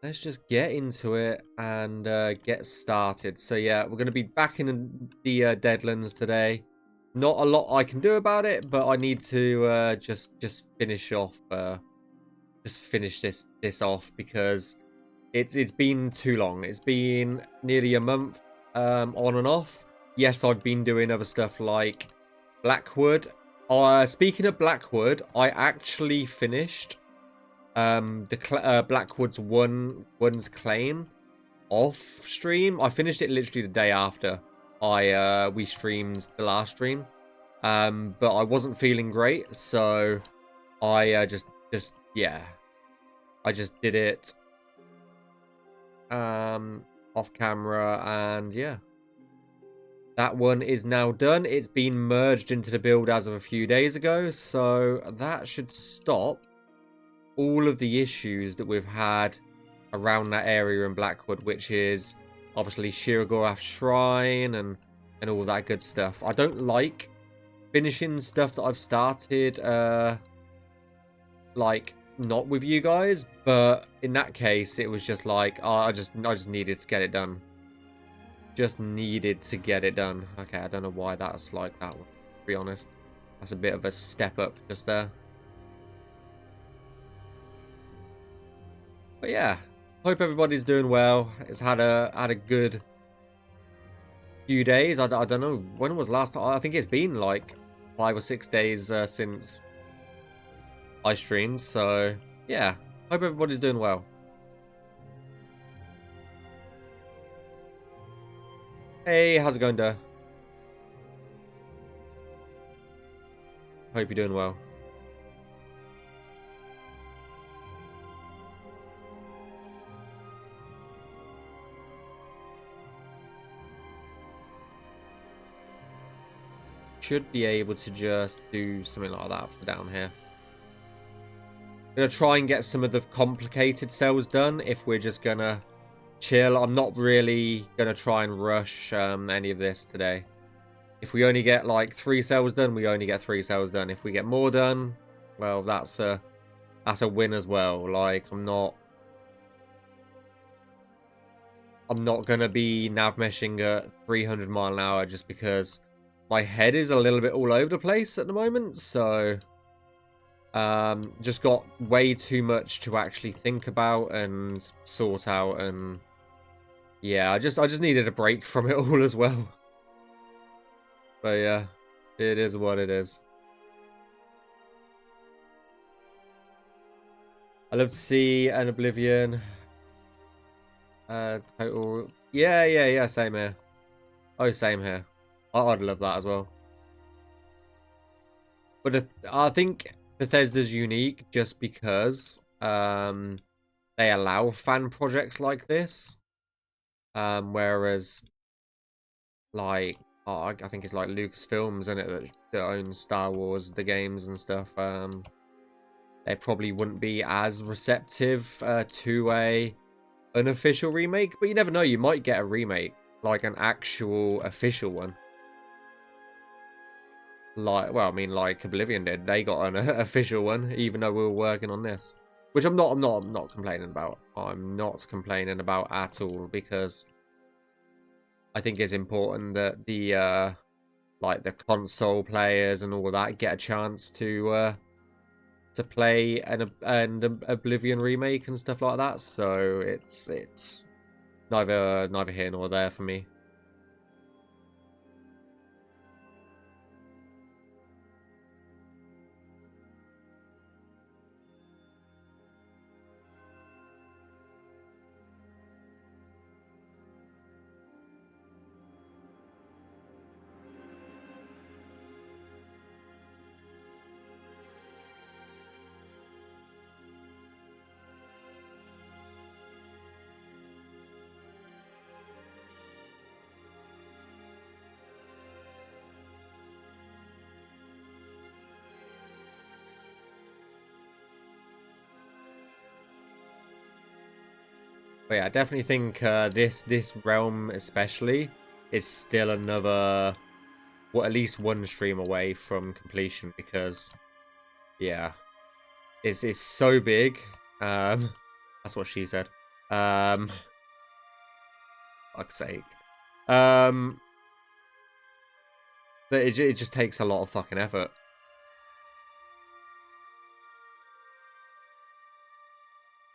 let's just get into it and get started. So yeah, we're going to be back in the Deadlands today. Not a lot I can do about it, but I need to just finish off, just finish this off because it's been too long. It's been nearly a month on and off. Yes, I've been doing other stuff like Blackwood. Speaking of Blackwood, I actually finished Blackwood's one's claim off stream. I finished it literally the day after we streamed the last stream, but I wasn't feeling great, so I just yeah, I just did it off camera, and yeah, that one is now done. It's been merged into the build as of a few days ago, so that should stop all of the issues that we've had around that area in Blackwood, which is obviously Shiragorath Shrine and all that good stuff. I don't like finishing stuff that I've started like not with you guys, but in that case it was just like I just needed to get it done. Just needed to get it done. Okay, I don't know why that's like that, to be honest. That's a bit of a step up just there. But yeah, hope everybody's doing well. It's had a good few days. I don't know when was last time. I think it's been like 5 or 6 days since I streamed. So yeah, hope everybody's doing well. Hey, how's it going, Duh? Hope you're doing well. Should be able to just do something like that for down here. I'm gonna try and get some of the complicated cells done if we're just gonna chill. I'm not really gonna try and rush any of this today. If we only get like 3 cells done, we only get 3 cells done. If we get more done, well, that's a win as well. Like I'm not gonna be navmeshing at 300 mile an hour just because my head is a little bit all over the place at the moment, so just got way too much to actually think about and sort out, and yeah, I just needed a break from it all as well. So yeah, it is what it is. I love to see an Oblivion. Total. Yeah, same here. Oh, same here. I'd love that as well. But I think Bethesda's unique just because they allow fan projects like this. Whereas, like, I think it's like Lucasfilms, isn't it, that owns Star Wars, the games and stuff. They probably wouldn't be as receptive to a unofficial remake. But you never know, you might get a remake, like an actual official one. Like, well, I mean, like Oblivion did. They got an official one, even though we were working on this, which I'm not complaining about. I'm not complaining about at all, because I think it's important that the like the console players and all that get a chance to play an Oblivion remake and stuff like that. So it's neither here nor there for me. But yeah, I definitely think this realm especially is still another, well, at least one stream away from completion, because yeah, it's so big. That's what she said. Fuck's sake. But it just takes a lot of fucking effort.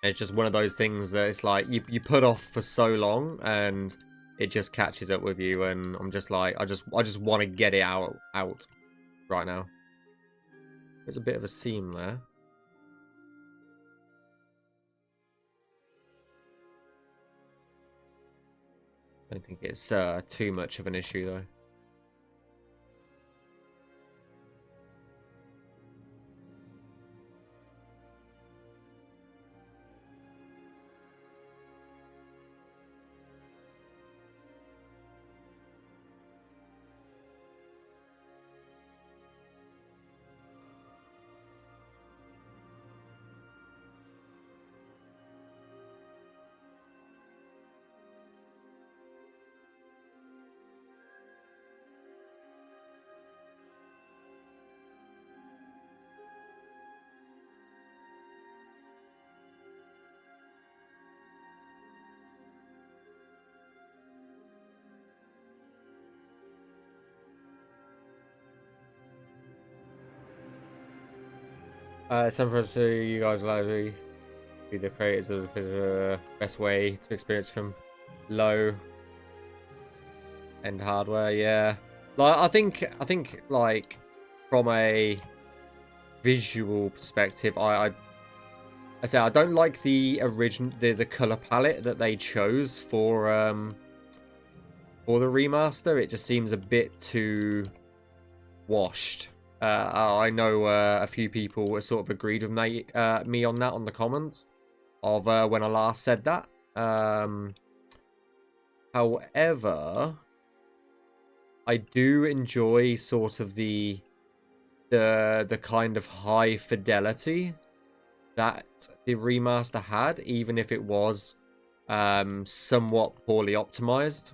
It's just one of those things that it's like you put off for so long and it just catches up with you, and I'm just like I just want to get it out right now. There's a bit of a seam there. I don't think it's too much of an issue though. Some for us to you guys likely be the creators of the best way to experience from low end hardware. Yeah, like I think like from a visual perspective, I say I don't like the original the color palette that they chose for the remaster. It just seems a bit too washed. I know a few people sort of agreed with me on that on the comments of when I last said that. However, I do enjoy sort of the kind of high fidelity that the remaster had, even if it was somewhat poorly optimized.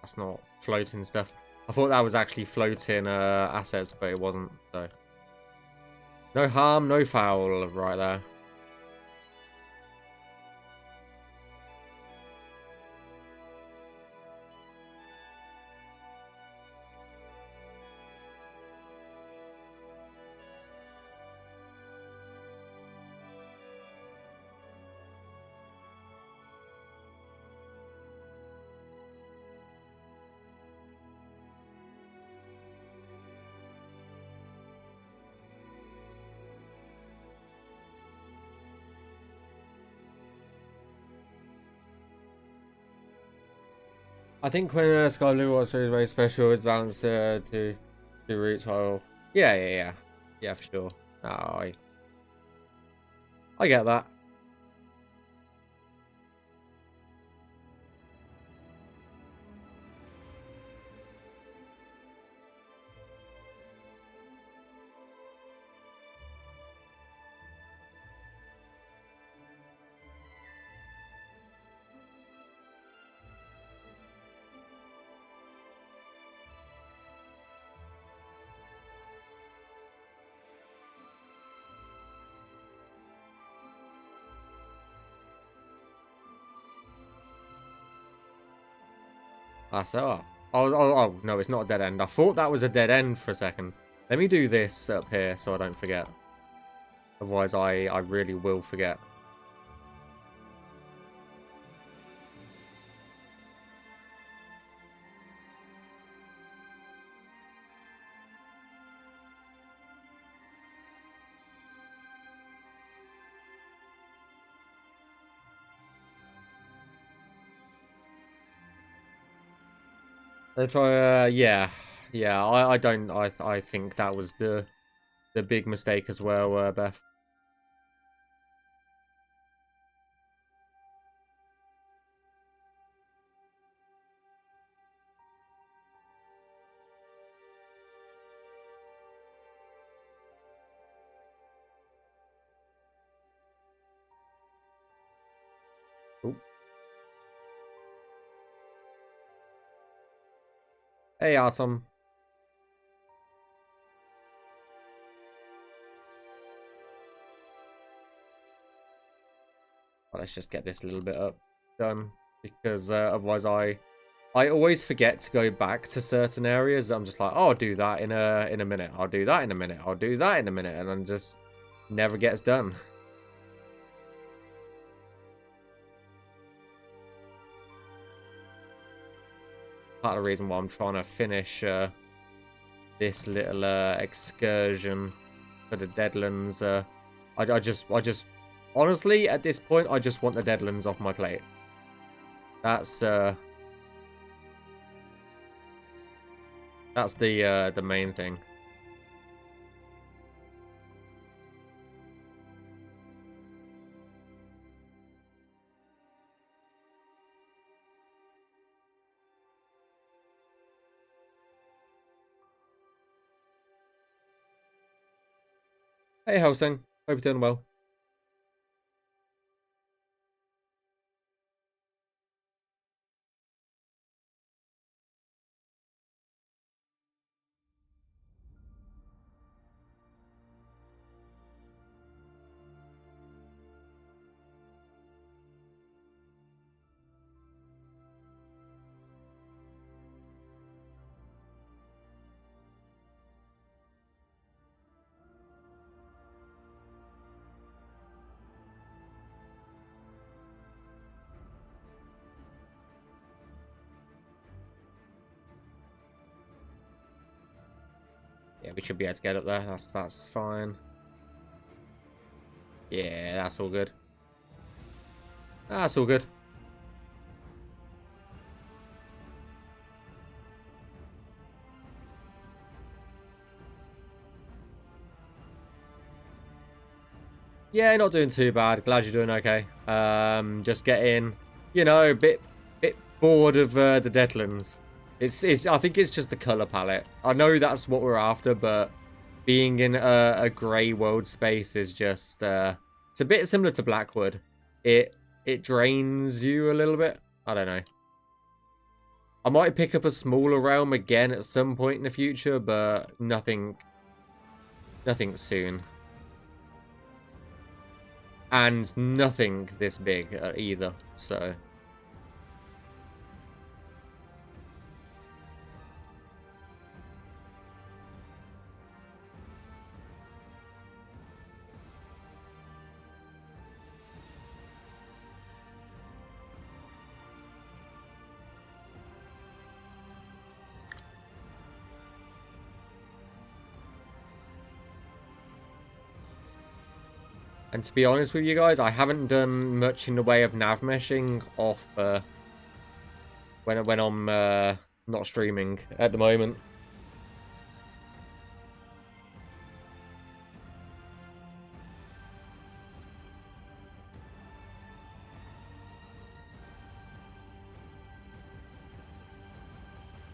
That's not floating stuff. I thought that was actually floating assets, but it wasn't. So no harm, no foul right there. I think when Skyblivion was very special, it's balanced to routes. Well, yeah, for sure. Oh, I get that. That's oh. Oh, no, it's not a dead end. I thought that was a dead end for a second. Let me do this up here so I don't forget. Otherwise, I really will forget. Let's try, yeah. I think that was the big mistake as well, Beth. Ooh. Hey, Atom. Well, let's just get this a little bit up done, because otherwise I always forget to go back to certain areas. I'm just like, oh, I'll do that in a minute. I'll do that in a minute. I'll do that in a minute, and then just never gets done. Part of the reason why I'm trying to finish this little excursion for the Deadlands. I just honestly, at this point, I just want the Deadlands off my plate. That's the main thing. Hey, Helsing. Hope you're doing well. Yeah, we should be able to get up there. That's fine. Yeah, that's all good. That's all good. Yeah, not doing too bad. Glad you're doing okay. Just getting, you know, a bit bored of the Deadlands. It's. I think it's just the color palette. I know that's what we're after, but being in a grey world space is just. It's a bit similar to Blackwood. It drains you a little bit. I don't know. I might pick up a smaller realm again at some point in the future, but nothing soon. And nothing this big either, so... And to be honest with you guys, I haven't done much in the way of Navmeshing off when I'm not streaming at the moment.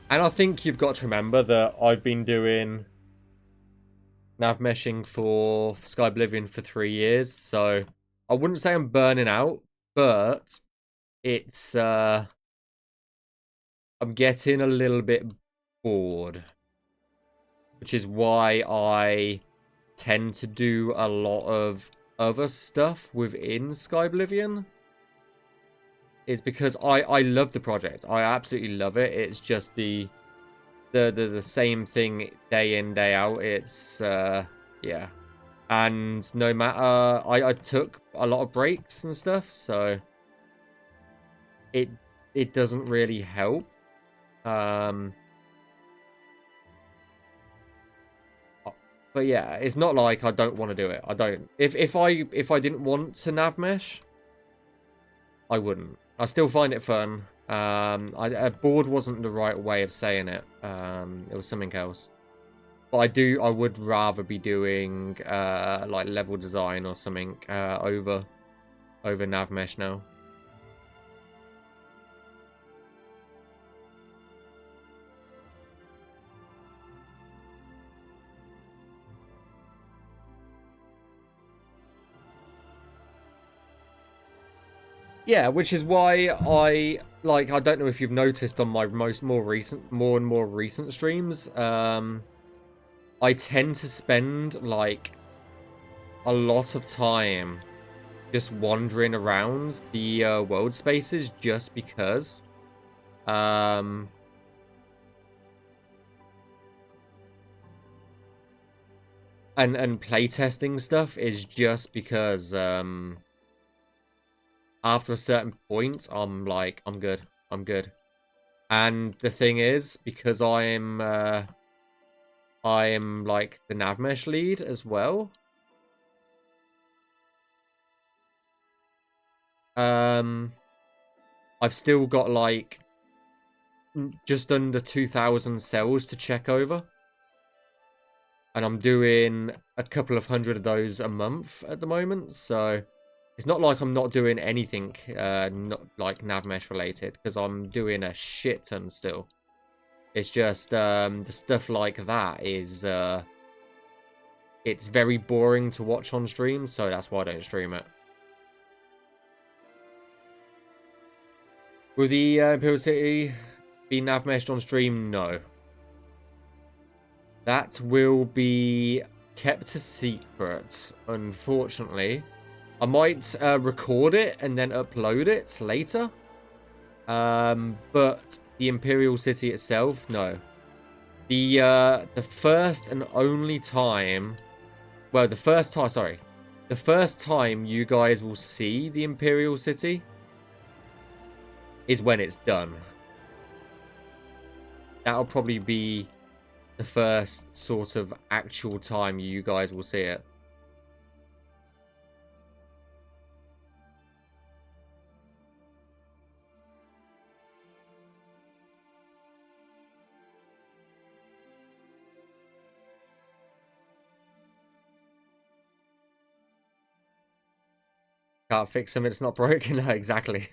And I think you've got to remember that I've been doing Navmeshing for Skyblivion for 3 years, so I wouldn't say I'm burning out, but it's I'm getting a little bit bored, which is why I tend to do a lot of other stuff within Skyblivion. Is because I love the project. I absolutely love it. It's just the same thing day in, day out. It's yeah. And no matter, I took a lot of breaks and stuff, so it doesn't really help. But yeah, it's not like I don't want to do it. I don't. If I didn't want to Navmesh, I wouldn't. I still find it fun. Bored wasn't the right way of saying it. It was something else. But I would rather be doing like level design or something over Navmesh now. Yeah, which is why I don't know if you've noticed on my more and more recent streams, I tend to spend like a lot of time just wandering around the world spaces just because and playtesting stuff is just because after a certain point I'm like I'm good. And the thing is, because I'm like the Navmesh lead as well. I've still got like just under 2,000 cells to check over. And I'm doing a couple of hundred of those a month at the moment, so it's not like I'm not doing anything not like Navmesh related, because I'm doing a shit ton still. It's just the stuff like that is it's very boring to watch on stream, so that's why I don't stream it. Will the Imperial City be Navmeshed on stream? No. That will be kept a secret, unfortunately. I might record it and then upload it later. But the Imperial City itself, no. The first and only time, well, the first time you guys will see the Imperial City is when it's done. That'll probably be the first sort of actual time you guys will see it. Can't fix something that's not broken. No, exactly.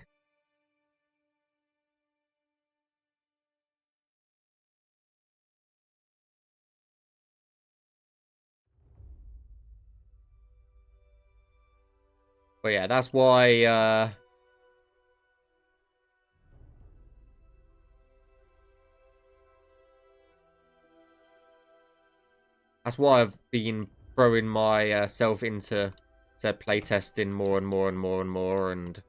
But yeah, that's why I've been throwing myself into playtesting more and more and more and more, and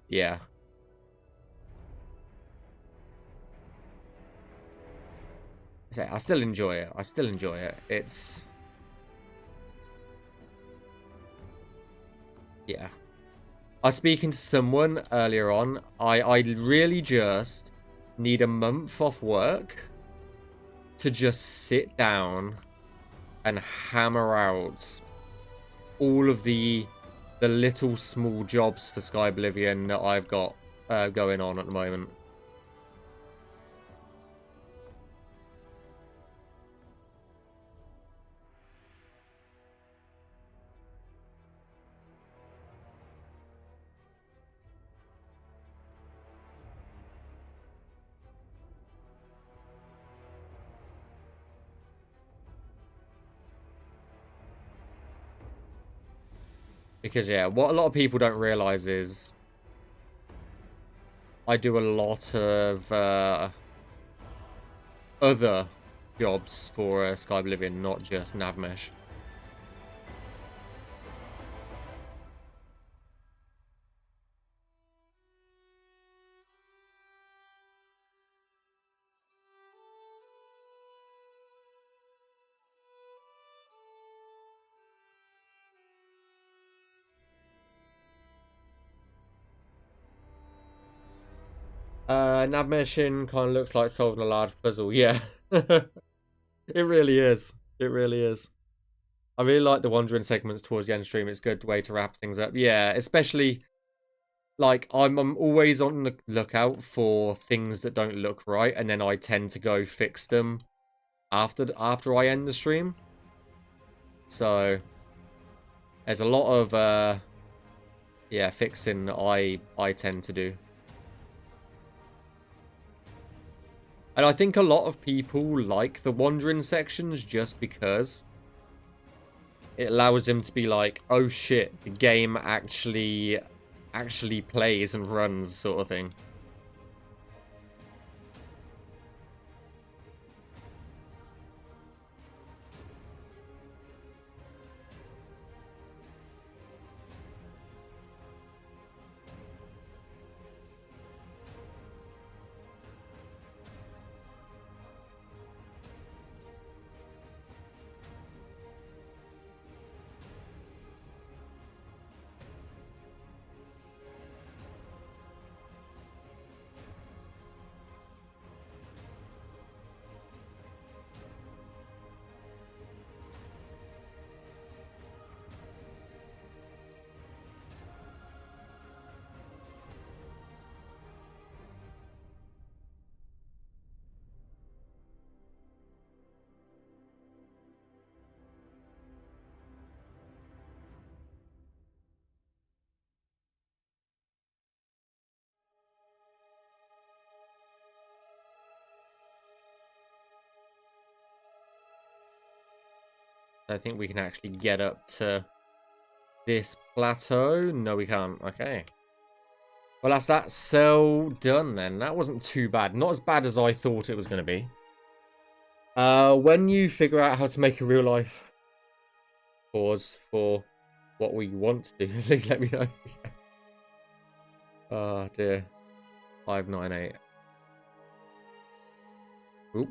yeah. I still enjoy it. It's yeah. I was speaking to someone earlier on. I really just need a month off work to just sit down and hammer out all of the little small jobs for Skyblivion that I've got going on at the moment. Because, yeah, what a lot of people don't realize is I do a lot of other jobs for Skyblivion, not just Navmesh. Navmeshing kind of looks like solving a large puzzle. Yeah, it really is. It really is. I really like the wandering segments towards the end stream. It's a good way to wrap things up. Yeah, especially like I'm always on the lookout for things that don't look right, and then I tend to go fix them after I end the stream. So there's a lot of yeah, fixing that I tend to do. And I think a lot of people like the wandering sections just because it allows them to be like, oh shit, the game actually plays and runs, sort of thing. I think we can actually get up to this plateau. No, we can't. Okay. Well, that's that cell done then. That wasn't too bad. Not as bad as I thought it was going to be. When you figure out how to make a real life pause for what we want to do, please let me know. Oh dear. 598. Oop.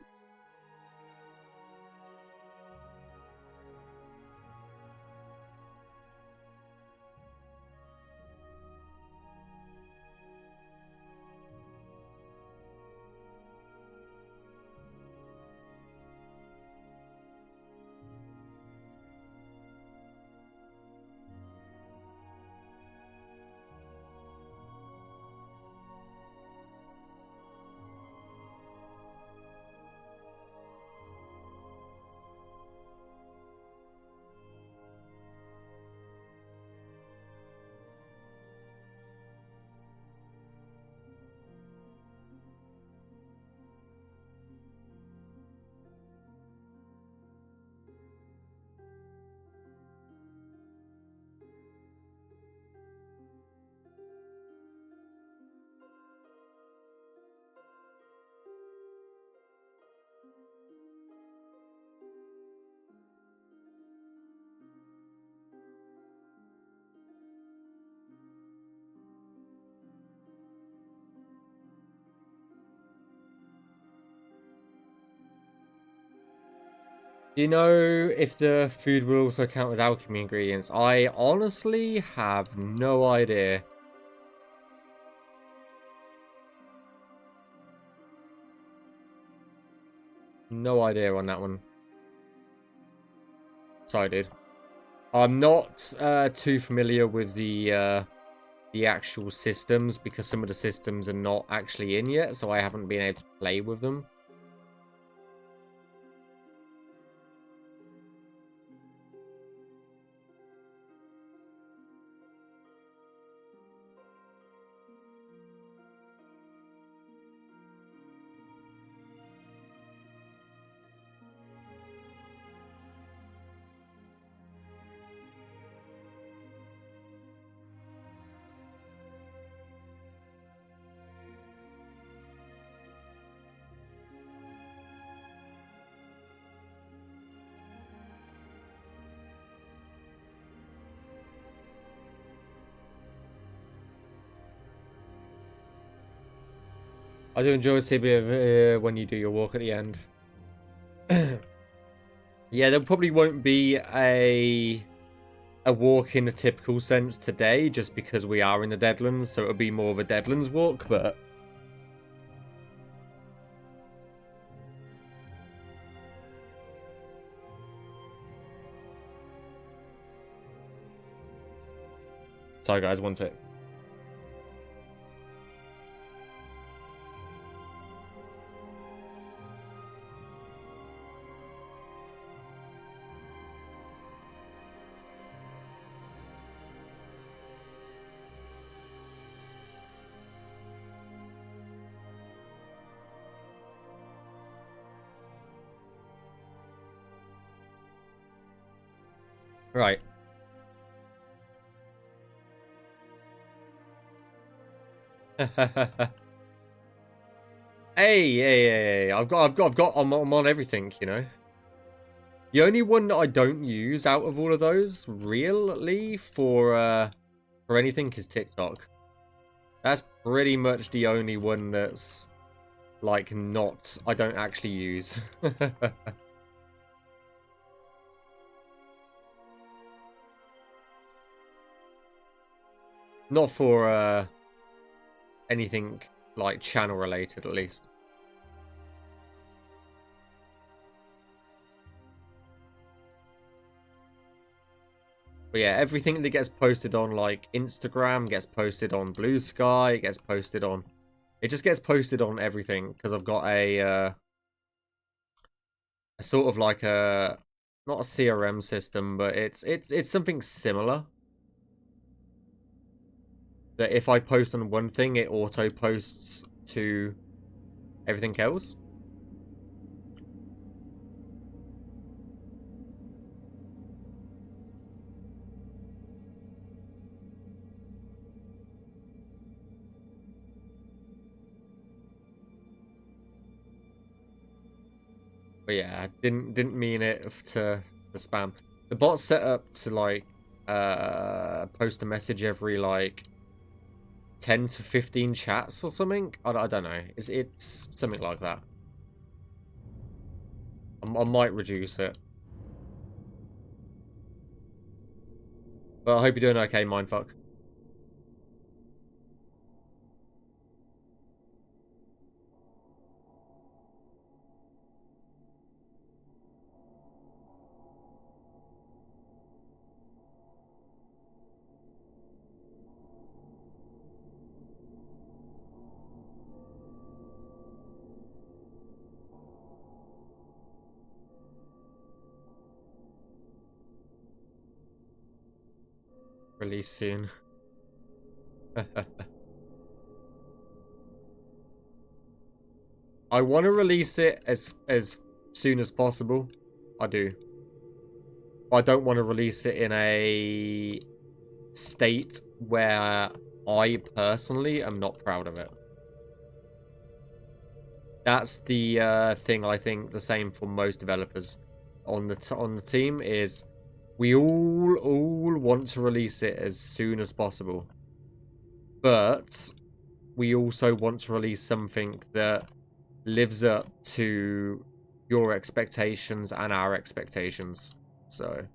Do you know if the food will also count as alchemy ingredients? I honestly have no idea. No idea on that one. Sorry, dude. I'm not too familiar with the actual systems because some of the systems are not actually in yet, so I haven't been able to play with them. I do enjoy seeing a bit of when you do your walk at the end. Yeah, there probably won't be a walk in a typical sense today, just because we are in the Deadlands, so it'll be more of a Deadlands walk, but Sorry guys, one sec. Right. Hey, I'm on everything, you know. The only one that I don't use out of all of those, really, for anything is TikTok. That's pretty much the only one that's like I don't actually use. Not for anything like channel related, at least. But yeah, everything that gets posted on like Instagram gets posted on Blue Sky, it gets posted on... It just gets posted on everything because I've got a sort of like a... Not a CRM system, but it's something similar. That if I post on one thing, it auto posts to everything else. But yeah, I didn't mean it to spam. The bot's set up to like post a message every like 10 to 15 chats or something. I don't know. It's something like that. I might reduce it. But I hope you're doing okay, Mindfuck. Release soon. I want to release it as soon as possible. I do. I don't want to release it in a state where I personally am not proud of it. That's the thing I think the same for most developers on the team is we all want to release it as soon as possible. But we also want to release something that lives up to your expectations and our expectations. So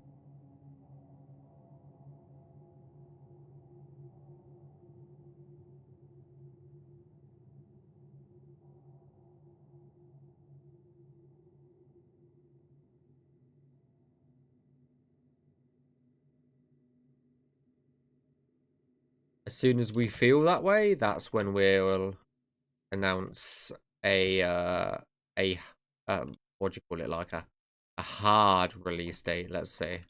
as soon as we feel that way, that's when we'll announce a what do you call it, like a hard release date, let's say.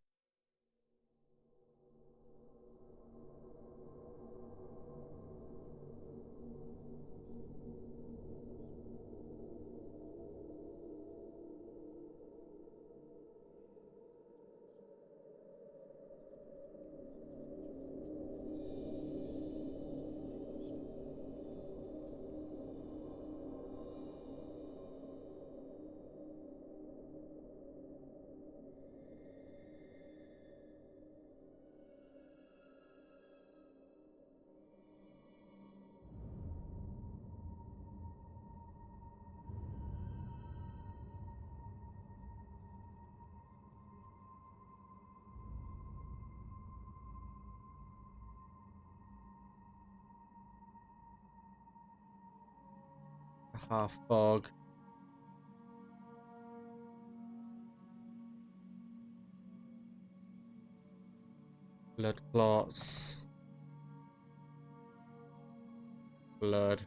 Half fog. Blood clots. blurred.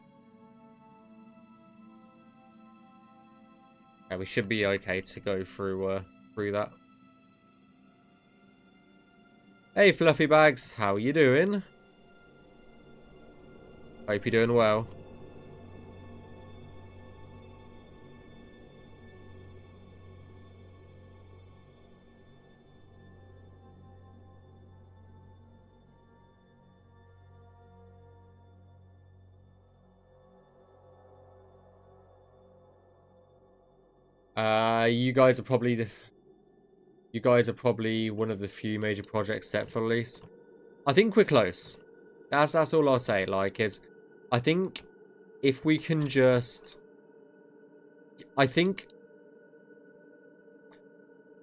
Yeah, we should be okay to go through that. Hey, Fluffy Bags, how you doing? Hope you're doing well. You guys are probably one of the few major projects set for release. I think we're close. That's all I'll say. Like, I think if we can just, I think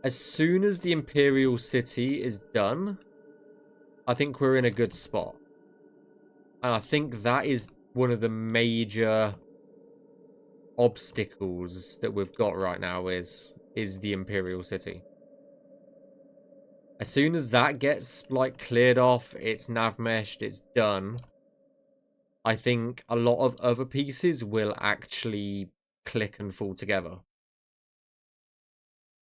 as soon as the Imperial City is done, I think we're in a good spot. And I think that is one of the major obstacles that we've got right now is the Imperial City. As soon as that gets like cleared off, it's navmeshed, it's done, I think a lot of other pieces will actually click and fall together.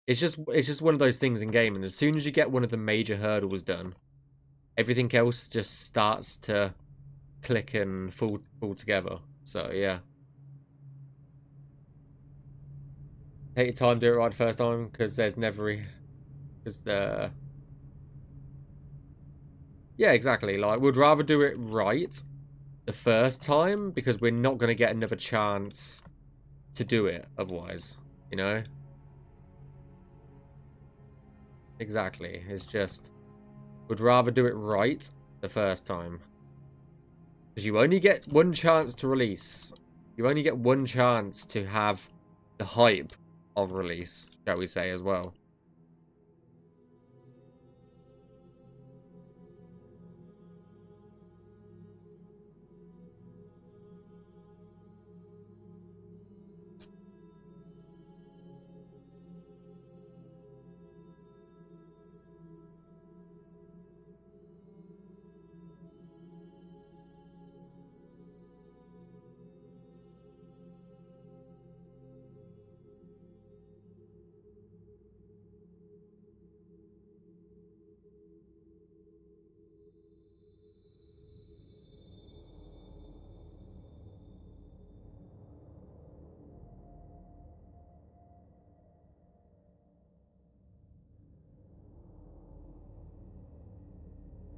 It's just one of those things in gaming. As soon as you get one of the major hurdles done, everything else just starts to click and fall together. So yeah. Take your time, do it right the first time, because there's never... Because the... Yeah, exactly. Like, we'd rather do it right the first time, because we're not going to get another chance to do it otherwise, you know? Exactly. It's just... We'd rather do it right the first time. Because you only get one chance to release. You only get one chance to have the hype of release, shall we say, as well.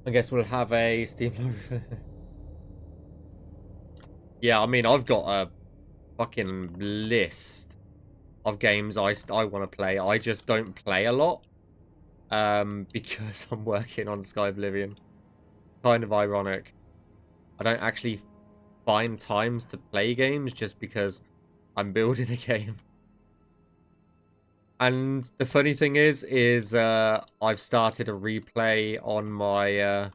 I guess we'll have a Steam... Yeah, I mean, I've got a fucking list of games I want to play. I just don't play a lot. Because I'm working on Skyblivion. Kind of ironic. I don't actually find times to play games just because I'm building a game. And the funny thing is I've started a replay on my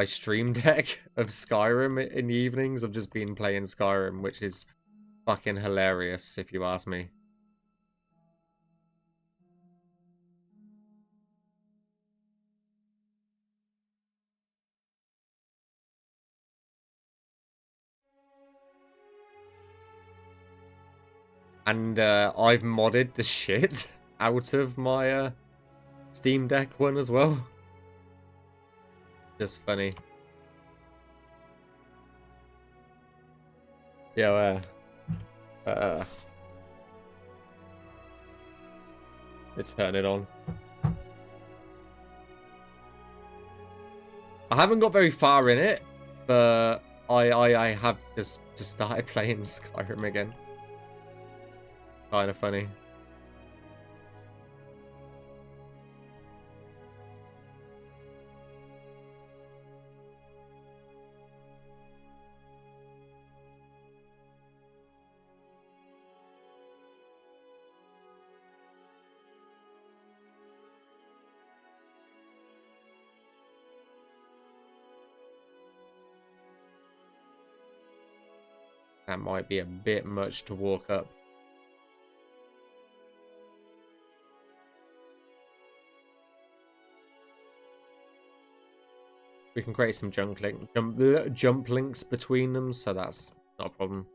stream deck of Skyrim in the evenings. I've just been playing Skyrim, which is fucking hilarious, if you ask me. And I've modded the shit out of my Steam Deck one as well. Just funny. Yeah, let's turn it on. I haven't got very far in it, but I have just started playing Skyrim again. Kind of funny. That might be a bit much to walk up. We can create some jump links between them, so that's not a problem.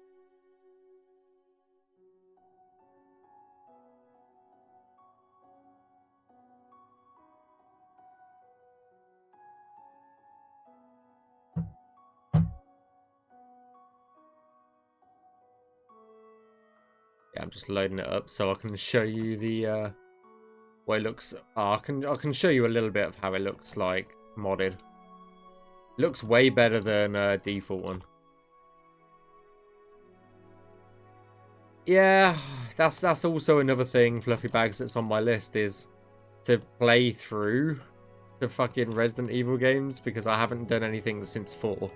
Yeah, I'm just loading it up so I can show you the what it looks. I can show you a little bit of how it looks like modded. It looks way better than default one. Yeah, that's also another thing, Fluffy Bags, that's on my list, is to play through the fucking Resident Evil games, because I haven't done anything since 4.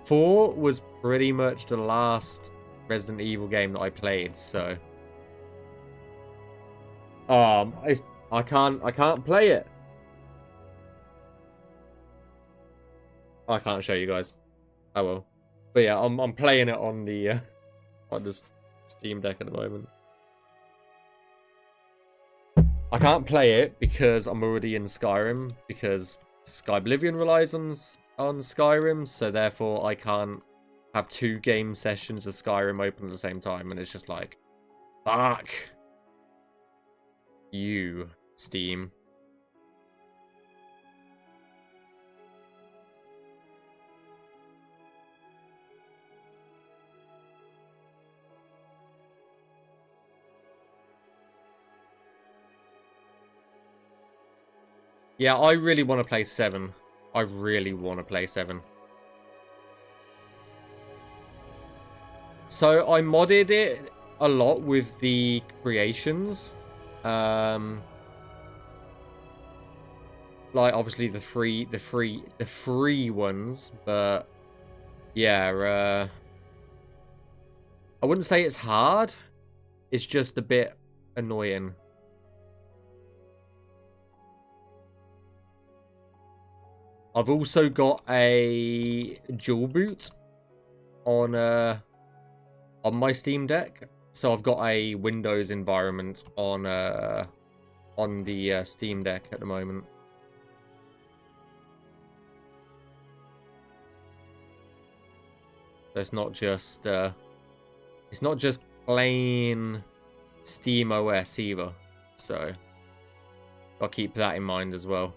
4 was pretty much the last Resident Evil game that I played, so I can't play it. I can't show you guys. I will. But yeah, I'm playing it on the Steam Deck at the moment. I can't play it because I'm already in Skyrim, because Skyblivion relies on Skyrim, so therefore I can't have 2 game sessions of Skyrim open at the same time, and it's just like, fuck you, Steam. Yeah, I really want to play 7. I really want to play 7. So I modded it a lot with the creations. Like obviously the free ones, but yeah, I wouldn't say it's hard. It's just a bit annoying. I've also got a dual boot on my Steam Deck, so I've got a Windows environment on the Steam Deck at the moment. So it's not just plain Steam OS either. So I'll keep that in mind as well.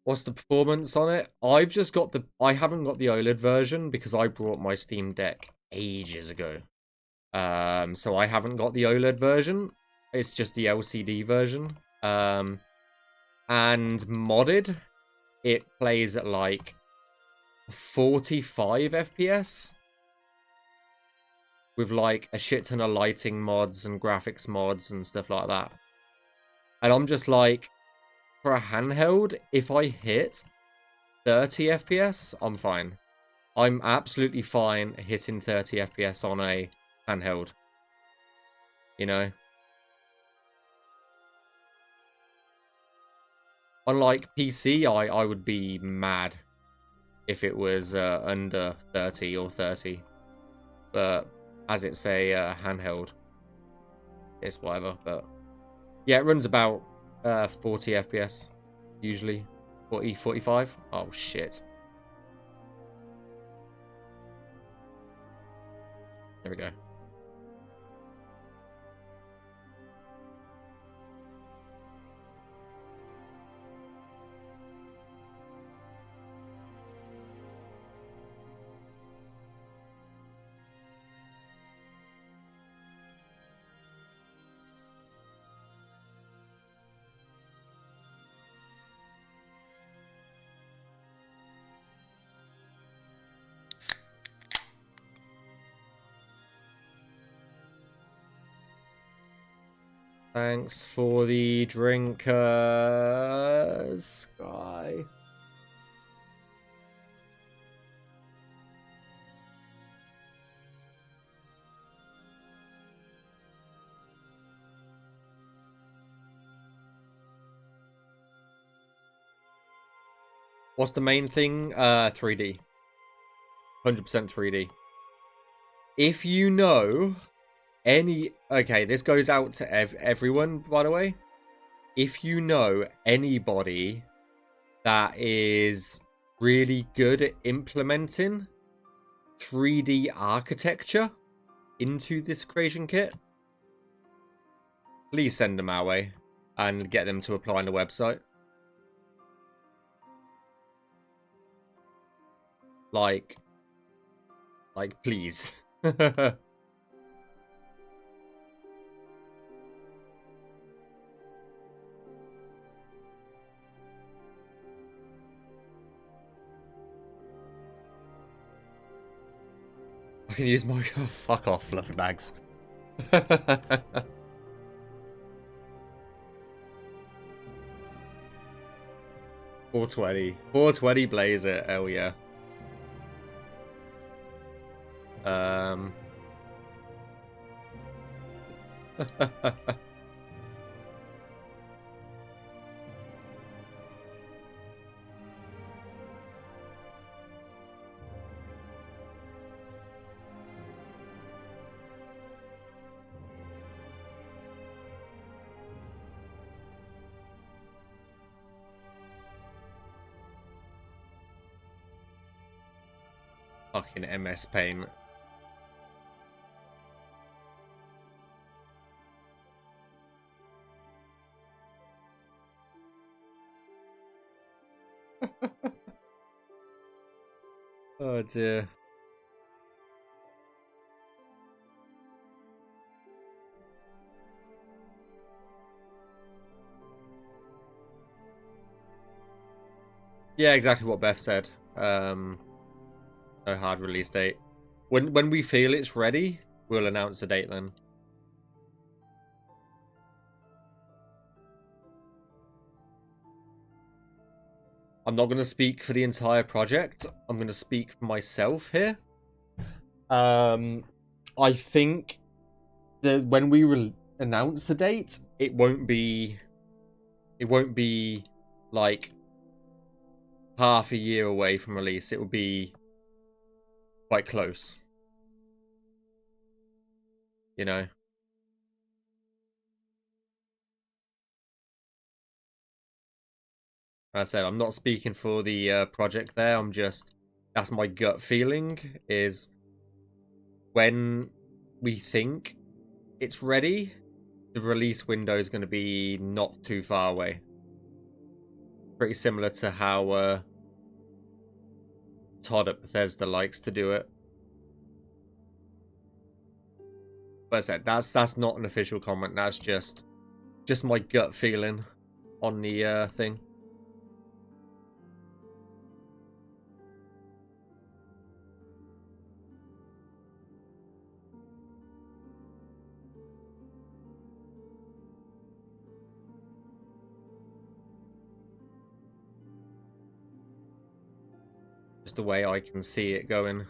What's the performance on it? I haven't got the OLED version because I brought my Steam Deck ages ago. So I haven't got the OLED version. It's just the LCD version. And modded, it plays at like 45 FPS with like a shit ton of lighting mods and graphics mods and stuff like that. And I'm just like, for a handheld, if I hit 30 FPS, I'm fine. I'm absolutely fine hitting 30 FPS on a handheld. You know? Unlike PC, I would be mad if it was under 30 or 30. But as it's a handheld, it's whatever. But yeah, it runs about 40 FPS usually. 40, 45. Oh shit. There we go. Thanks for the drink, Sky. What's the main thing? 3D. 100% 3D. If you know any... Okay, this goes out to everyone, by the way. If you know anybody that is really good at implementing 3D architecture into this creation kit, please send them our way and get them to apply on the website. Like, please. I can use my... Oh, fuck off, fluffy bags. 420. 420 blaze it. Hell yeah. Fucking MS Paint. Oh dear. Yeah, exactly what Beth said. No hard release date. When we feel it's ready, we'll announce the date then. I'm not going to speak for the entire project. I'm going to speak for myself here. I think that when we announce the date, it won't be like half a year away from release. It will be quite close. You know. Like I said, I'm not speaking for the project there. I'm just... That's my gut feeling, is when we think it's ready, the release window is going to be not too far away. Pretty similar to how Todd at Bethesda likes to do it. But I said, that's not an official comment. That's just my gut feeling on the thing. Just the way I can see it going.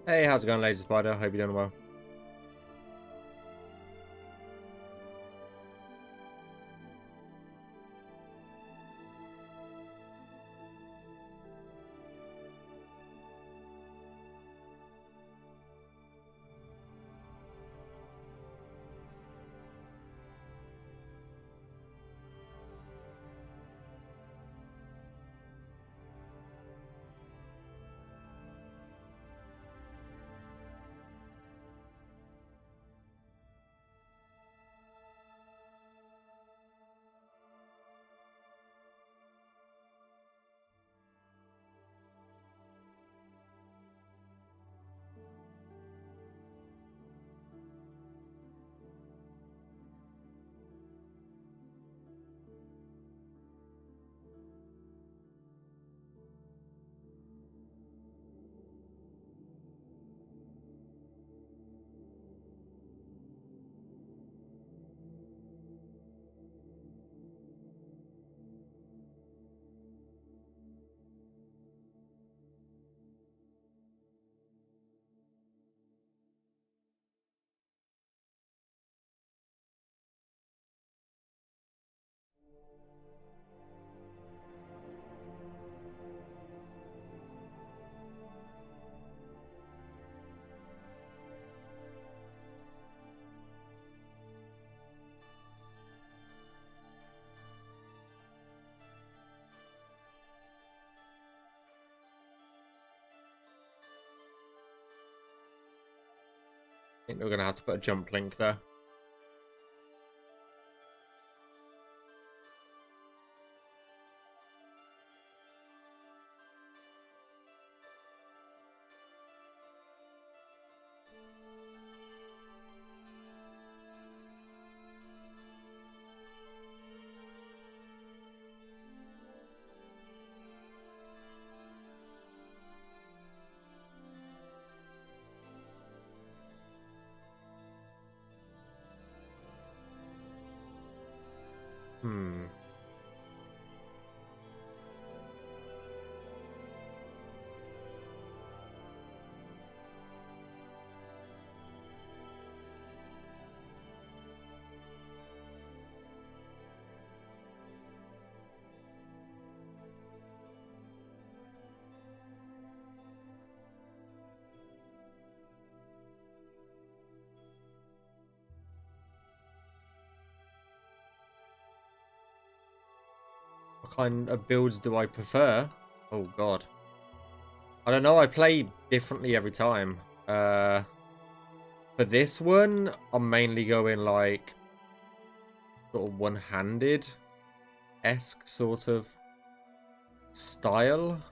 Hey, how's it going, Lazy Spider? Hope you're doing well. I think we're gonna have to put a jump link there. Hmm. What kind of builds do I prefer? Oh god. I don't know, I play differently every time. For this one, I'm mainly going like sort of one-handed-esque sort of style.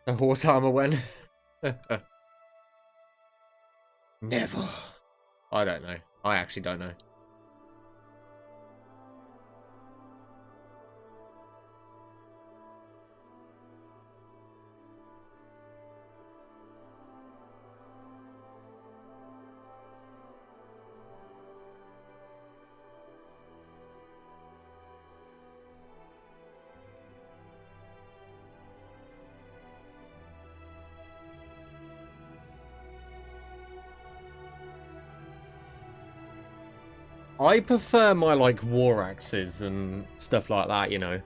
The horse armor when? Never. I don't know. I actually don't know. I prefer my like war axes and stuff like that, you know.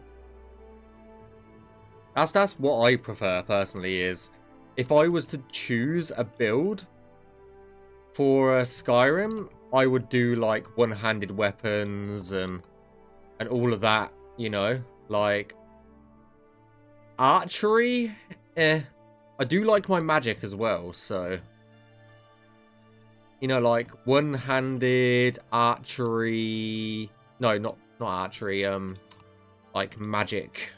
That's what I prefer personally. Is if I was to choose a build for Skyrim, I would do like one-handed weapons and all of that, you know, like archery. I do like my magic as well, so you know, like one-handed archery. No, not archery. Like magic.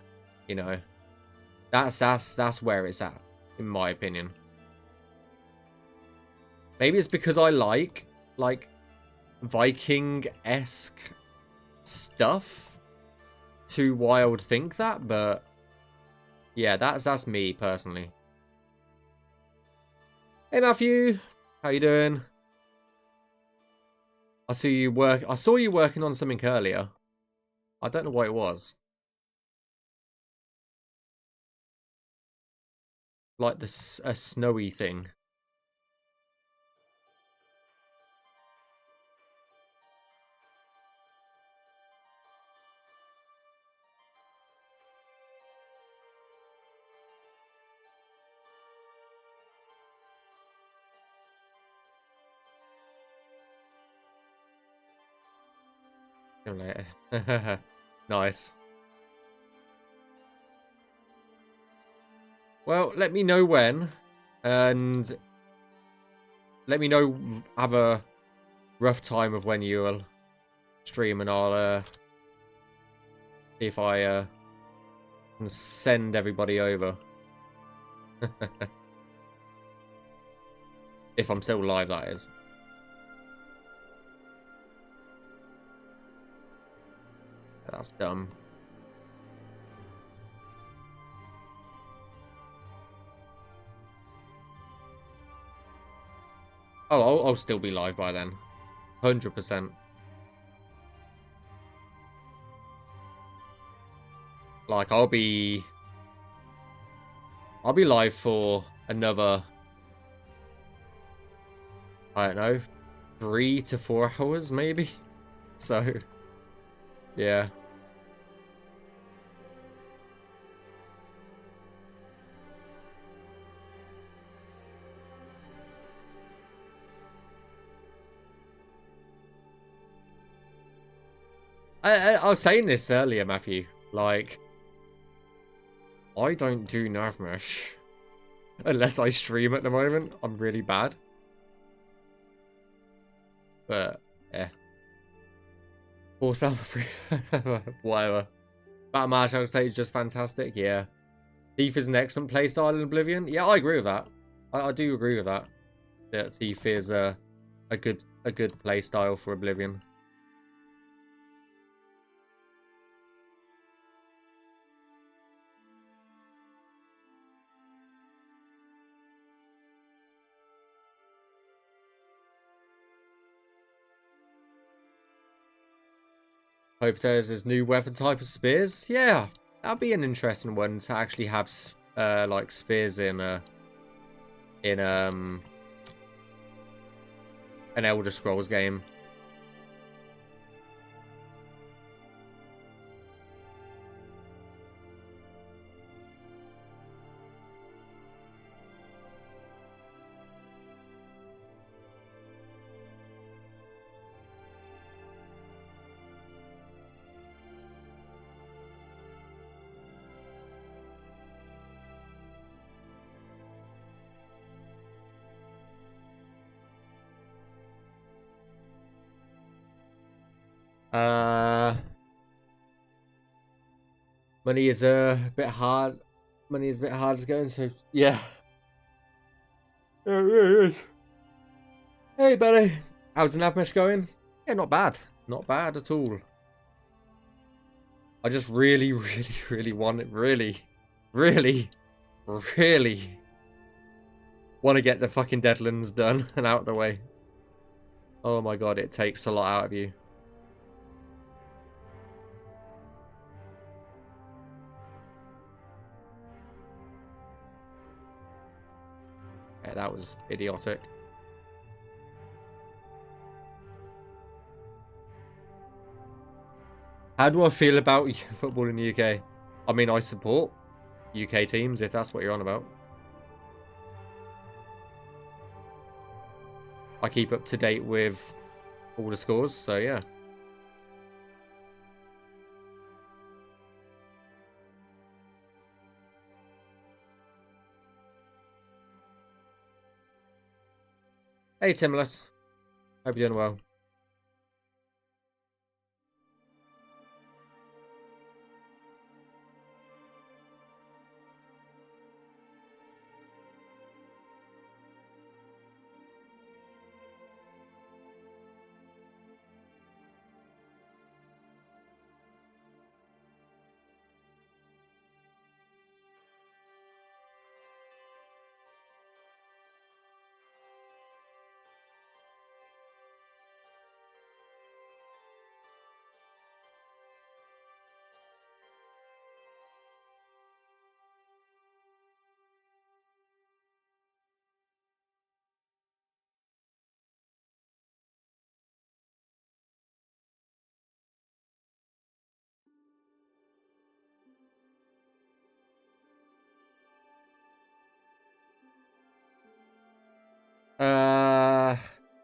You know, that's where it's at, in my opinion. Maybe it's because I like Viking-esque stuff to why I would think that, but yeah, that's me personally. Hey Matthew, how you doing? I see you work. I saw you working on something earlier. I don't know what it was. Like a snowy thing. Nice. Well, let me know when, and let me know. Have a rough time of when you'll stream, and I'll see if I can send everybody over. If I'm still live, that is. That's dumb. Oh, I'll still be live by then. 100%. Like, I'll be live for another, I don't know, 3 to 4 hours, maybe? So, yeah. I was saying this earlier, Matthew. Like, I don't do Navmesh unless I stream at the moment. I'm really bad. But, yeah. Force Alpha free. Whatever. Battle Match, I would say, is just fantastic. Yeah. Thief is an excellent playstyle in Oblivion. Yeah, I agree with that. I do agree with that. That Thief is a good playstyle for Oblivion. Hope there's new weapon type of spears. Yeah, that'd be an interesting one to actually have like spears in an Elder Scrolls game. Money is a bit hard. Money is a bit hard to go, so yeah. Hey, buddy. How's the Navmesh going? Yeah, not bad. Not bad at all. I just really want it. Really want to get the fucking Deadlands done and out of the way. Oh my god, it takes a lot out of you. Yeah, that was idiotic. How do I feel about football in the UK? I mean, I support UK teams, if that's what you're on about. I keep up to date with all the scores, so yeah. Hey, Timless. Hope you're doing well.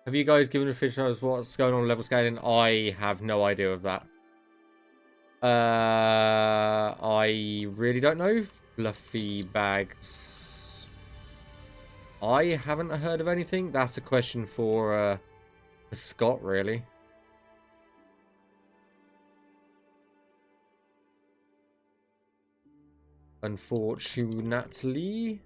Have you guys given officials what's going on level scaling? I have no idea of that. I really don't know. Fluffy bags. I haven't heard of anything. That's a question for Scott, really. Unfortunately.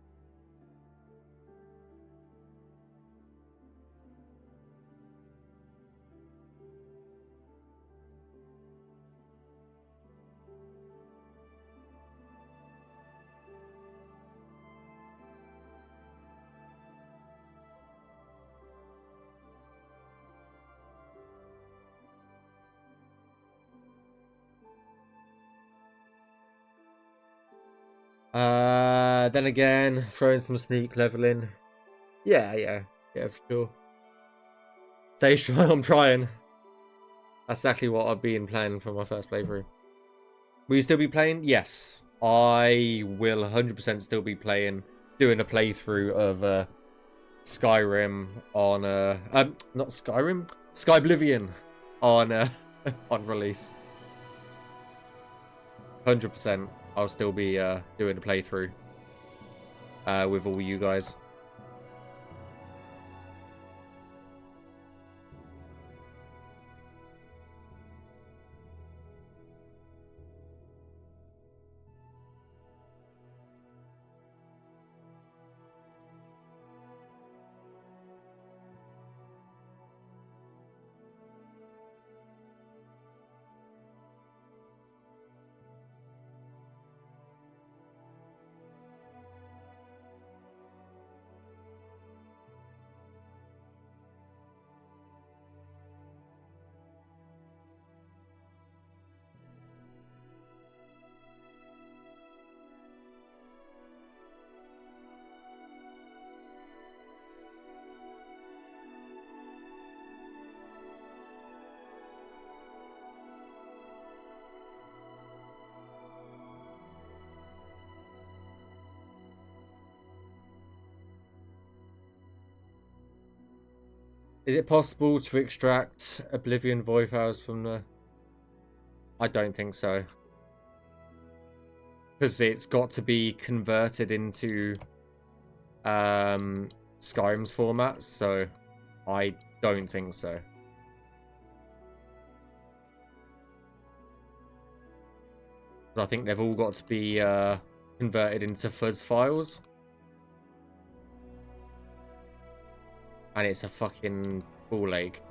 Then again, throwing some sneak leveling. Yeah, for sure. Stay strong, I'm trying. That's exactly what I've been playing for my first playthrough. Will you still be playing? Yes. I will 100% still be playing, doing a playthrough of Skyrim on not Skyrim, Skyblivion on on release. 100%. I'll still be doing a playthrough with all you guys. Is it possible to extract Oblivion void files from the... I don't think so. Because it's got to be converted into Skyrim's format, so I don't think so. I think they've all got to be converted into fuzz files. And it's a fucking ball ache.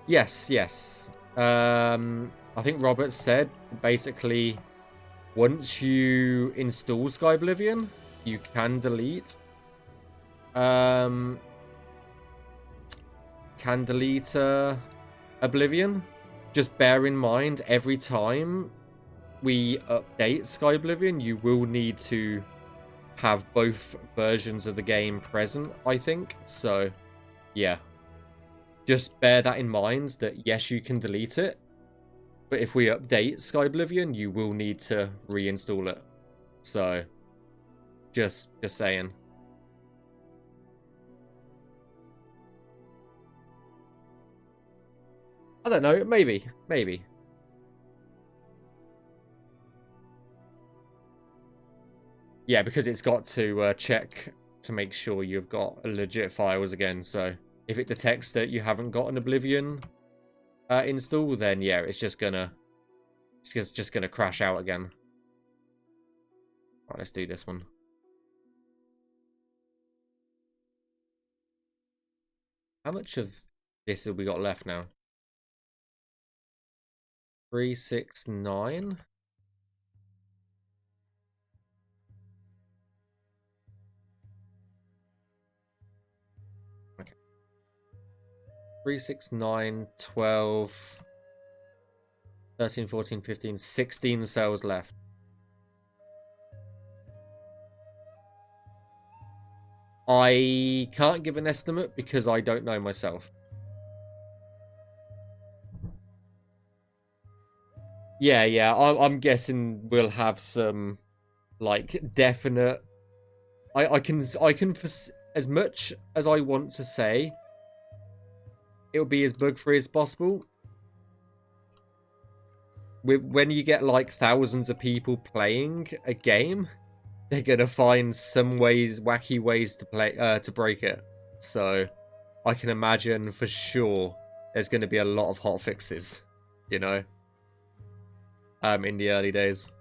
Yes. I think Robert said basically once you install Skyblivion, you can delete Oblivion. Just bear in mind every time we update Skyblivion, you will need to have both versions of the game present, I think. So, yeah. Just bear that in mind that yes, you can delete it. But if we update Skyblivion, you will need to reinstall it. So, just saying. I don't know, maybe. Yeah, because it's got to check to make sure you've got legit files again. So if it detects that you haven't got an Oblivion install, then yeah, it's just gonna crash out again. Right, let's do this one. How much of this have we got left now? 369. Okay. 3, 6, 9, 12, 13, 14, 15, 16 cells left. I can't give an estimate because I don't know myself. Yeah. I'm guessing we'll have some like definite I can as much as I want to say it'll be as bug free as possible. When you get like thousands of people playing a game, they're gonna find some wacky ways to to break it. So I can imagine for sure there's gonna be a lot of hot fixes, you know, in the early days.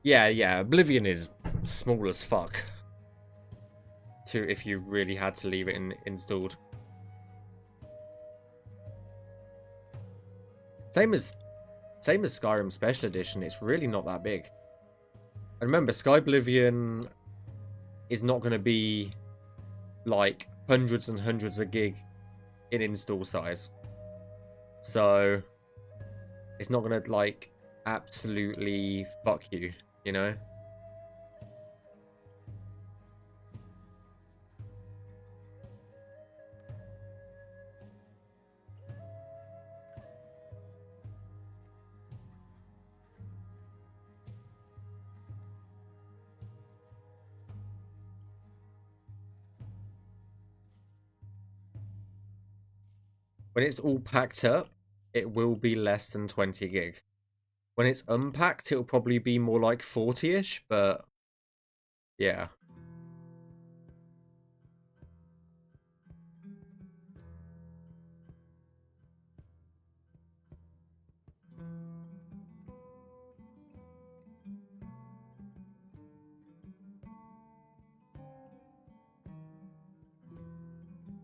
Yeah. Oblivion is small as fuck. If you really had to leave it installed. Same as Skyrim Special Edition. It's really not that big. And remember, Skyblivion is not going to be like hundreds and hundreds of gig in install size. So it's not going to like absolutely fuck you, you know? When it's all packed up, it will be less than 20 gig. When it's unpacked, it'll probably be more like 40-ish, but yeah.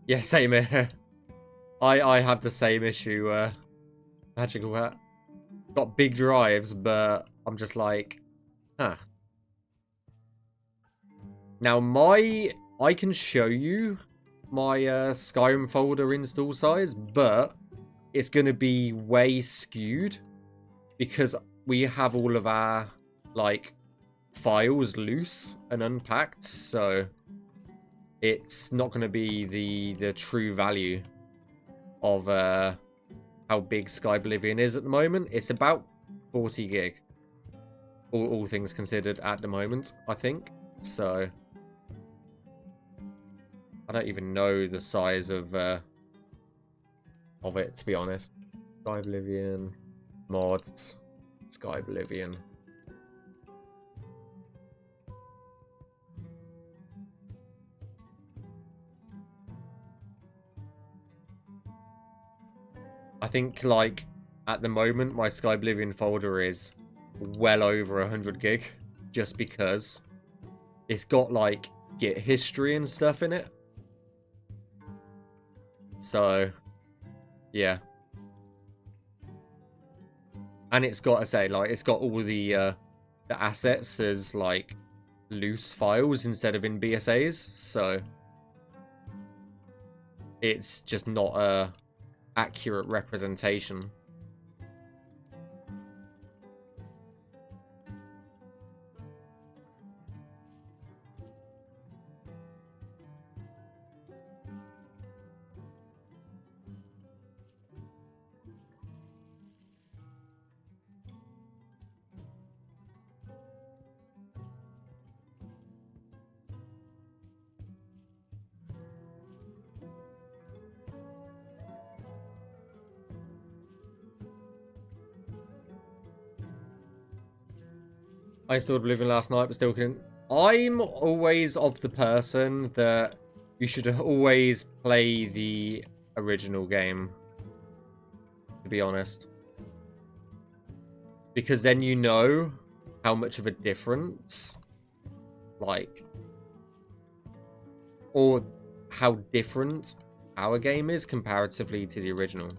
Yeah, same here. I have the same issue, Magical Hat. Got big drives, but I'm just like, huh. Now I can show you my Skyrim folder install size, but it's gonna be way skewed because we have all of our like files loose and unpacked, so it's not gonna be the true value of how big Skyblivion is at the moment. It's about 40 gig, all things considered at the moment, I think. So I don't even know the size of it, to be honest. Skyblivion mods, Skyblivion. I think like at the moment my Skyblivion folder is well over 100 gig, just because it's got like Git history and stuff in it. So yeah, and it's got to say like it's got all the assets as like loose files instead of in BSAs, so it's just not a accurate representation. I installed Oblivion last night, but still couldn't. I'm always of the person that you should always play the original game, to be honest. Because then you know how much of a difference, like, or how different our game is comparatively to the original.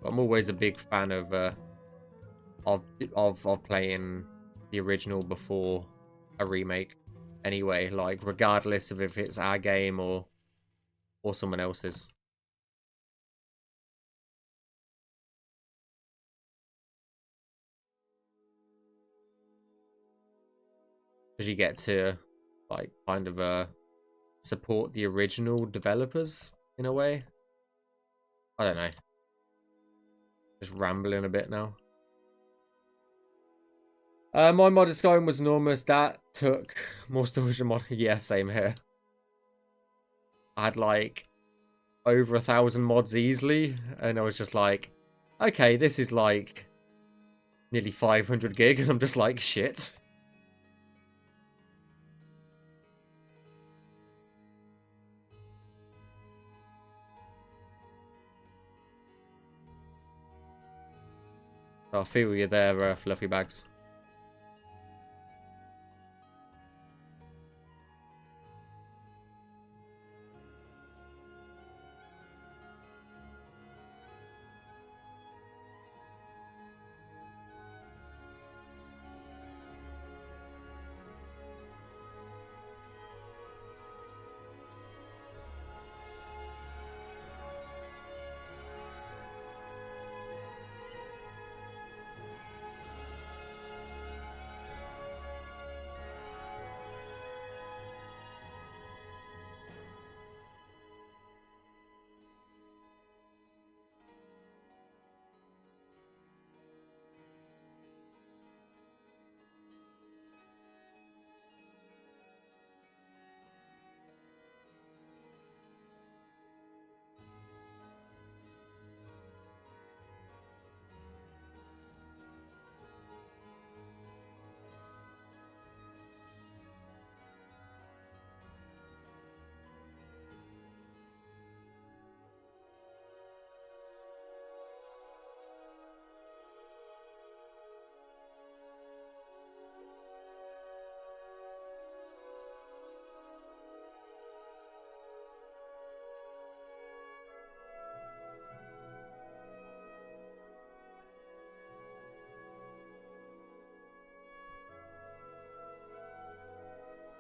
I'm always a big fan of playing the original before a remake. Anyway, like regardless of if it's our game or someone else's. Because you get to like kind of support the original developers in a way. I don't know. Just rambling a bit now. My modded Skyrim was enormous. That took more storage than mod. Yeah, same here. I had like over 1,000 mods easily, and I was just like, okay, this is like nearly 500 gig, and I'm just like, shit. I feel you there, Fluffy Bags.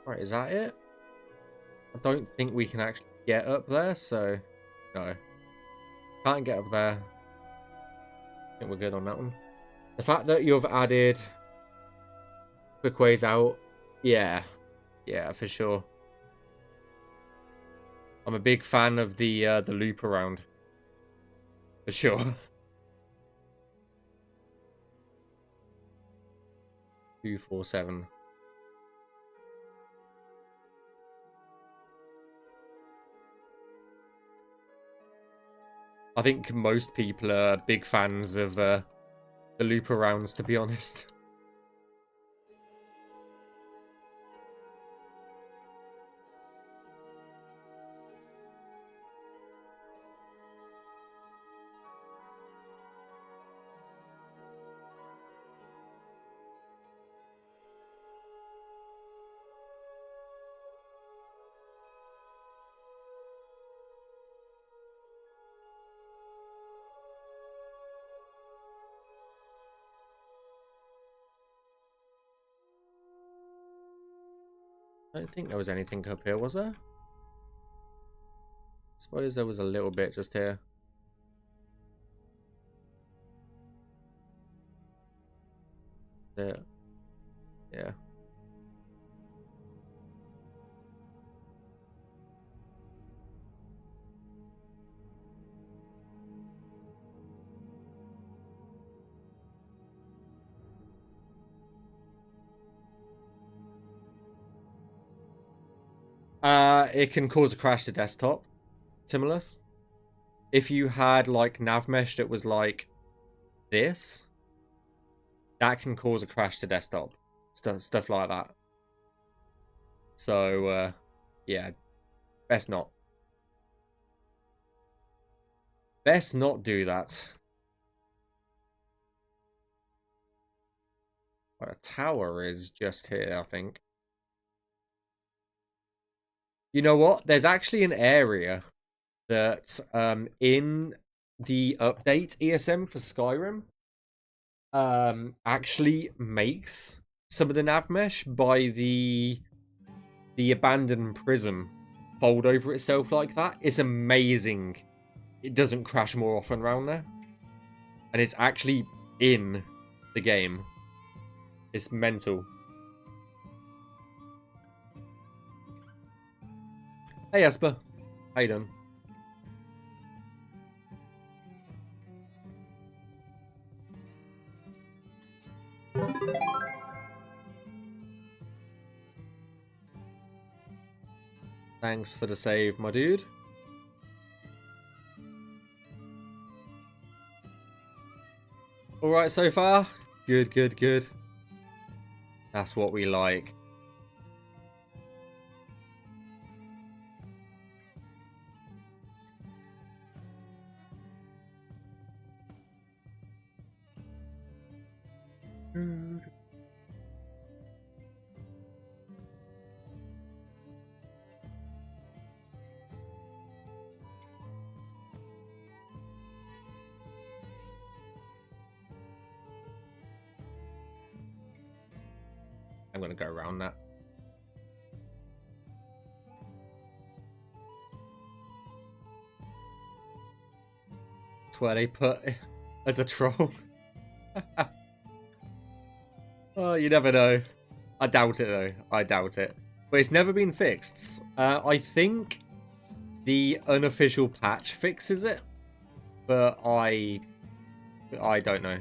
Right, is that it? I don't think we can actually get up there, so no. Can't get up there. I think we're good on that one. The fact that you've added quick ways out, yeah. Yeah, for sure. I'm a big fan of the loop around. For sure. 247. I think most people are big fans of the loop arounds, to be honest. I don't think there was anything up here, was there? I suppose there was a little bit just here. Yeah. Yeah. It can cause a crash to desktop. Timulus. If you had like Navmesh that was like this, that can cause a crash to desktop. Stuff like that. So, yeah, best not. Best not do that. Well, a tower is just here, I think. You know what? There's actually an area that in the update ESM for Skyrim actually makes some of the nav mesh by the abandoned prison fold over itself like that. It's amazing. It doesn't crash more often around there. And it's actually in the game. It's mental. Hey Esper. How you doing? Thanks for the save, my dude. Alright so far? Good, good, good. That's what we like. I'm gonna go around that. That's where they put as a troll. Oh, you never know. I doubt it though. I doubt it. But it's never been fixed. I think the unofficial patch fixes it, but I don't know.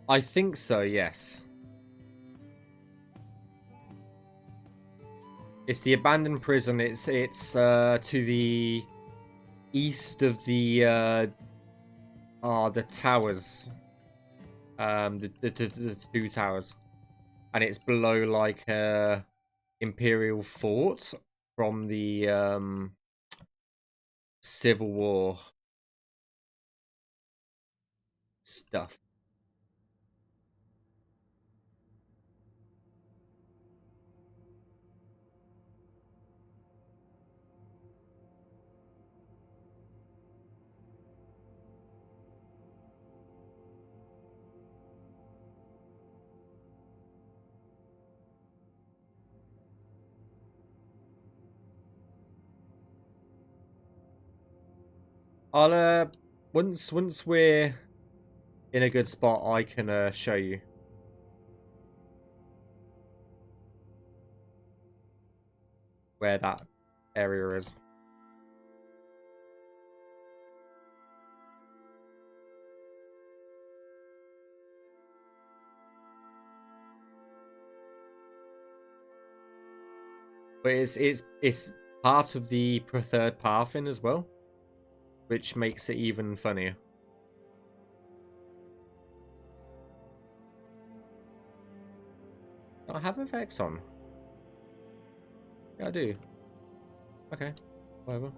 I think so, yes. It's the abandoned prison. It's to the east of the towers. The two towers. And it's below like a Imperial fort from the Civil War stuff. I'll once we're in a good spot, I can show you where that area is. But it's part of the preferred pathing as well, which makes it even funnier. I have effects on. Yeah, I do. Okay, whatever.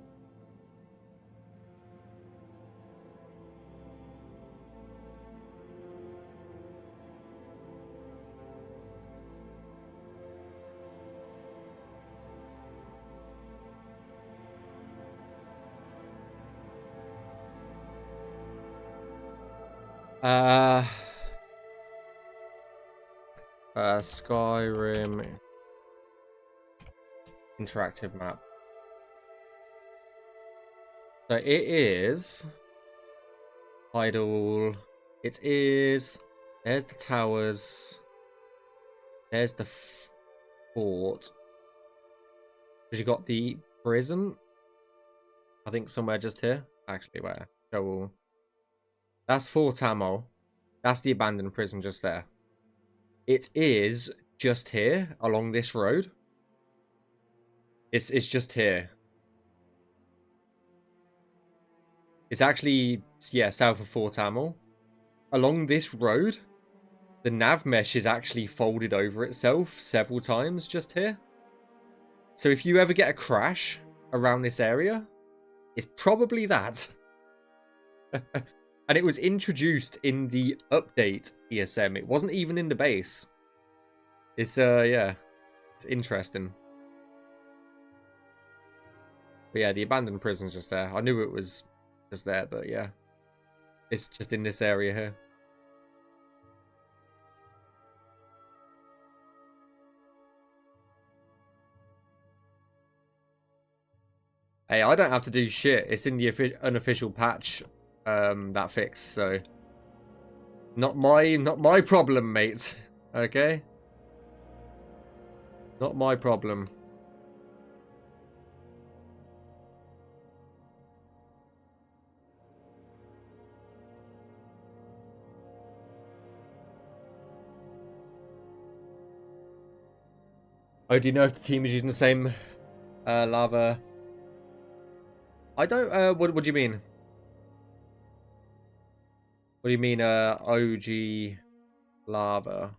Skyrim interactive map. So it is idle. It is. There's the towers. There's the fort. You got the prison. I think somewhere just here. Actually, where? Go. That's Fort Ammo. That's the abandoned prison just there. It is just here along this road. It's just here. It's actually, yeah, south of Fort Ammo. Along this road, the Navmesh is actually folded over itself several times just here. So if you ever get a crash around this area, it's probably that. And it was introduced in the update ESM. It wasn't even in the base. It's, yeah. It's interesting. But yeah, the abandoned prison's just there. I knew it was just there, but yeah. It's just in this area here. Hey, I don't have to do shit. It's in the unofficial patch that fix, so not my problem, mate. Okay? Not my problem. Oh, do you know if the team is using the same lava? I don't, what do you mean? What do you mean, OG lava?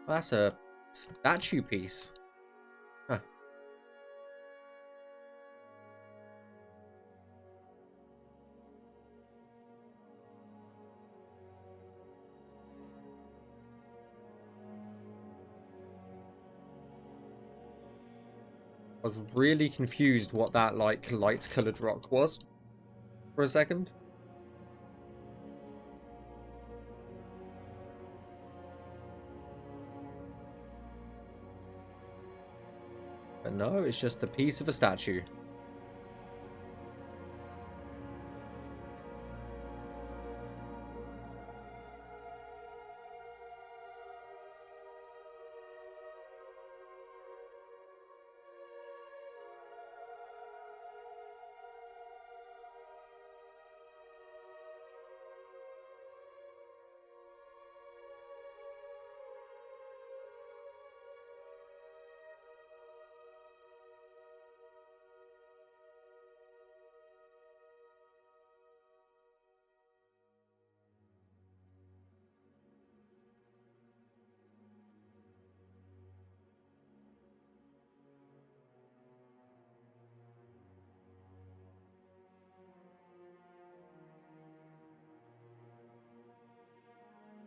That's a statue piece. Huh. I was really confused what that, like, light-coloured rock was for a second. But no, it's just a piece of a statue.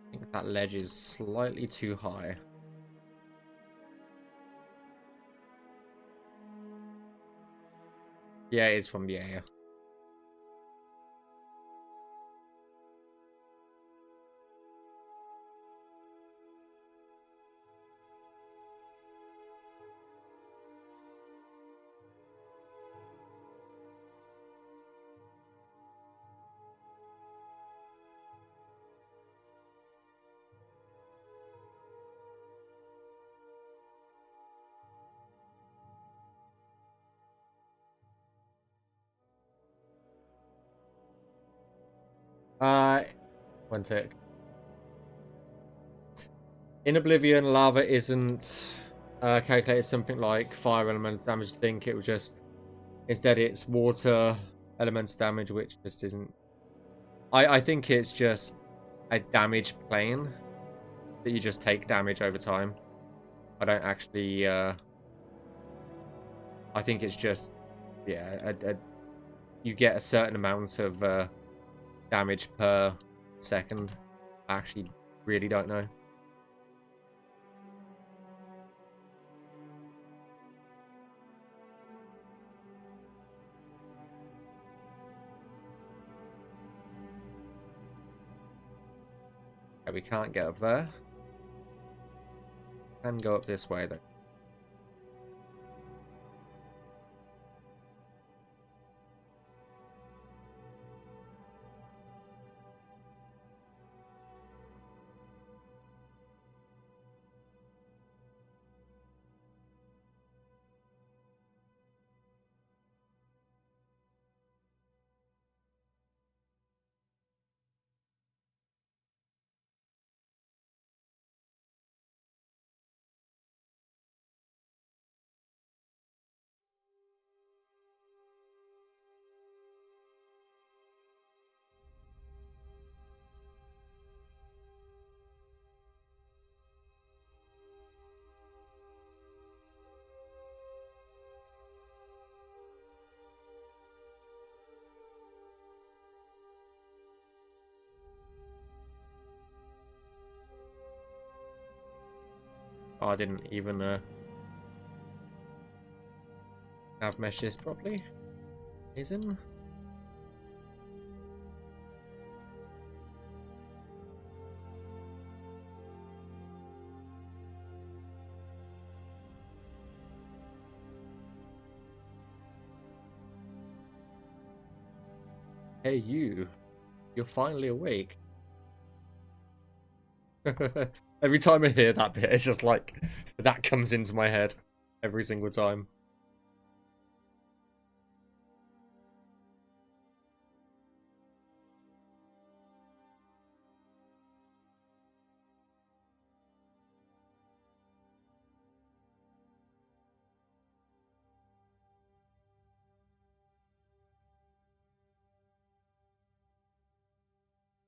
I think that ledge is slightly too high. Yeah, it's from the air. One tick. In Oblivion, lava isn't calculated something like fire elemental damage. I think it was just instead it's water elemental damage, which just isn't. I think it's just a damage plane that you just take damage over time. I don't actually. I think it's just yeah. You get a certain amount of damage per second. I actually really don't know. Okay, we can't get up there. Can go up this way though. Oh, I didn't even Navmesh this properly. Isn't? Hey you, you're finally awake. Every time I hear that bit, it's just like that comes into my head every single time.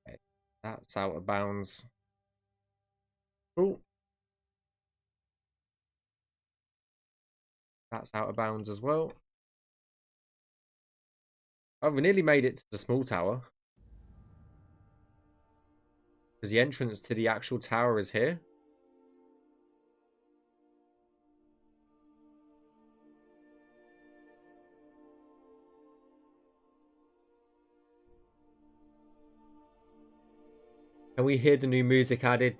Okay, that's out of bounds. Oh, that's out of bounds as well. Oh, we nearly made it to the small tower. Because the entrance to the actual tower is here. Can we hear the new music added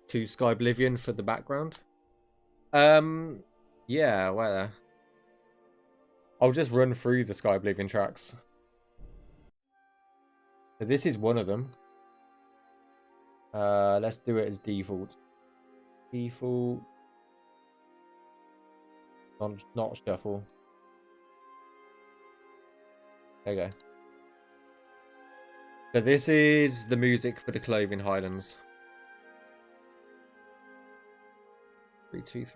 to Skyblivion for the background? Yeah, where? I'll just run through the Skyblivion tracks. So this is one of them. Let's do it as default. Default. Not shuffle. There you go. So this is the music for the Clothing Highlands. 3, 2, 3.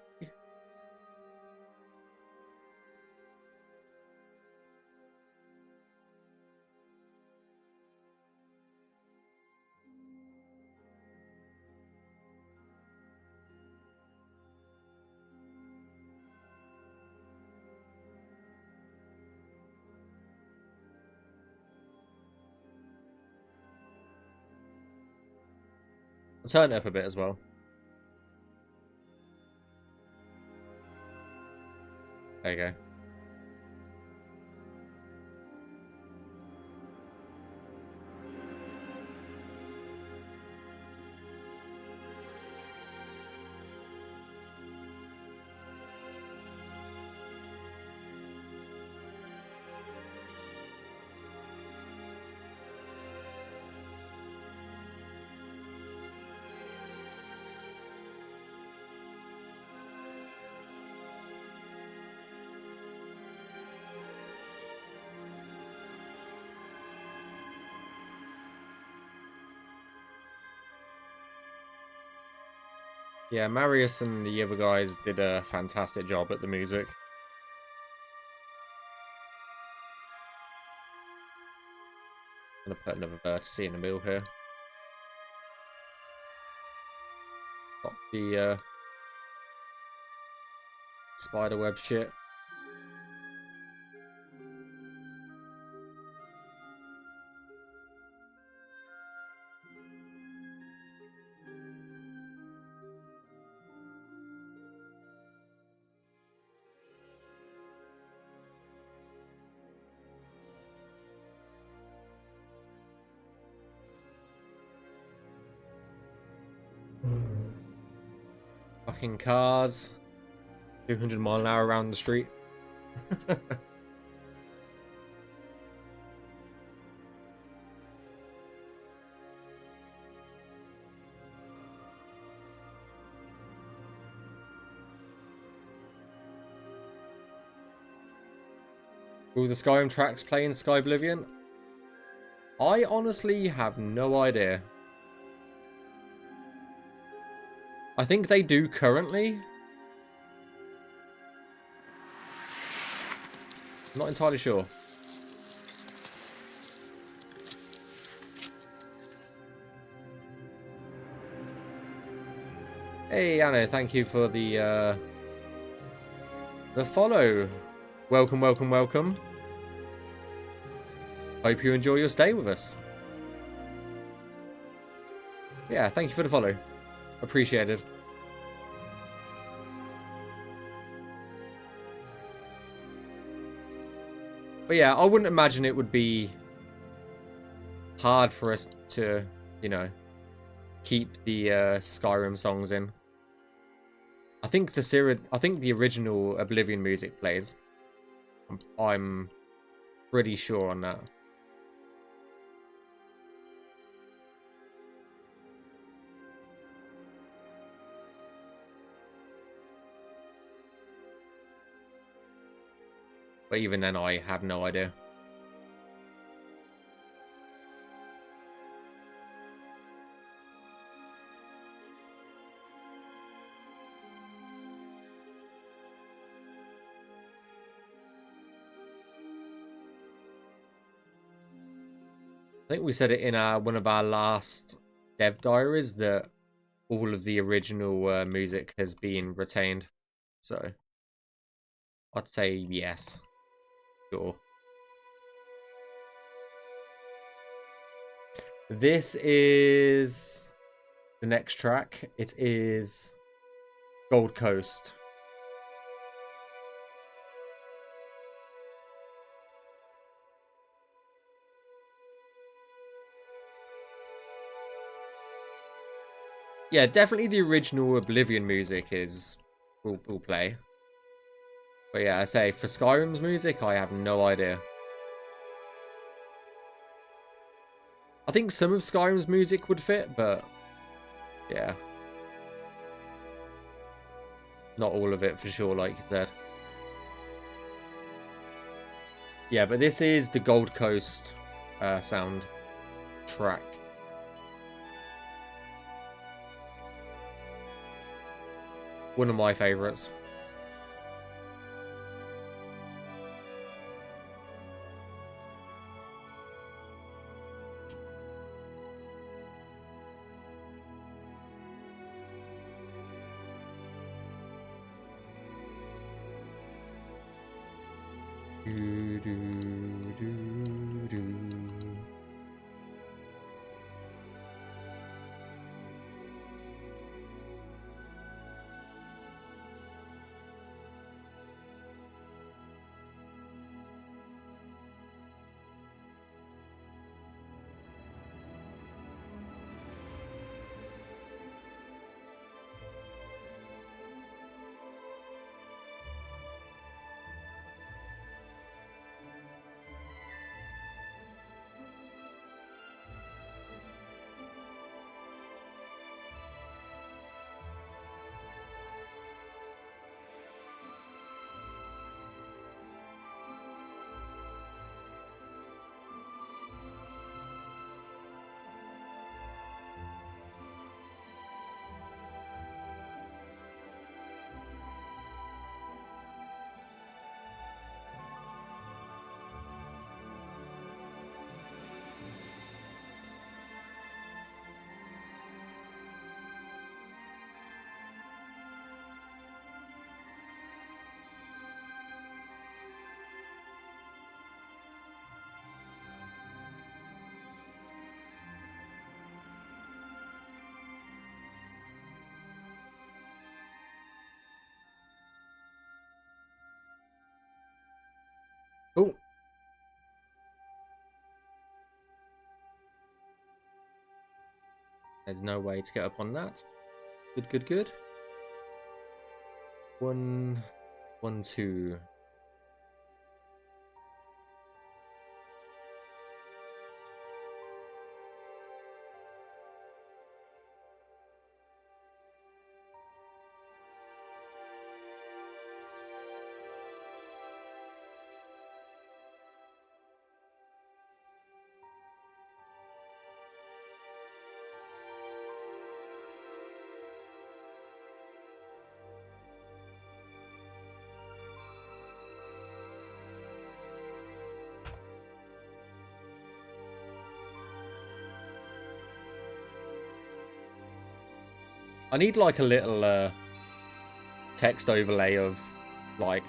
I'll turn it up a bit as well. There you go. Yeah, Marius and the other guys did a fantastic job at the music. I'm gonna put another vertice in the middle here. Got the spiderweb shit. Fucking cars. 200 mile an hour around the street. Will the Skyrim tracks play in Skyblivion? I honestly have no idea. I think they do currently. I'm not entirely sure. Hey, Anna, thank you for the follow. Welcome, welcome, welcome. Hope you enjoy your stay with us. Yeah, thank you for the follow. Appreciated. But yeah, I wouldn't imagine it would be hard for us to, you know, keep the Skyrim songs in. I think the original Oblivion music plays. I'm pretty sure on that. But even then, I have no idea. I think we said it in one of our last dev diaries that all of the original music has been retained. So I'd say yes. Sure. This is the next track. It is Gold Coast. Yeah, definitely the original Oblivion music will play. But yeah, I say for Skyrim's music, I have no idea. I think some of Skyrim's music would fit, but yeah. Not all of it for sure, like you said. Yeah, but this is the Gold Coast sound track. One of my favorites. Do, do, do, do. There's no way to get up on that. Good, good, good. 1, 1, 2. I need like a little text overlay of like,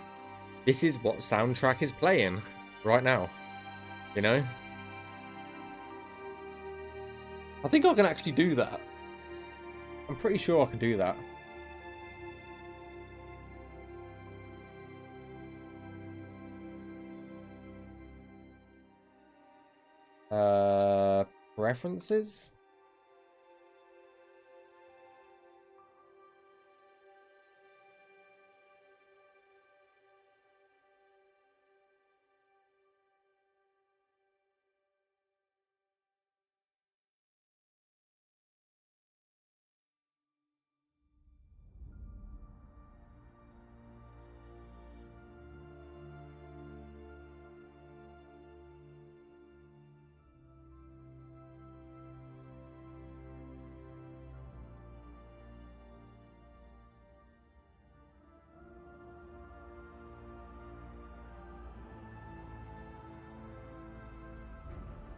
this is what soundtrack is playing right now, you know? I think I can actually do that. I'm pretty sure I can do that. Preferences?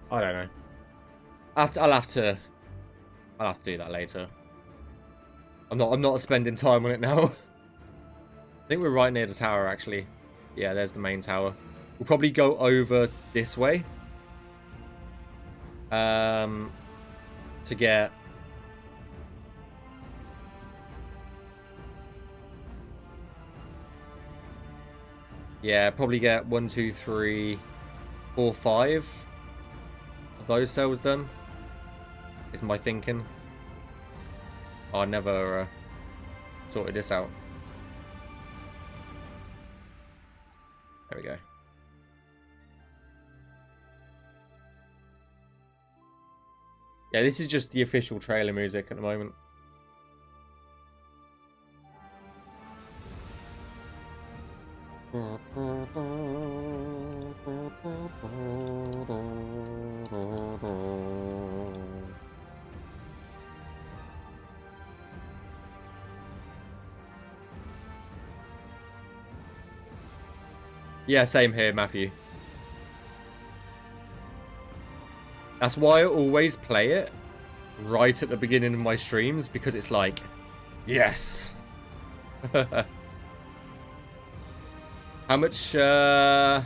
I don't know. I'll have to do that later. I'm not spending time on it now. I think we're right near the tower, actually. Yeah, there's the main tower. We'll probably go over this way. To get... Yeah, probably get 1, 2, 3, 4, 5 of those cells done. Is my thinking. Oh, I never sorted this out. There we go. Yeah, this is just the official trailer music at the moment. Yeah, same here, Matthew. That's why I always play it right at the beginning of my streams, because it's like, yes. How much? A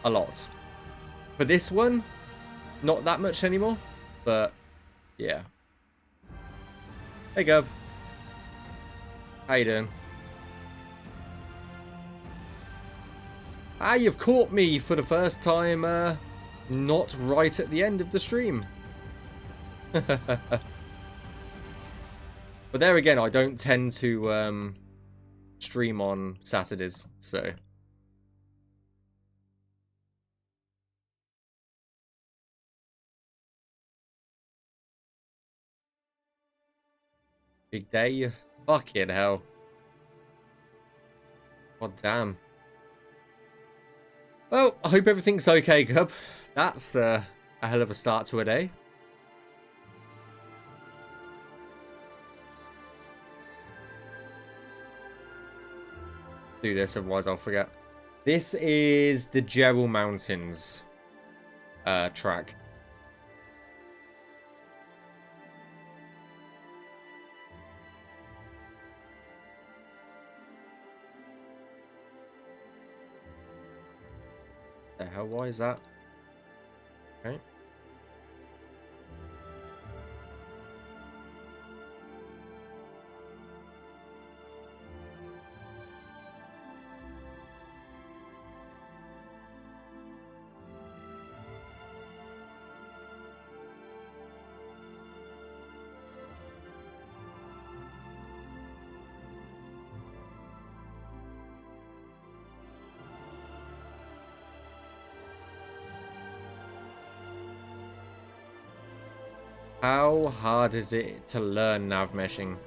lot. For this one, not that much anymore, but yeah. Hey, Gub. How you doing? Ah, you've caught me for the first time, not right at the end of the stream. But there again, I don't tend to stream on Saturdays, so... Big day? Fucking hell. God damn. Well, I hope everything's okay, Gub. That's a hell of a start to a day. Do this, otherwise I'll forget. This is the Gerald Mountains track. The hell, why is that? Okay. How hard is it to learn Navmeshing?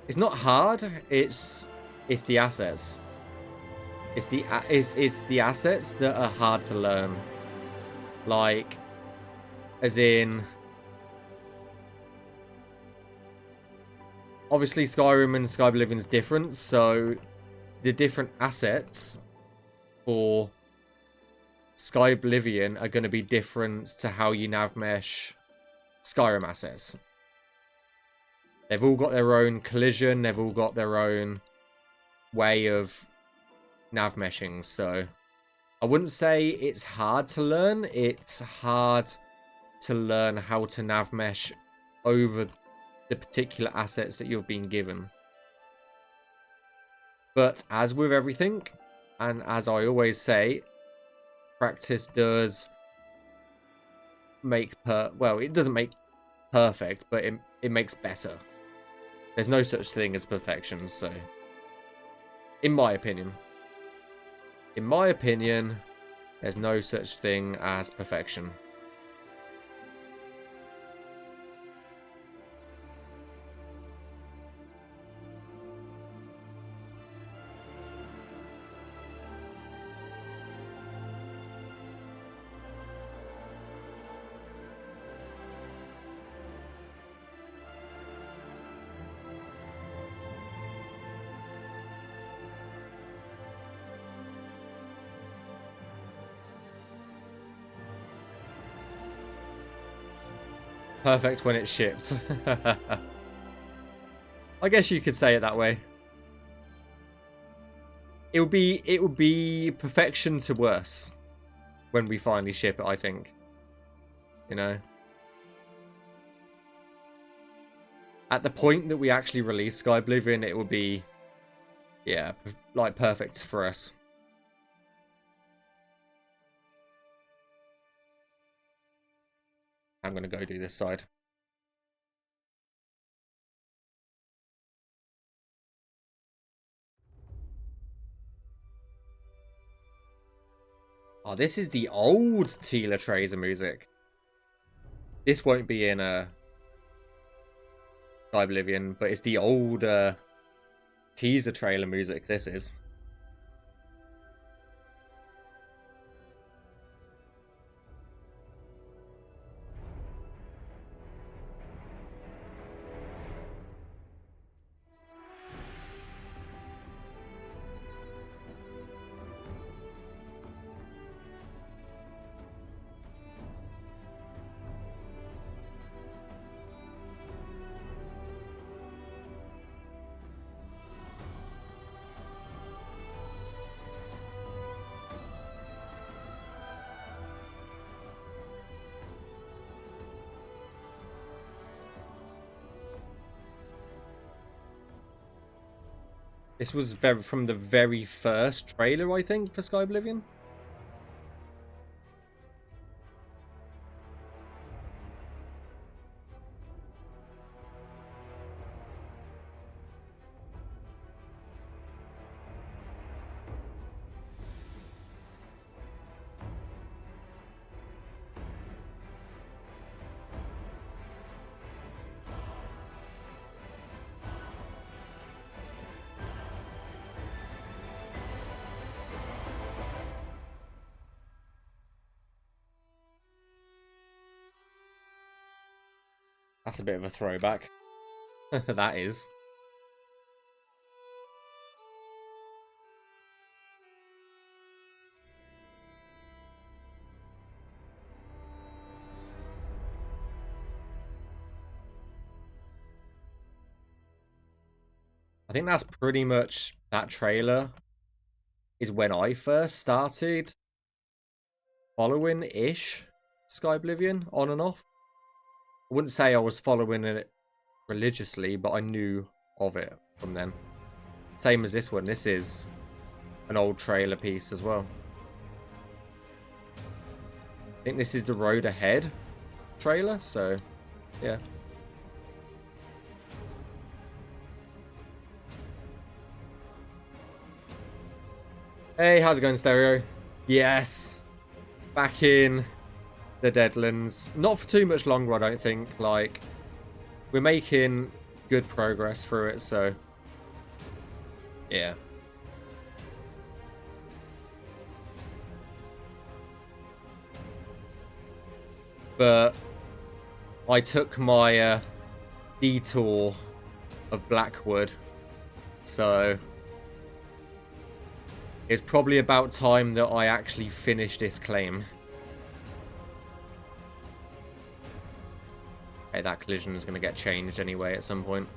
It's not hard. It's the assets. It's the assets that are hard to learn. Like, as in, obviously Skyrim and Skybelivion's different, so the different assets for Skyblivion are going to be different to how you navmesh Skyrim assets. They've all got their own collision, they've all got their own way of navmeshing, so I wouldn't say it's hard to learn, it's hard to learn how to navmesh over the particular assets that you've been given. But as with everything, and as I always say, practice does make well, it doesn't make perfect, but it makes better. There's no such thing as perfection, so in my opinion, there's no such thing as perfection. Perfect when it's shipped. I guess you could say it that way. It would be perfection to worse when we finally ship it, I think. You know? At the point that we actually release Skyblivion, it will be, yeah, like perfect for us. I'm going to go do this side. Oh, this is the old Tila Tracer music. This won't be in Skyblivion, but it's the old teaser trailer music, this is. This was from the very first trailer, I think, for Skyblivion. That's a bit of a throwback. That is. I think that's pretty much that trailer is when I first started following-ish Skyblivion on and off. I wouldn't say I was following it religiously, but I knew of it from then. Same as this one. This is an old trailer piece as well. I think this is the Road Ahead trailer, so yeah. Hey, how's it going, Stereo? Yes, back in the Deadlands. Not for too much longer, I don't think. Like, we're making good progress through it, so yeah. But I took my detour of Blackwood, so it's probably about time that I actually finish this claim. Okay, that collision is going to get changed anyway at some point.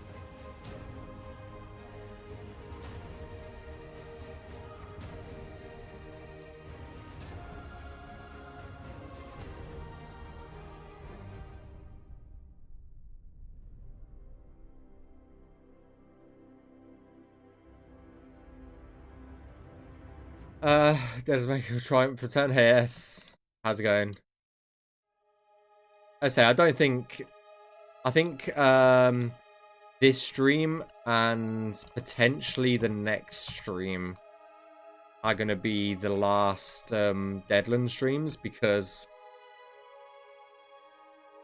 Does make a triumph return here. Yes. How's it going? I say I think this stream and potentially the next stream are gonna be the last Deadlands streams, because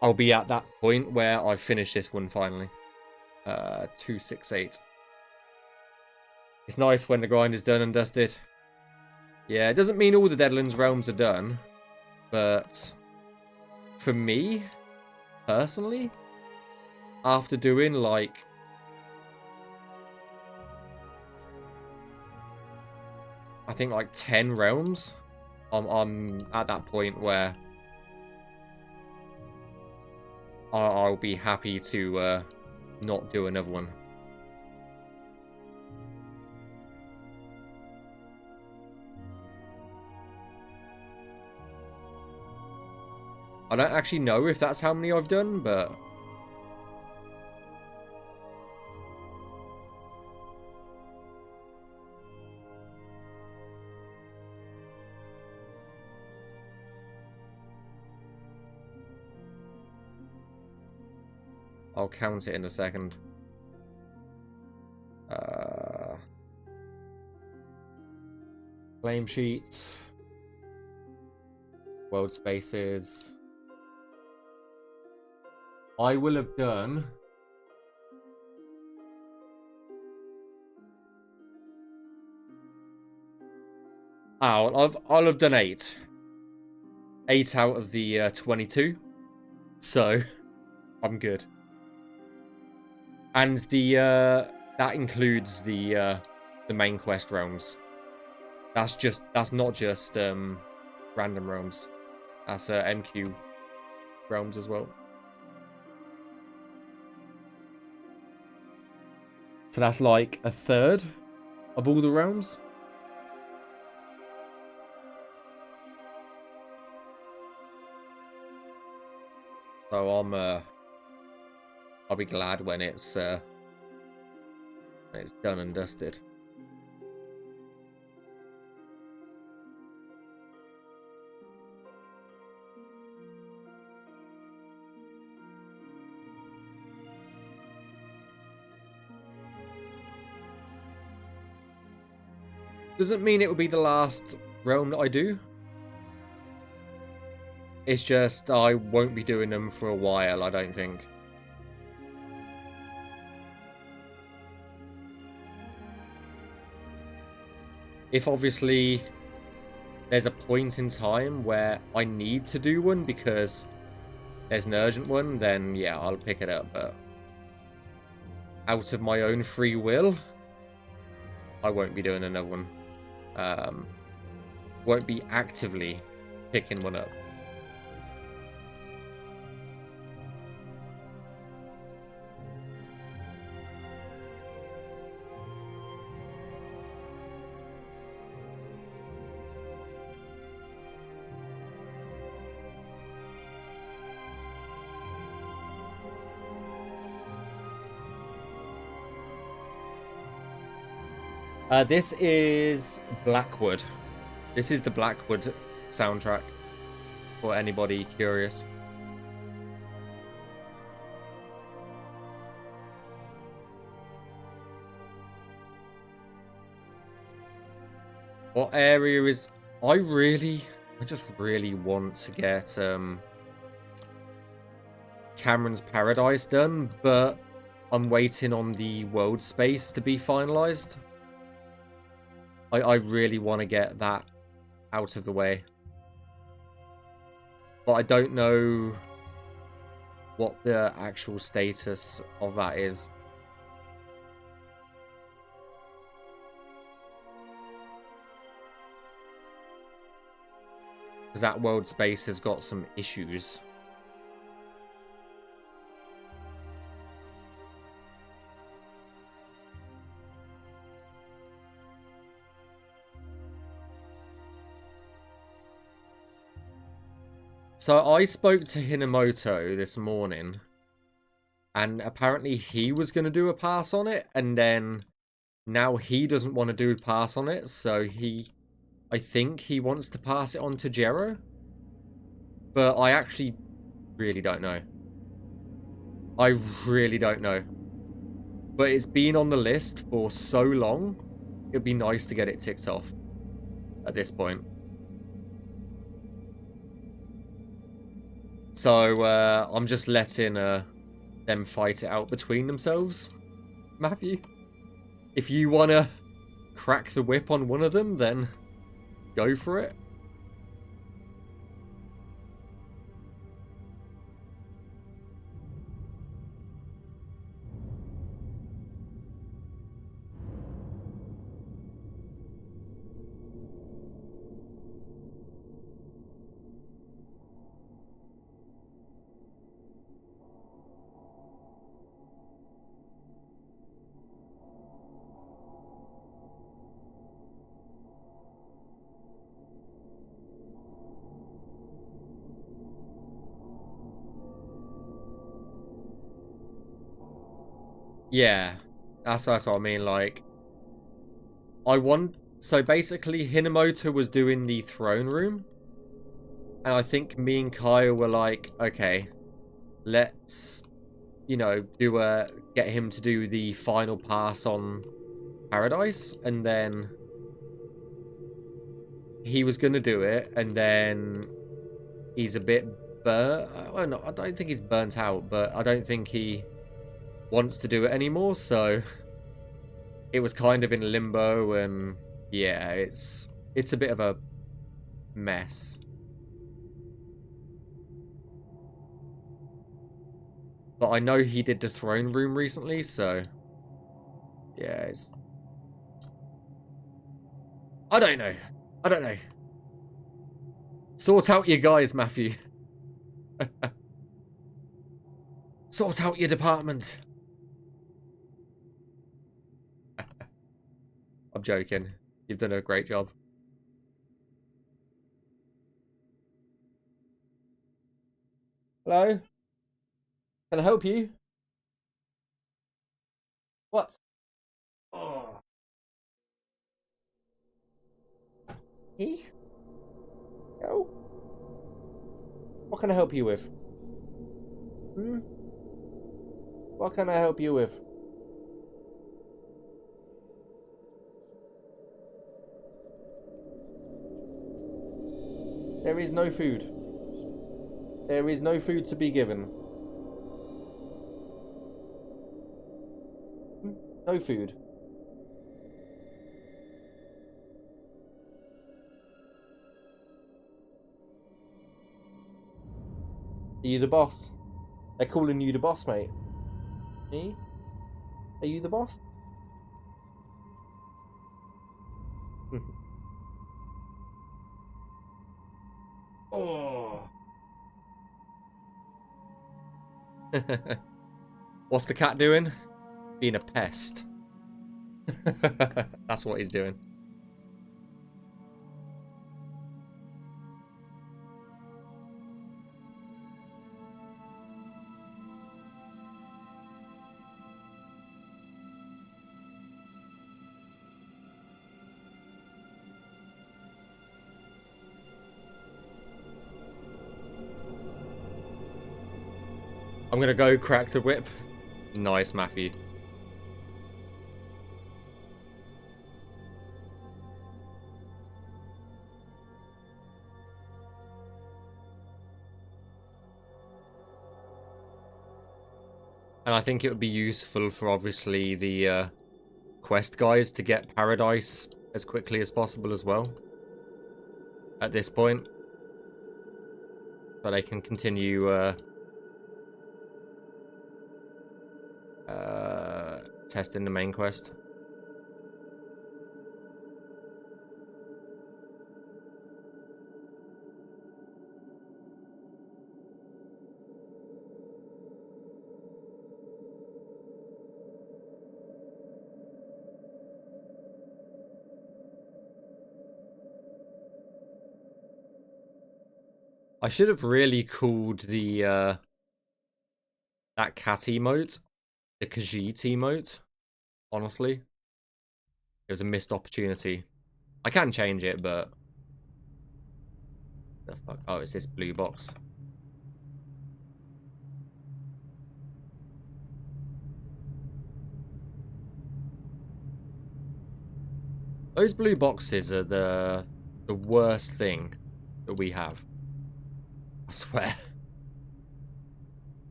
I'll be at that point where I finish this one finally. 268. It's nice when the grind is done and dusted. Yeah, it doesn't mean all the Deadlands realms are done, but for me, personally, after doing like I think like 10 realms, I'm at that point where I'll be happy to not do another one. I don't actually know if that's how many I've done, but I'll count it in a second. Claim sheet, world spaces. I will have done I'll have done 8. 8 out of the 22. So I'm good. And the that includes the main quest realms. That's not just random realms. That's MQ realms as well. So that's like a third of all the realms. So I'll be glad when it's done and dusted. Doesn't mean it will be the last realm that I do. It's just I won't be doing them for a while, I don't think. If obviously there's a point in time where I need to do one because there's an urgent one, then yeah, I'll pick it up. But out of my own free will, I won't be doing another one. Won't be actively picking one up. This is Blackwood. This is the Blackwood soundtrack, for anybody curious. What area is... I just really want to get Cameron's Paradise done, but I'm waiting on the world space to be finalized. I really want to get that out of the way. But I don't know what the actual status of that is. Because that world space has got some issues. So I spoke to Hinamoto this morning, and apparently he was going to do a pass on it, and then now he doesn't want to do a pass on it, so I think he wants to pass it on to Jero. But I actually really don't know. I really don't know. But it's been on the list for so long, it'd be nice to get it ticked off at this point. So I'm just letting them fight it out between themselves, Matthew. If you want to crack the whip on one of them, then go for it. Yeah, that's what I mean. Like, so basically, Hinamoto was doing the throne room, and I think me and Kyle were like, okay, let's, get him to do the final pass on Paradise, and then he was gonna do it, and then he's a bit burnt. Well, no, I don't think he's burnt out, but I don't think he wants to do it anymore, so it was kind of in limbo, and yeah, it's a bit of a mess. But I know he did the throne room recently, so yeah, I don't know. I don't know. Sort out your guys, Matthew. Sort out your department. I'm joking. You've done a great job. Hello? Can I help you? What? Oh. He? No? What can I help you with? Hmm? What can I help you with? There is no food. There is no food to be given. No food. Are you the boss? They're calling you the boss, mate. Me? Are you the boss? Oh. What's the cat doing? Being a pest. That's what he's doing. I'm gonna go crack the whip. Nice, Matthew. And I think it would be useful for obviously the quest guys to get Paradise as quickly as possible as well. At this point. So they can continue testing the main quest. I should have really called the that cat emote the Khajiit emote. Honestly, it was a missed opportunity. I can change it, but the fuck? Oh, it's this blue box. Those blue boxes are the worst thing that we have. I swear.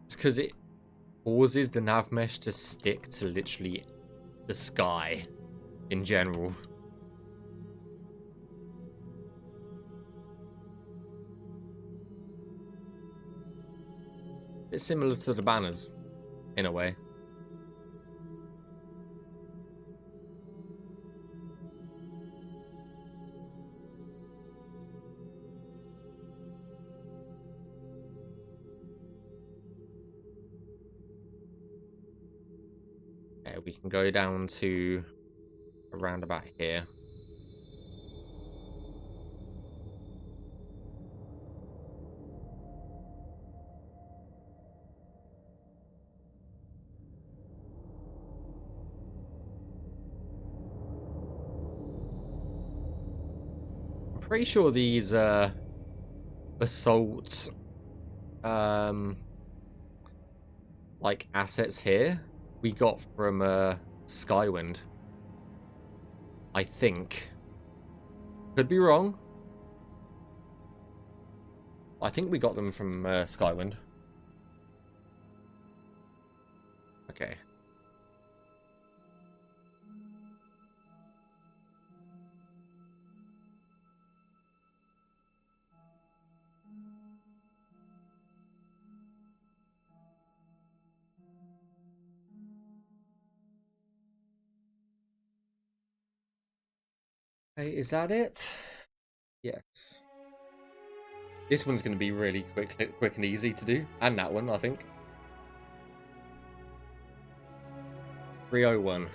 It's because it causes the nav mesh to stick to literally the sky in general. It's similar to the banners, in a way. Okay, we can go down to around about here. I'm pretty sure these assault like assets here we got from Skywind. I think. Could be wrong. I think we got them from Skywind. Okay. Hey, is that it? Yes. This one's going to be really quick and easy to do. And that one, I think. 301.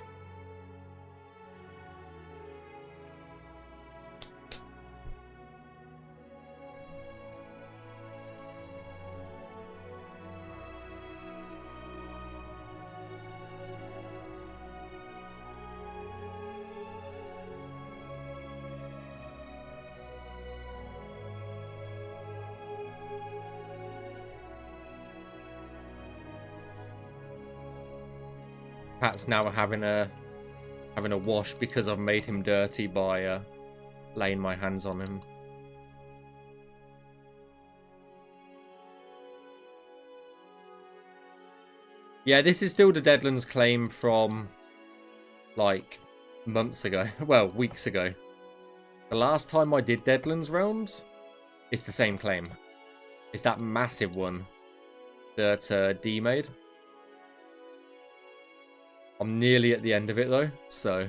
Pat's now having a wash because I've made him dirty by laying my hands on him. Yeah, this is still the Deadlands claim from like months ago. Well, weeks ago. The last time I did Deadlands Realms, it's the same claim. It's that massive one that D made. I'm nearly at the end of it though, so.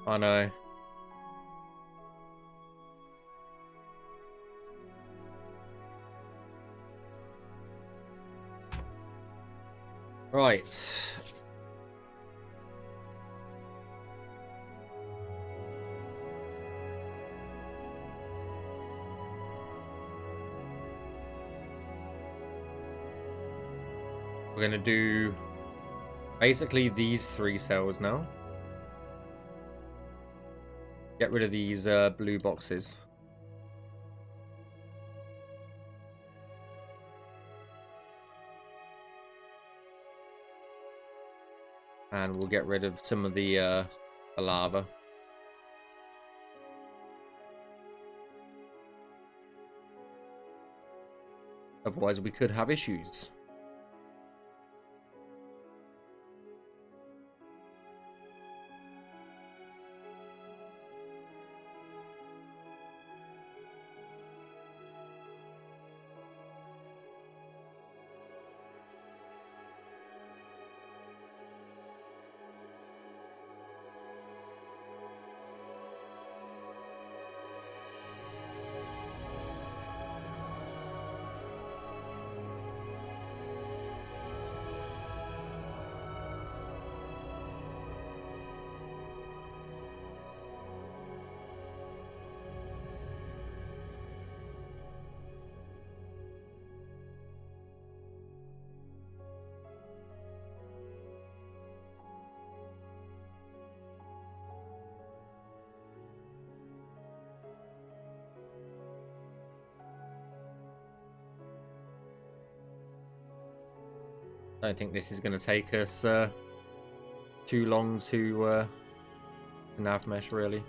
I know. Right. We're going to do basically these 3 cells now. Get rid of these blue boxes. And we'll get rid of some of the lava. Otherwise we could have issues. I don't think this is going to take us too long to Navmesh, really.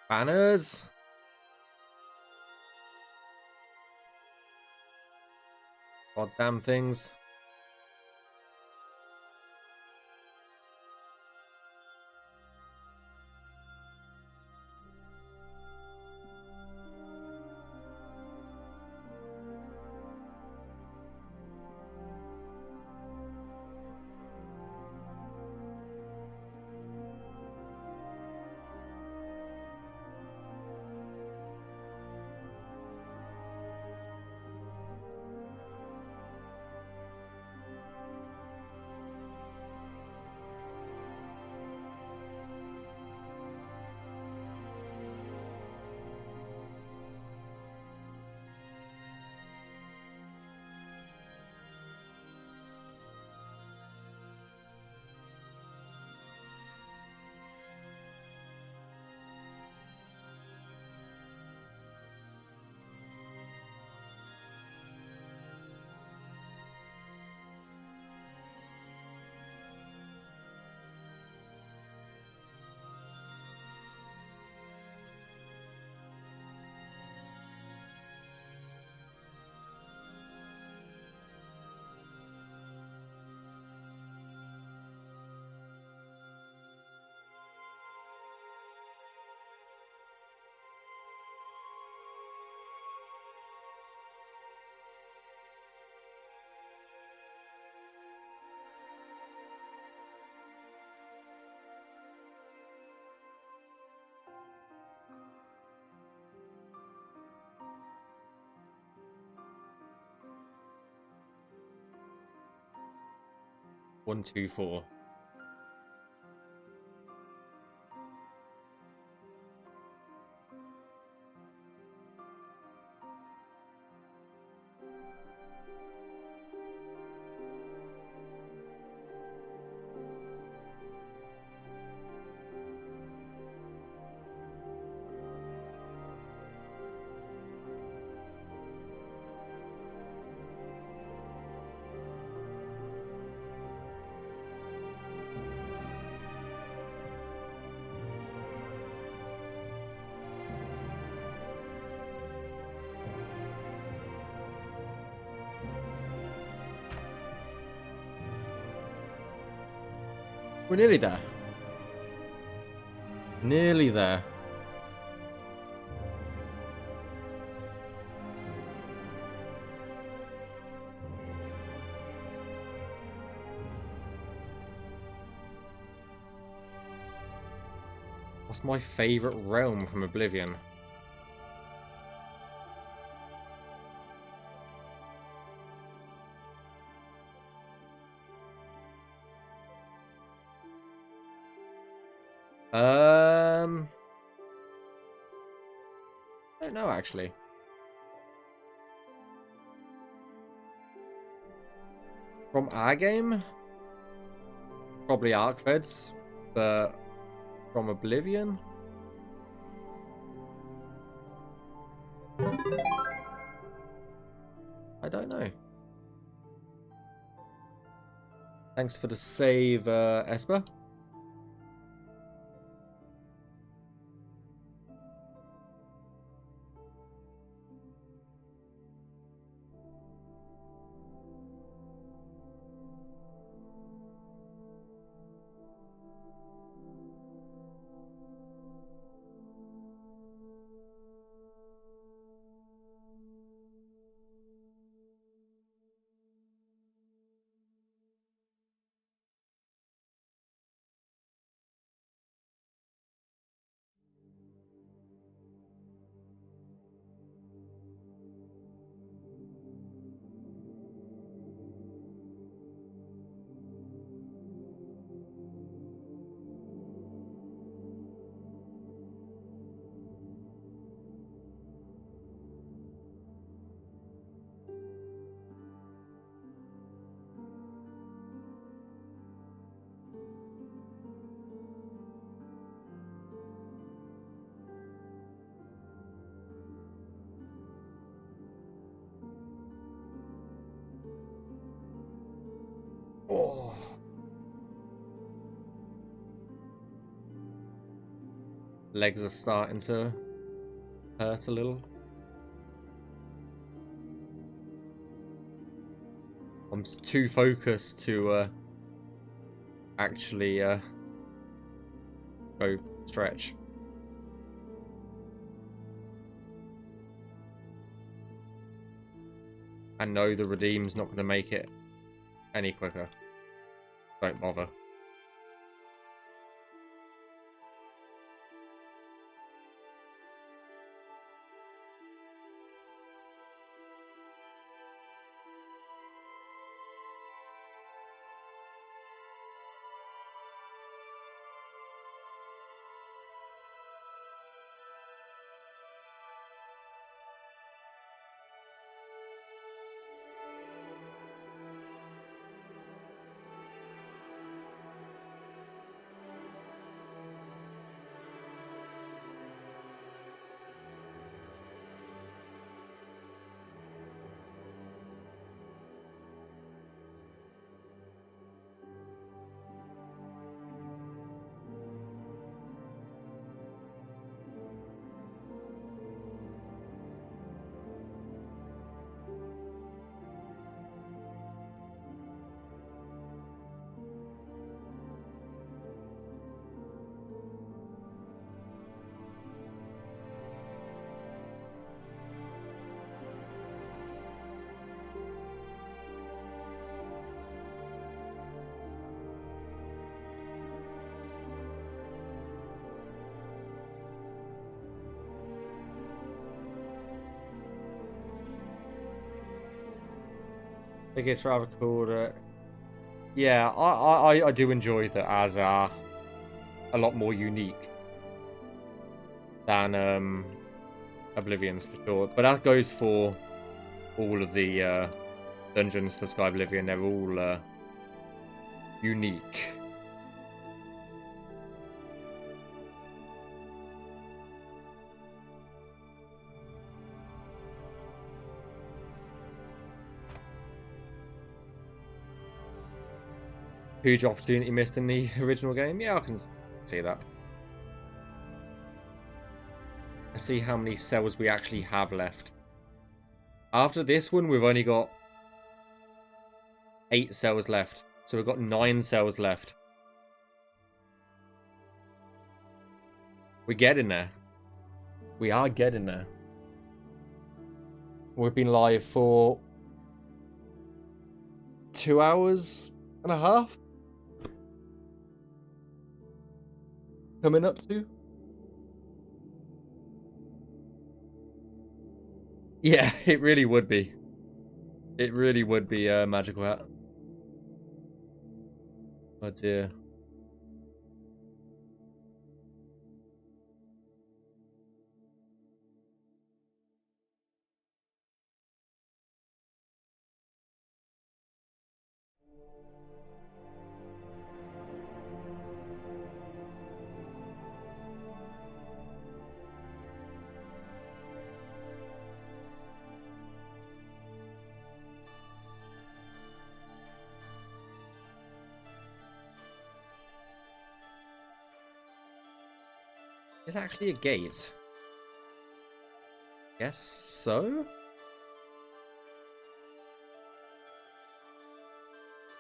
Banners! Goddamn things. 1, 2, 4. We're nearly there. Nearly there. What's my favorite realm from Oblivion? I don't know actually. From our game, probably Arcfeds, but from Oblivion, I don't know. Thanks for the save, Esper. Oh. Legs are starting to hurt a little. I'm too focused to actually go stretch. I know the redeem's not going to make it any quicker. Don't bother. I think it's rather cool that Yeah, I do enjoy the as a lot more unique than Oblivion's for sure. But that goes for all of the dungeons for Skyblivion. They're all unique. Huge opportunity missed in the original game. Yeah, I can see that. Let's see how many cells we actually have left. After this one, we've only got 8 cells left. So we've got 9 cells left. We're getting there. We are getting there. We've been live for 2 hours and a half. Coming up to. Yeah, it really would be. It really would be a magical hat. Oh dear. It's actually a gate. Guess so?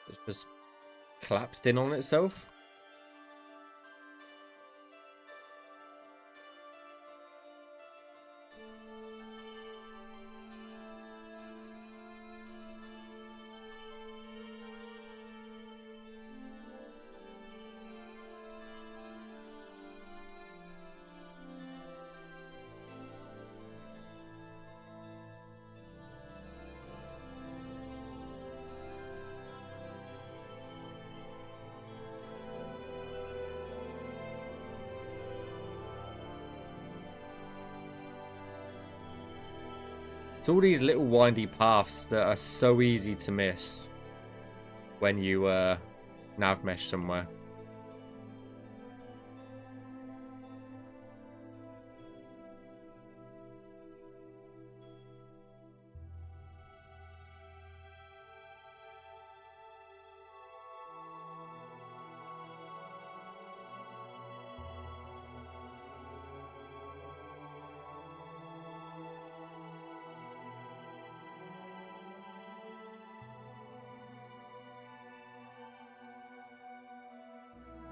It's just collapsed in on itself. It's all these little windy paths that are so easy to miss when you navmesh somewhere.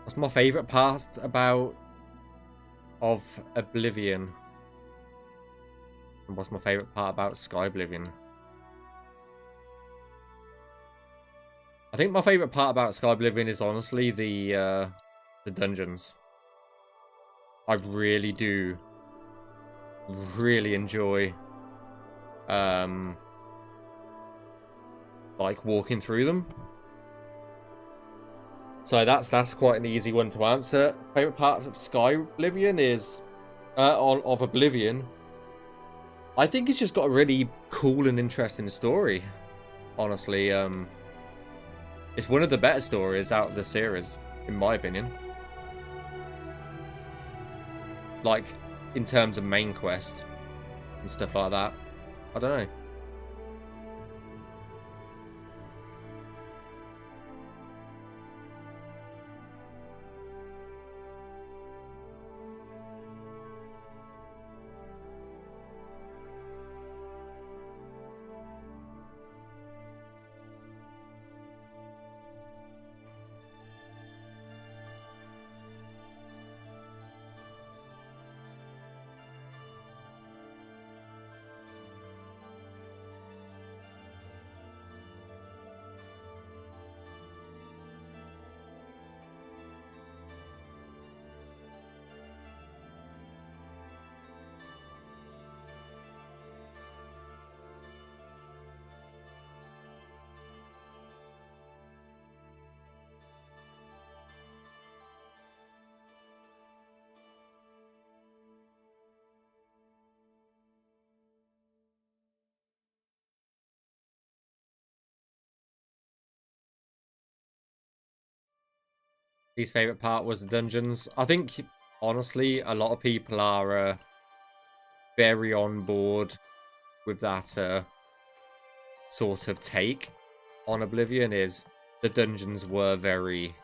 What's my favourite part of Oblivion? And what's my favourite part about Skyblivion? I think my favourite part about Skyblivion is honestly the dungeons. I really do really enjoy like walking through them. So that's quite an easy one to answer. Favorite parts of Skyblivion is of Oblivion. I think it's just got a really cool and interesting story. Honestly, it's one of the better stories out of the series, in my opinion. Like in terms of main quest and stuff like that. I don't know. Least favorite part was the dungeons. I think, honestly, a lot of people are very on board with that sort of take on Oblivion. Is the dungeons were very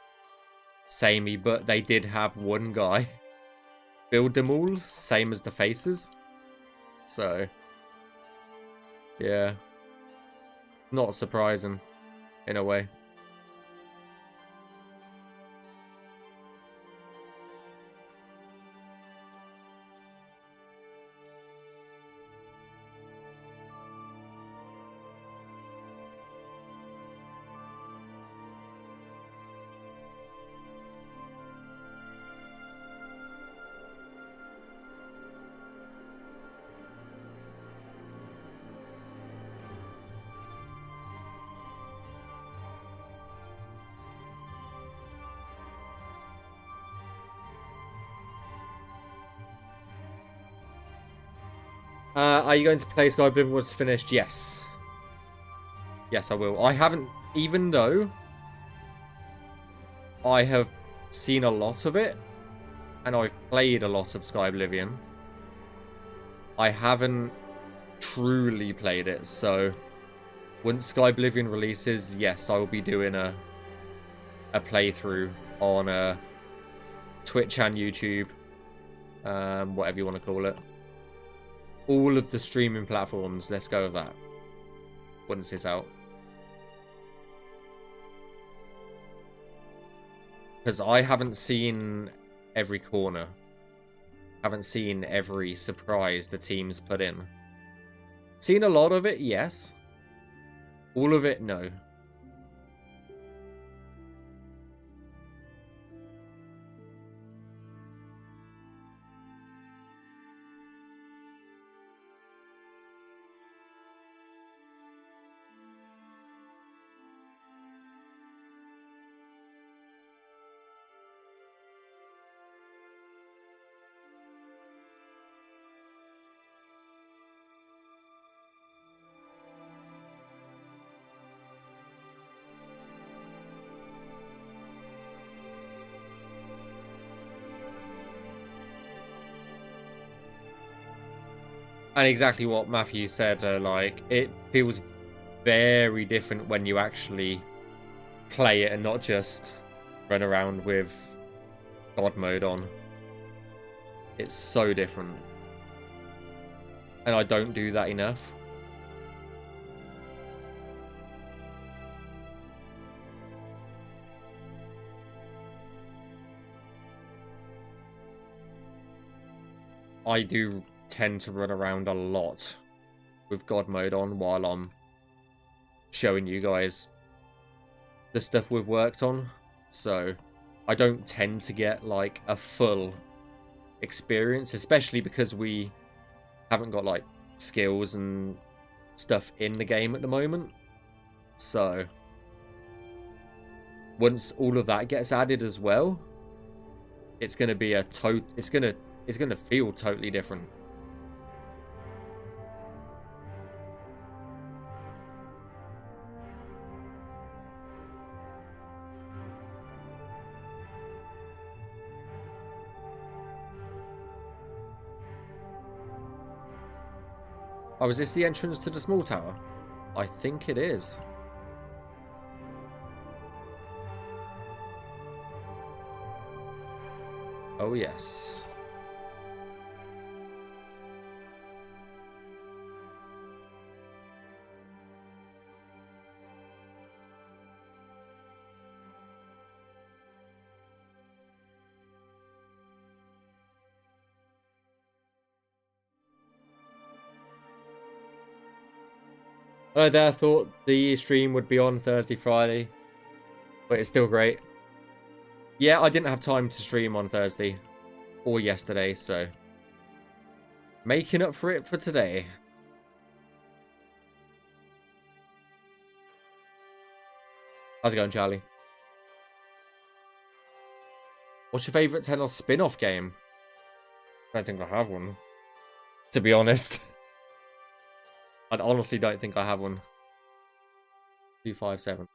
samey, but they did have one guy build them all, same as the faces. So, yeah, not surprising in a way. Are you going to play Skyblivion was finished? Yes. Yes, I will. I haven't, even though I have seen a lot of it, and I've played a lot of Skyblivion, I haven't truly played it, so once Skyblivion releases, yes, I will be doing a playthrough on Twitch and YouTube, whatever you want to call it. All of the streaming platforms, let's go with that, once it's out. Because I haven't seen every corner. Haven't seen every surprise the teams put in. Seen a lot of it, yes. All of it, no. And exactly what Matthew said, like, it feels very different when you actually play it and not just run around with God mode on. It's so different. And I don't do that enough. I do tend to run around a lot with God mode on while I'm showing you guys the stuff we've worked on. So I don't tend to get like a full experience, especially because we haven't got like skills and stuff in the game at the moment. So once all of that gets added as well, it's going to be it's going to feel totally different. Oh, is this the entrance to the small tower? I think it is. Oh, yes. I thought the stream would be on Thursday, Friday, but it's still great. Yeah, I didn't have time to stream on Thursday or yesterday, so making up for it for today. How's it going, Charlie? What's your favourite Telos spin-off game? I don't think I have one, to be honest. I honestly don't think I have one. 257.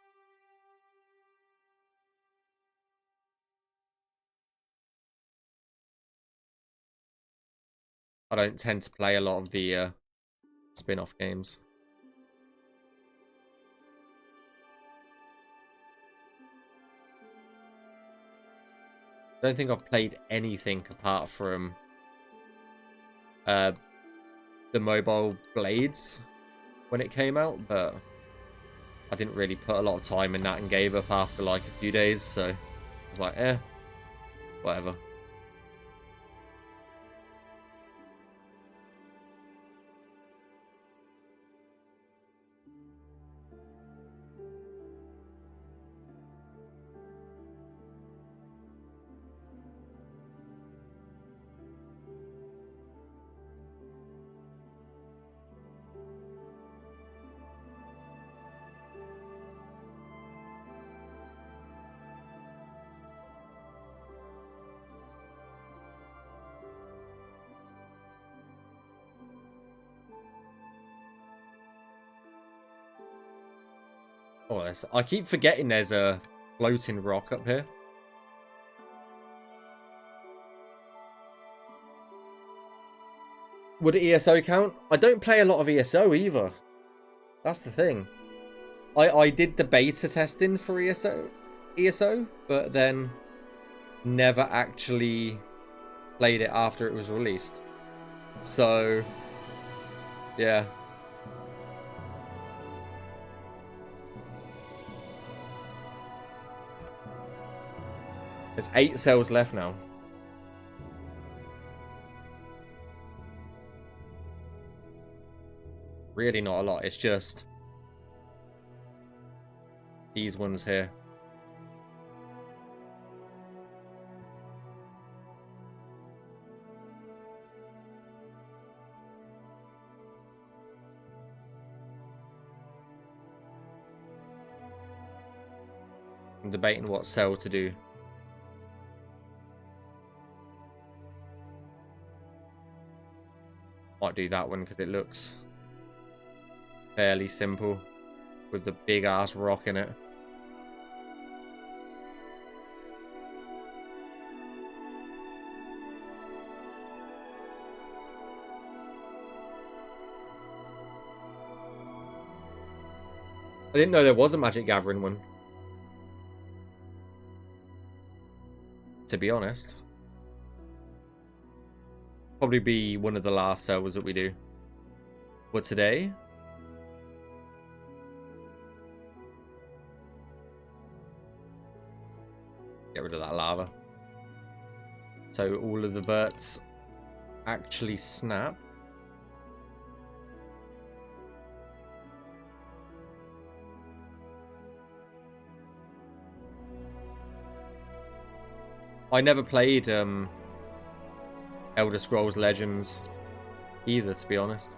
I don't tend to play a lot of the spin-off games. I don't think I've played anything apart from the mobile Blades when it came out, but I didn't really put a lot of time in that and gave up after like a few days, so I was like, whatever. Oh, I keep forgetting there's a floating rock up here. Would ESO count? I don't play a lot of ESO either. That's the thing. I did the beta testing for ESO, but then never actually played it after it was released. So, yeah. There's 8 cells left now. Really not a lot. It's just these ones here. I'm debating what cell to do. Might do that one because it looks fairly simple with the big ass rock in it. I didn't know there was a Magic Gathering one, to be honest. Probably be one of the last servers that we do. But today, get rid of that lava. So all of the verts actually snap. I never played Elder Scrolls Legends either, to be honest.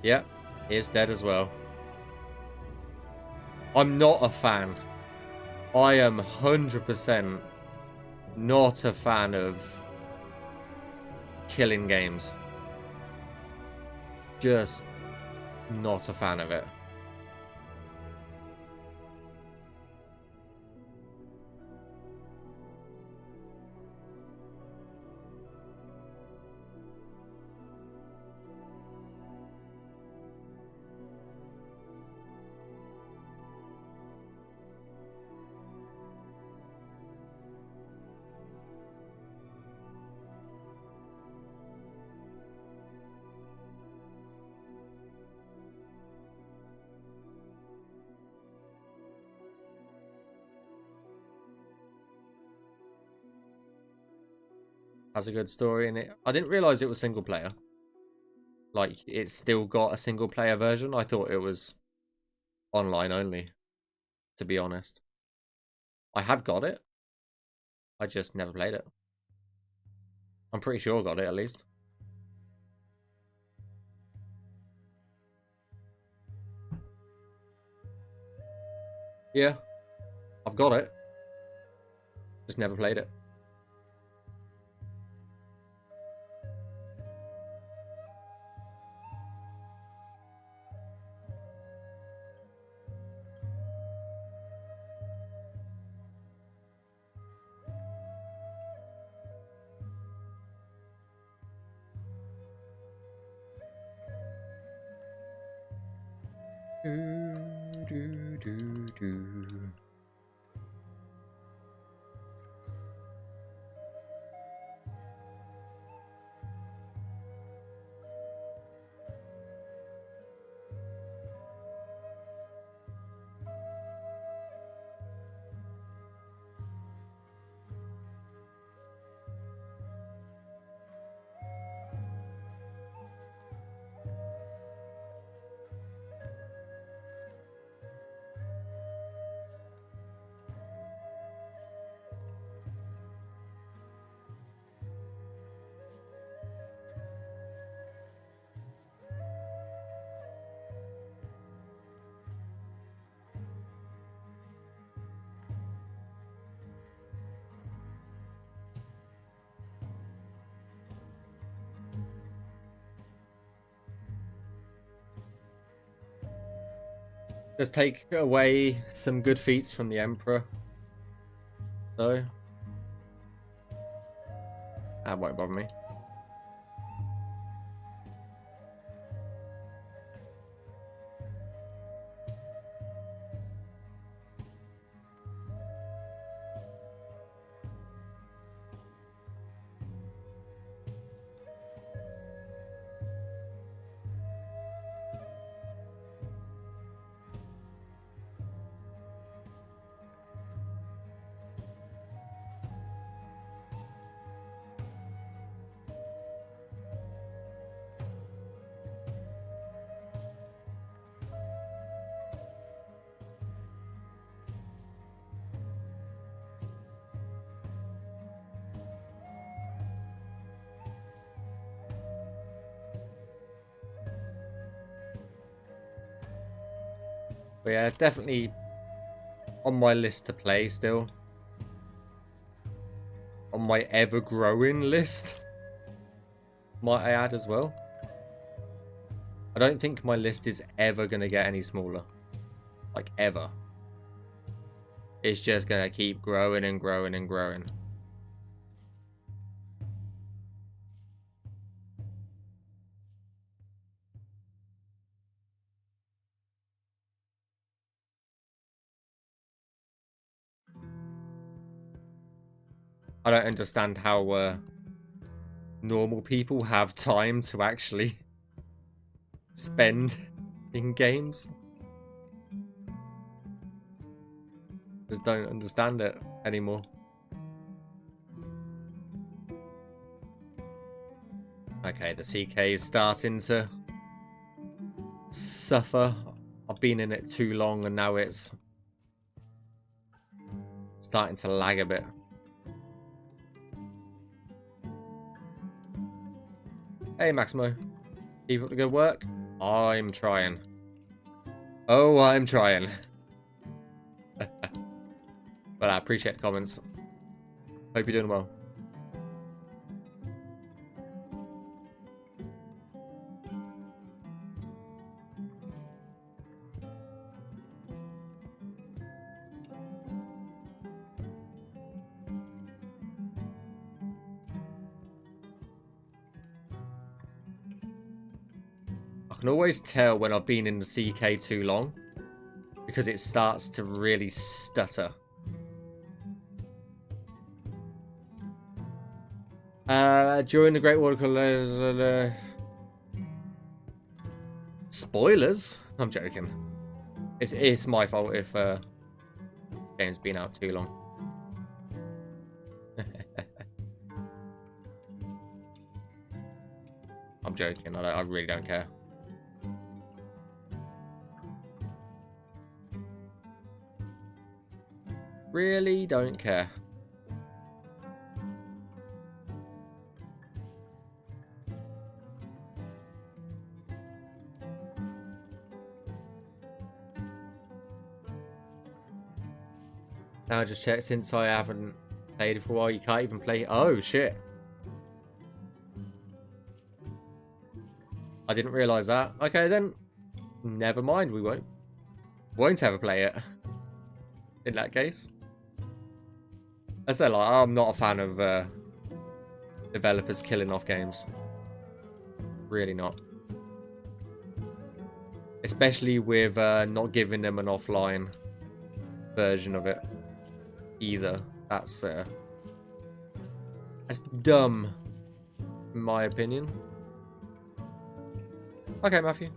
Yeah, it's dead as well. I'm not a fan. I am 100% not a fan of killing games. Just not a fan of it. Has a good story in it. I didn't realize it was single player. Like, it's still got a single player version. I thought it was online only, to be honest. I have got it. I just never played it. I'm pretty sure I got it, at least. Yeah, I've got it. Just never played it. Do, do, do, do. Just take away some good feats from the Emperor. So that won't bother me. But yeah, definitely on my list to play still. On my ever-growing list, might I add as well. I don't think my list is ever going to get any smaller. Like, ever. It's just going to keep growing and growing and growing. I don't understand how normal people have time to actually spend in games. Just don't understand it anymore. Okay, the CK is starting to suffer. I've been in it too long and now it's starting to lag a bit. Hey Maximo, keep up the good work. I'm trying. Oh, I'm trying. But I appreciate the comments. Hope you're doing well. I can always tell when I've been in the CK too long because it starts to really stutter. During the Great Water spoilers? I'm joking. It's my fault if game's been out too long. I'm joking. I really don't care. Really don't care. Now just check, since I haven't played it for a while, you can't even play. Oh shit. I didn't realise that. Okay then. Never mind, we won't ever play it. In that case. I said, like, I'm not a fan of developers killing off games. Really not. Especially with not giving them an offline version of it either. That's dumb, in my opinion. Okay, Matthew.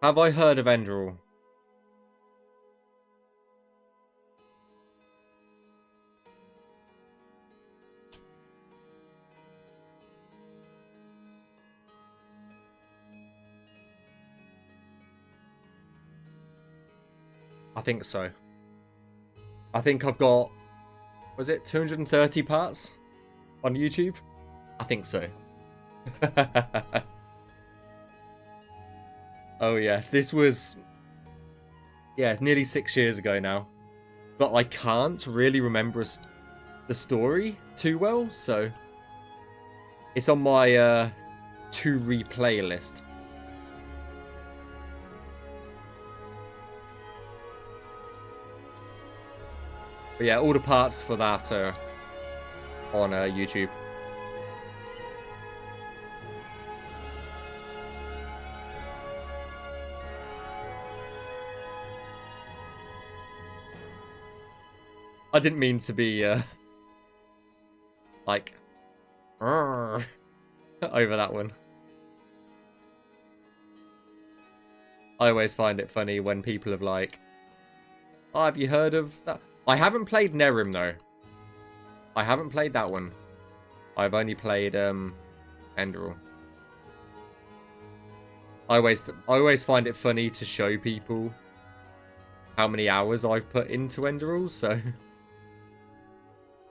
Have I heard of Enderal? I think so. I think I've got, was it 230 parts on YouTube? I think so. Oh yes, this was, yeah, nearly 6 years ago now. But I can't really remember the story too well, so it's on my to replay list. But yeah, all the parts for that are on YouTube. I didn't mean to be like over that one. I always find it funny when people have like, oh, have you heard of that? I haven't played Nerim though. I haven't played that one. I've only played Enderal. I always find it funny to show people how many hours I've put into Enderal, so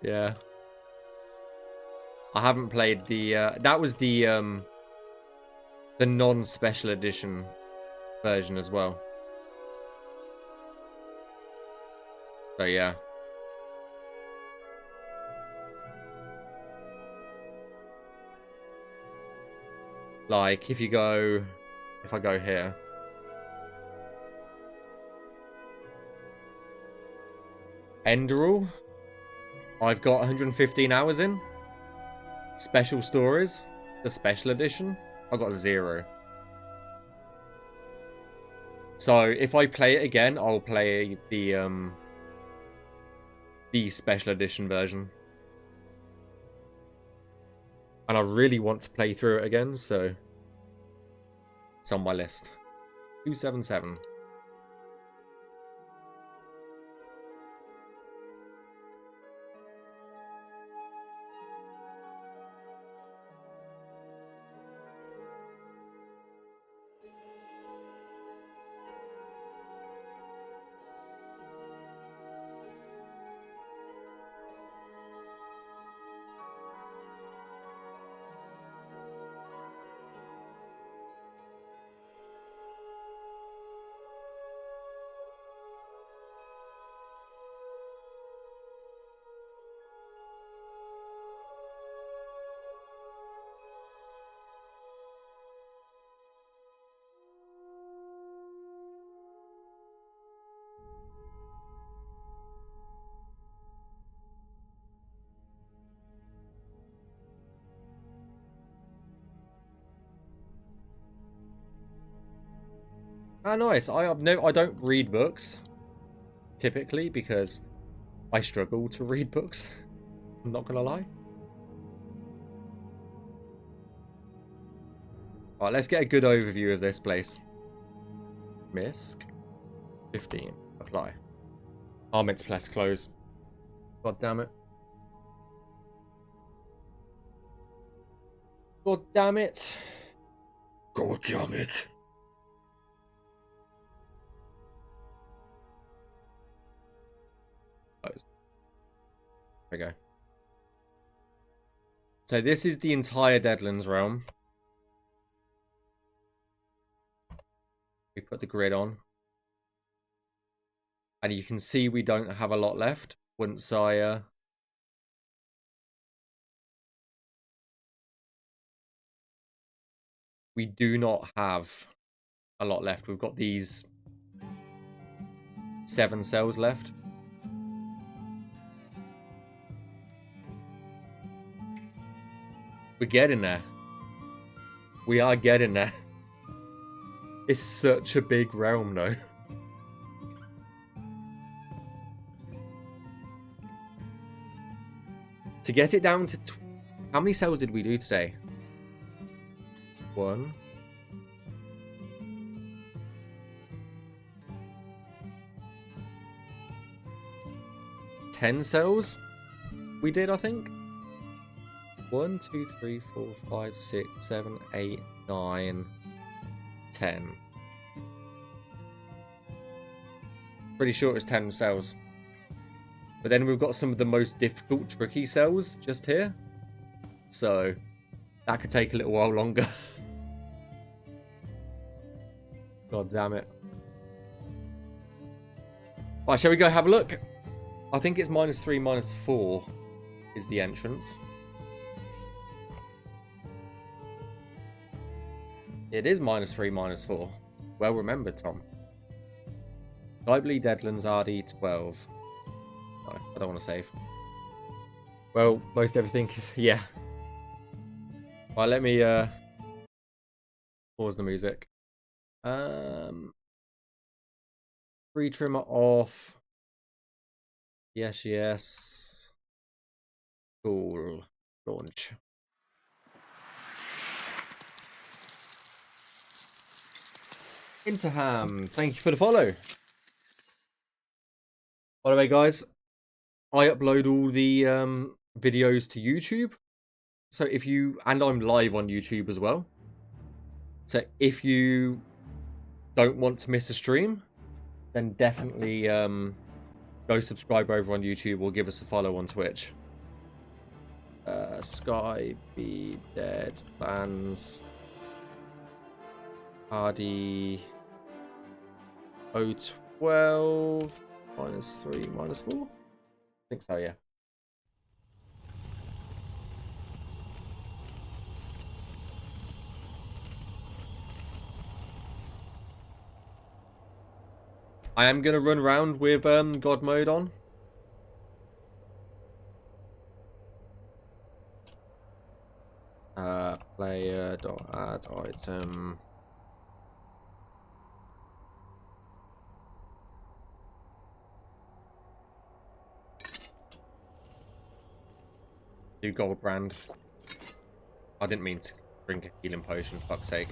yeah. I haven't played the that was the non-special edition version as well. So yeah. Like if I go here. Enderal, I've got 115 hours in. Special stories, the special edition, I got 0. So if I play it again, I'll play the special edition version. And I really want to play through it again, so it's on my list. 277. Ah, nice. I don't read books typically because I struggle to read books. I'm not gonna lie. Alright, let's get a good overview of this place. Misk. 15. Apply. Oh, meant to press close. God damn it. God damn it. God damn it. Close. There we go. So this is the entire Deadlands realm. We put the grid on. And you can see we don't have a lot left once I... We do not have a lot left. We've got these 7 cells left. We're getting there. We are getting there. It's such a big realm, though. To get it down to... How many cells did we do today? 1. 10 cells? We did, I think. 1, 2, 3, 4, 5, 6, 7, 8, 9, 10. Pretty sure it's 10 cells. But then we've got some of the most difficult, tricky cells just here. So, that could take a little while longer. God damn it. Right, shall we go have a look? I think it's -3, -4 is the entrance. It is -3, -4. Well remembered, Tom. Skyblivion Deadlands RD12. No, I don't want to save. Well, most everything is... Yeah. Right, let me pause the music. Free trimmer off. Yes, yes. Cool. Launch. Interham, thank you for the follow. By the way, guys, I upload all the videos to YouTube. So if you... And I'm live on YouTube as well. So if you don't want to miss a stream, then definitely go subscribe over on YouTube or give us a follow on Twitch. Skyblivion Deadlands RD 012 -3 -4. I think so, yeah. I am going to run around with God mode on. Player.add item. New gold brand. I didn't mean to drink a healing potion, for fuck's sake.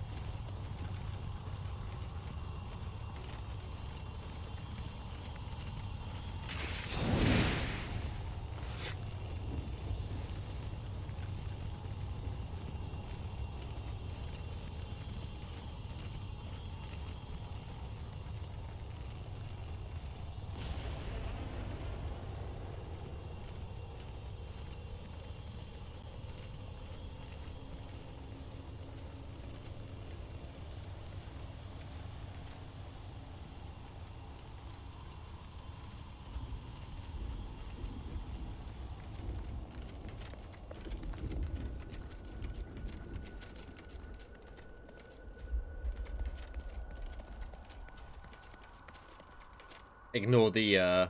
Ignore the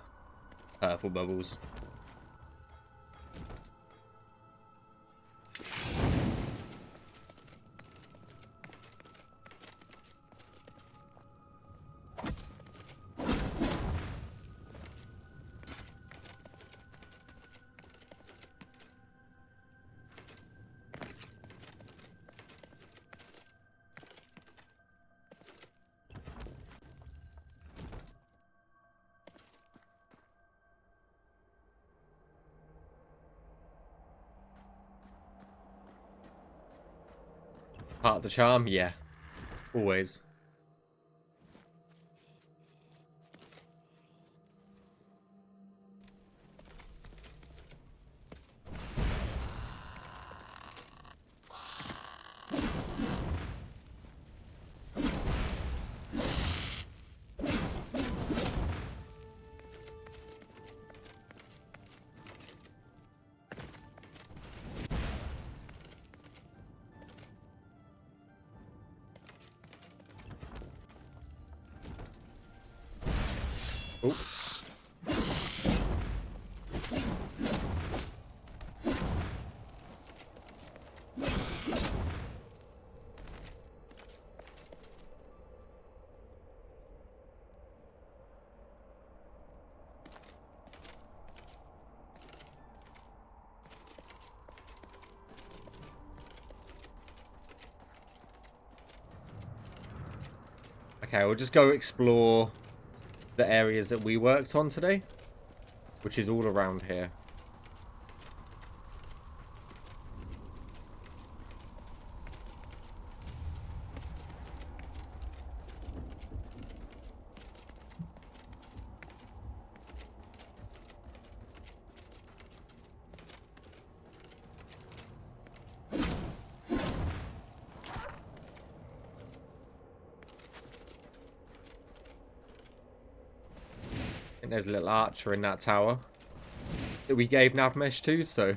purple bubbles. Part of the charm? Yeah. Always. Oh. Okay, we'll just go explore the areas that we worked on today, which is all around here. I think there's a little archer in that tower that we gave Navmesh to, so...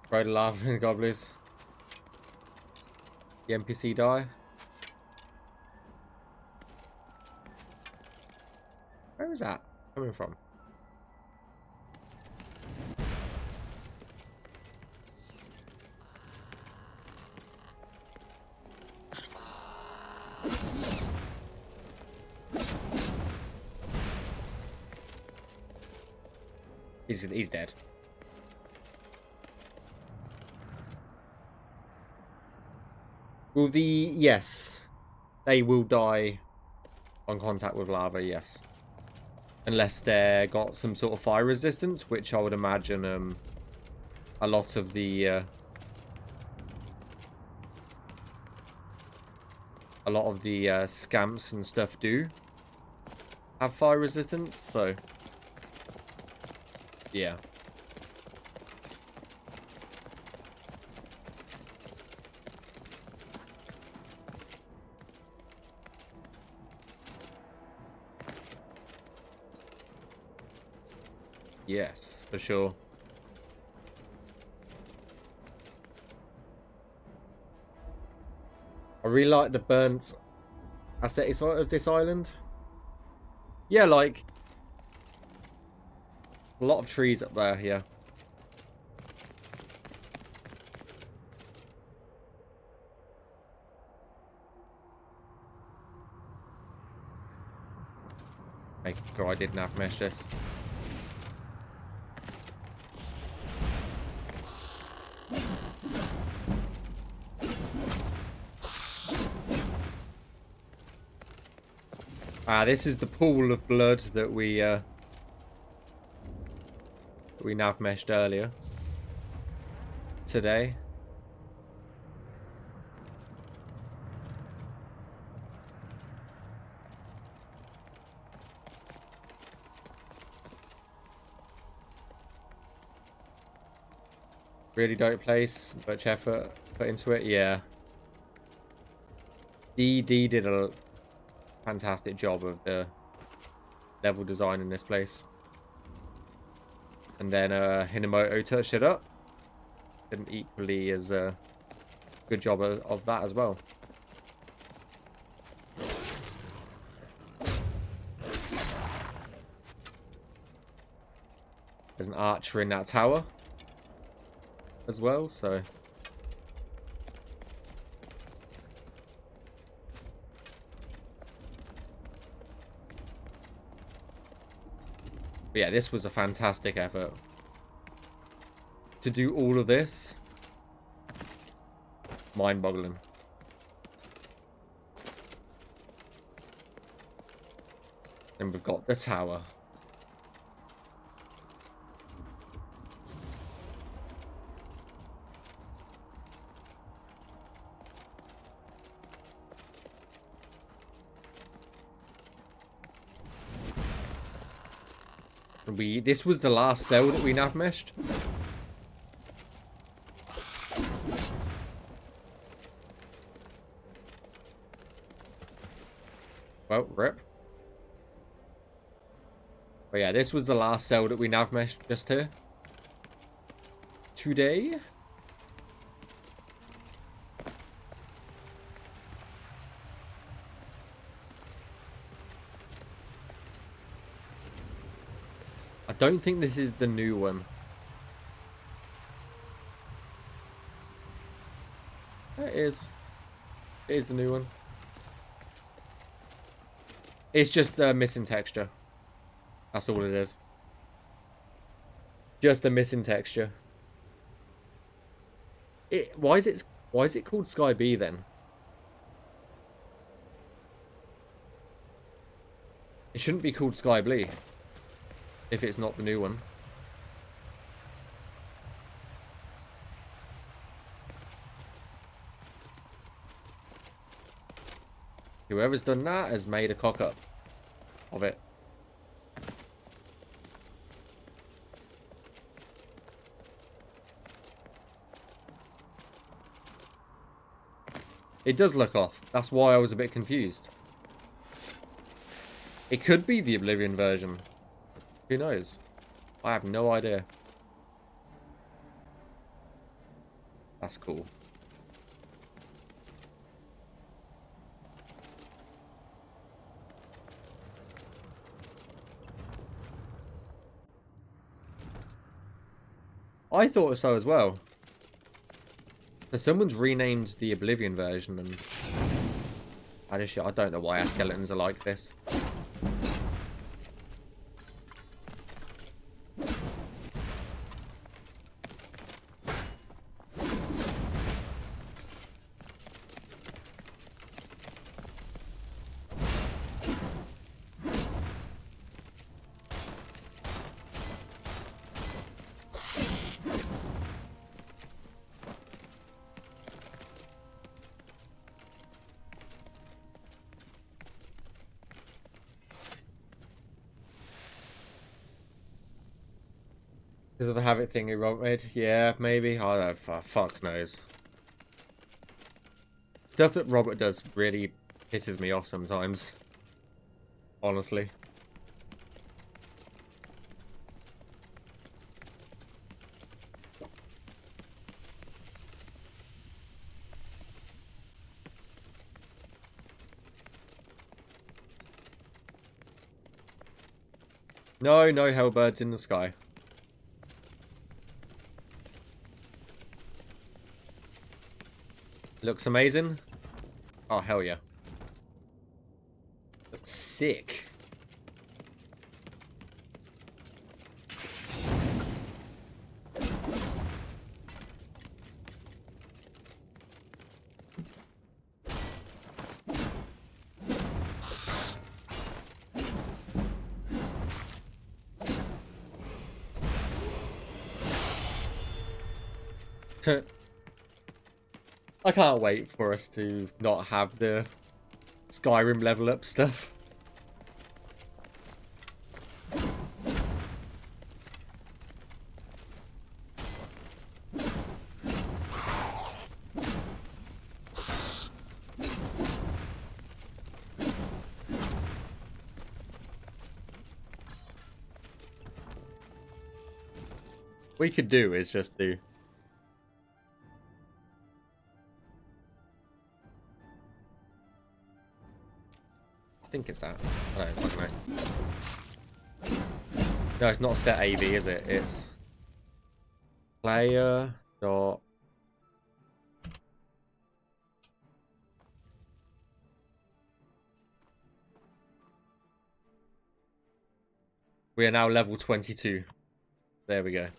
Throw the lava in the goblins. The NPC die. Where is that coming from? He's dead. Yes. They will die on contact with lava, yes. Unless they got some sort of fire resistance, which I would imagine a lot of the scamps and stuff do have fire resistance, so yeah. Yes, for sure. I really like the burnt aesthetics of this island. Yeah, like a lot of trees up there, yeah. Making sure I didn't have mesh this. This is the pool of blood that we nav meshed earlier today. Really dope place, much effort put into it, yeah. D did a fantastic job of the level design in this place. And then Hinamoto touched it up. Did an equally as good job of that as well. There's an archer in that tower as well, so... But yeah, this was a fantastic effort. To do all of this mind-boggling. And we've got the tower. This was the last cell that we navmeshed. Well, rip. But yeah, this was the last cell that we navmeshed just here. Today. I don't think this is the new one. It is. It is the new one. It's just missing texture. That's all it is. Just a missing texture. Why is it called Skyblivion then? It shouldn't be called Skyblivion if it's not the new one. Whoever's done that has made a cock up of it. It does look off. That's why I was a bit confused. It could be the Oblivion version. Who knows? I have no idea. That's cool. I thought so as well. So someone's renamed the Oblivion version, and I don't know why our skeletons are like this. Because of the habit thing he made? Yeah, maybe. I don't know. Fuck knows. Stuff that Robert does really pisses me off sometimes. Honestly. No, no hellbirds in the sky. Looks amazing. Oh, hell yeah. Looks sick. I can't wait for us to not have the Skyrim level up stuff. What we could do is just do... I think it's that. I don't fucking know. No, it's not set AV, is it? It's player dot. We are now level 22. There we go. 。 . . 。 . . . . . . . . . . . . . . . . . . . . . . . . . . . . . . . . . . . . . . . . . . . . . . . . . . . . .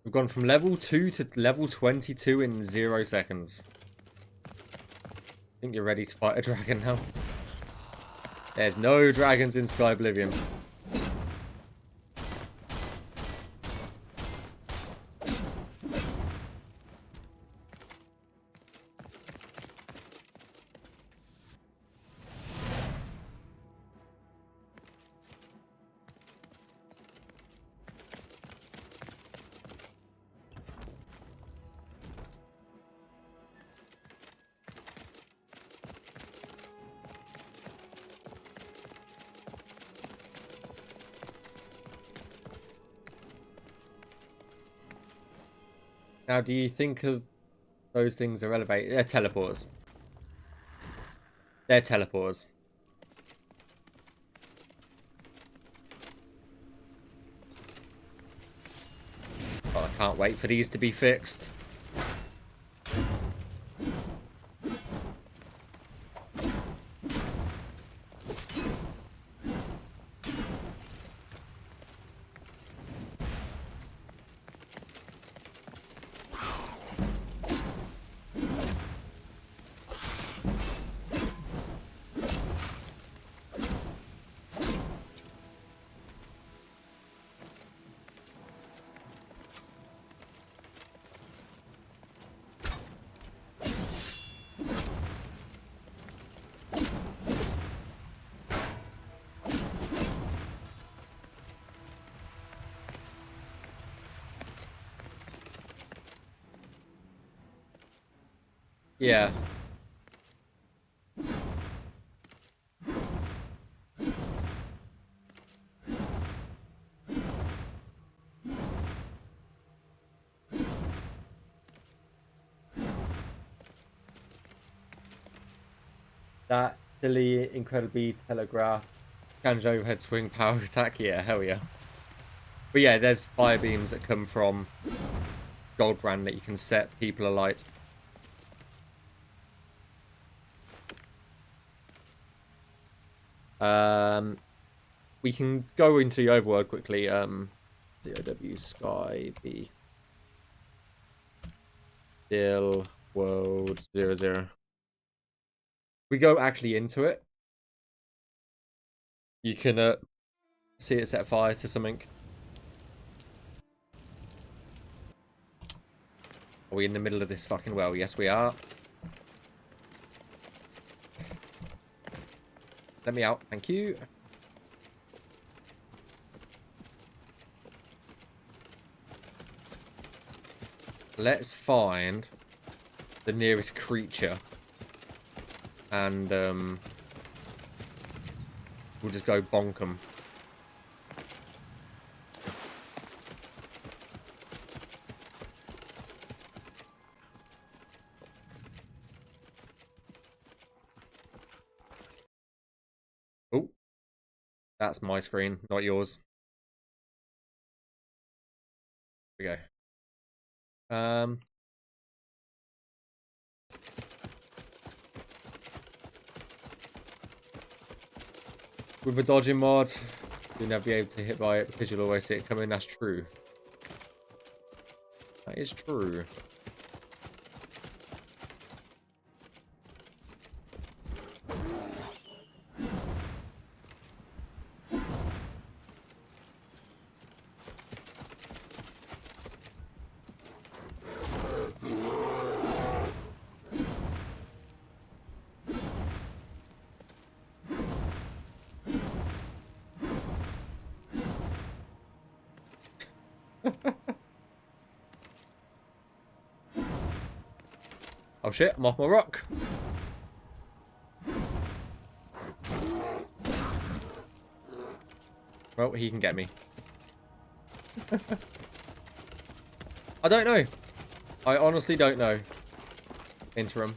We've gone from level 2 to level 22 in 0 seconds. I think you're ready to fight a dragon now. There's no dragons in Skyblivion. Now, do you think of those things are elevated? They're teleporters. They're teleporters. Oh, I can't wait for these to be fixed. Yeah. That silly, incredibly telegraphed Kanjo overhead swing power attack. Yeah, hell yeah. But yeah, there's fire beams that come from Goldbrand that you can set people alight. We can go into the overworld quickly. DOW Sky B Still World 00. We go actually into it. You can see it set fire to something. Are we in the middle of this fucking well? Yes, we are. Let me out. Thank you. Let's find the nearest creature. And we'll just go bonk 'em. Oh, that's my screen, not yours. Here we go. With a dodging mod, you'll never be able to hit by it because you'll always see it coming. That's true. That is true. Oh shit, I'm off my rock. Well, he can get me. I don't know. I honestly don't know. Interim.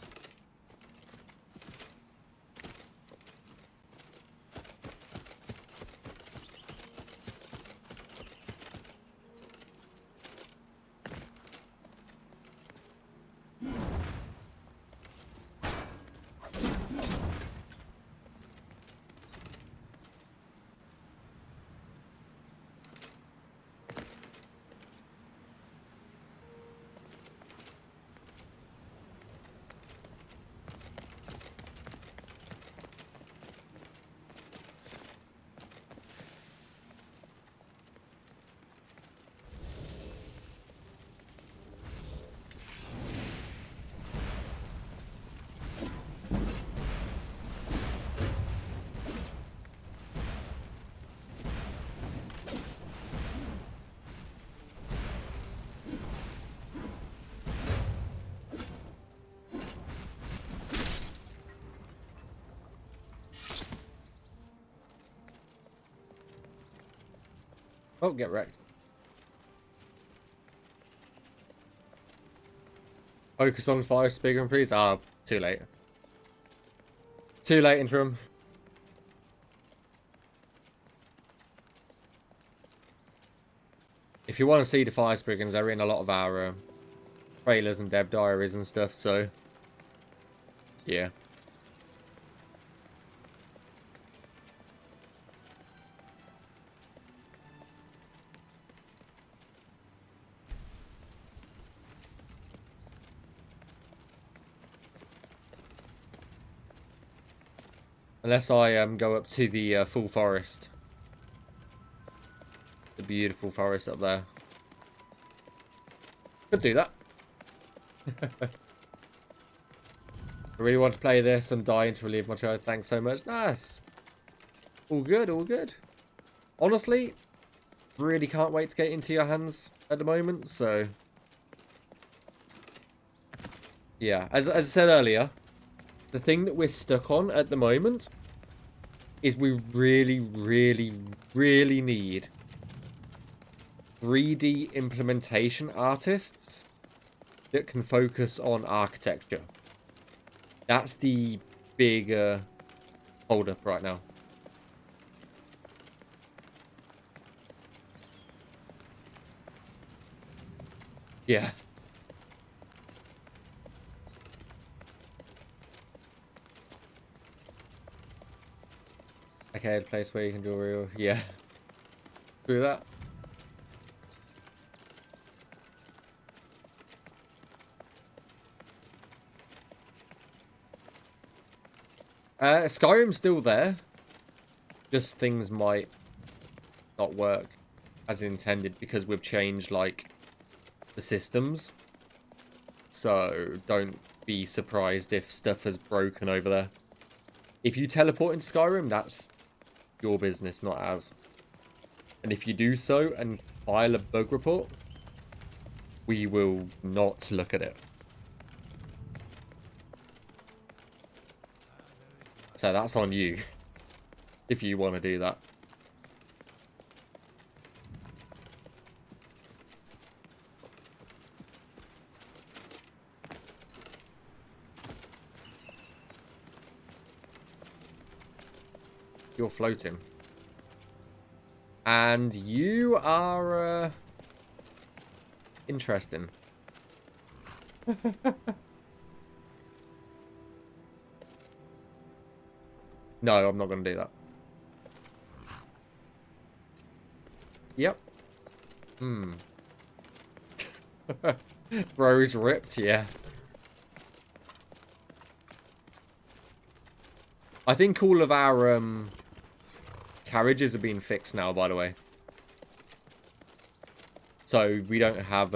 Oh, get wrecked. Focus on fire speaker, please. Ah, too late. Too late, interim. If you want to see the fire spriggans, they're in a lot of our trailers and dev diaries and stuff, so yeah. Unless I go up to the full forest. The beautiful forest up there. Could do that. I really want to play this. I'm dying to relieve my child. Thanks so much. Nice. All good, all good. Honestly, really can't wait to get into your hands at the moment, so yeah, as I said earlier, the thing that we're stuck on at the moment is we really, really, really need 3D implementation artists that can focus on architecture. That's the bigger hold up right now. Yeah. Okay, a place where you can do a real... Yeah. Do that. Skyrim's still there. Just things might not work as intended because we've changed, like, the systems. So don't be surprised if stuff has broken over there. If you teleport into Skyrim, that's your business, not ours. And if you do so and file a bug report, we will not look at it. So that's on you, if you want to do that. You're floating. And you are, interesting. No, I'm not going to do that. Yep. Bro's ripped, yeah. I think all of our carriages have been fixed now, by the way. So we don't have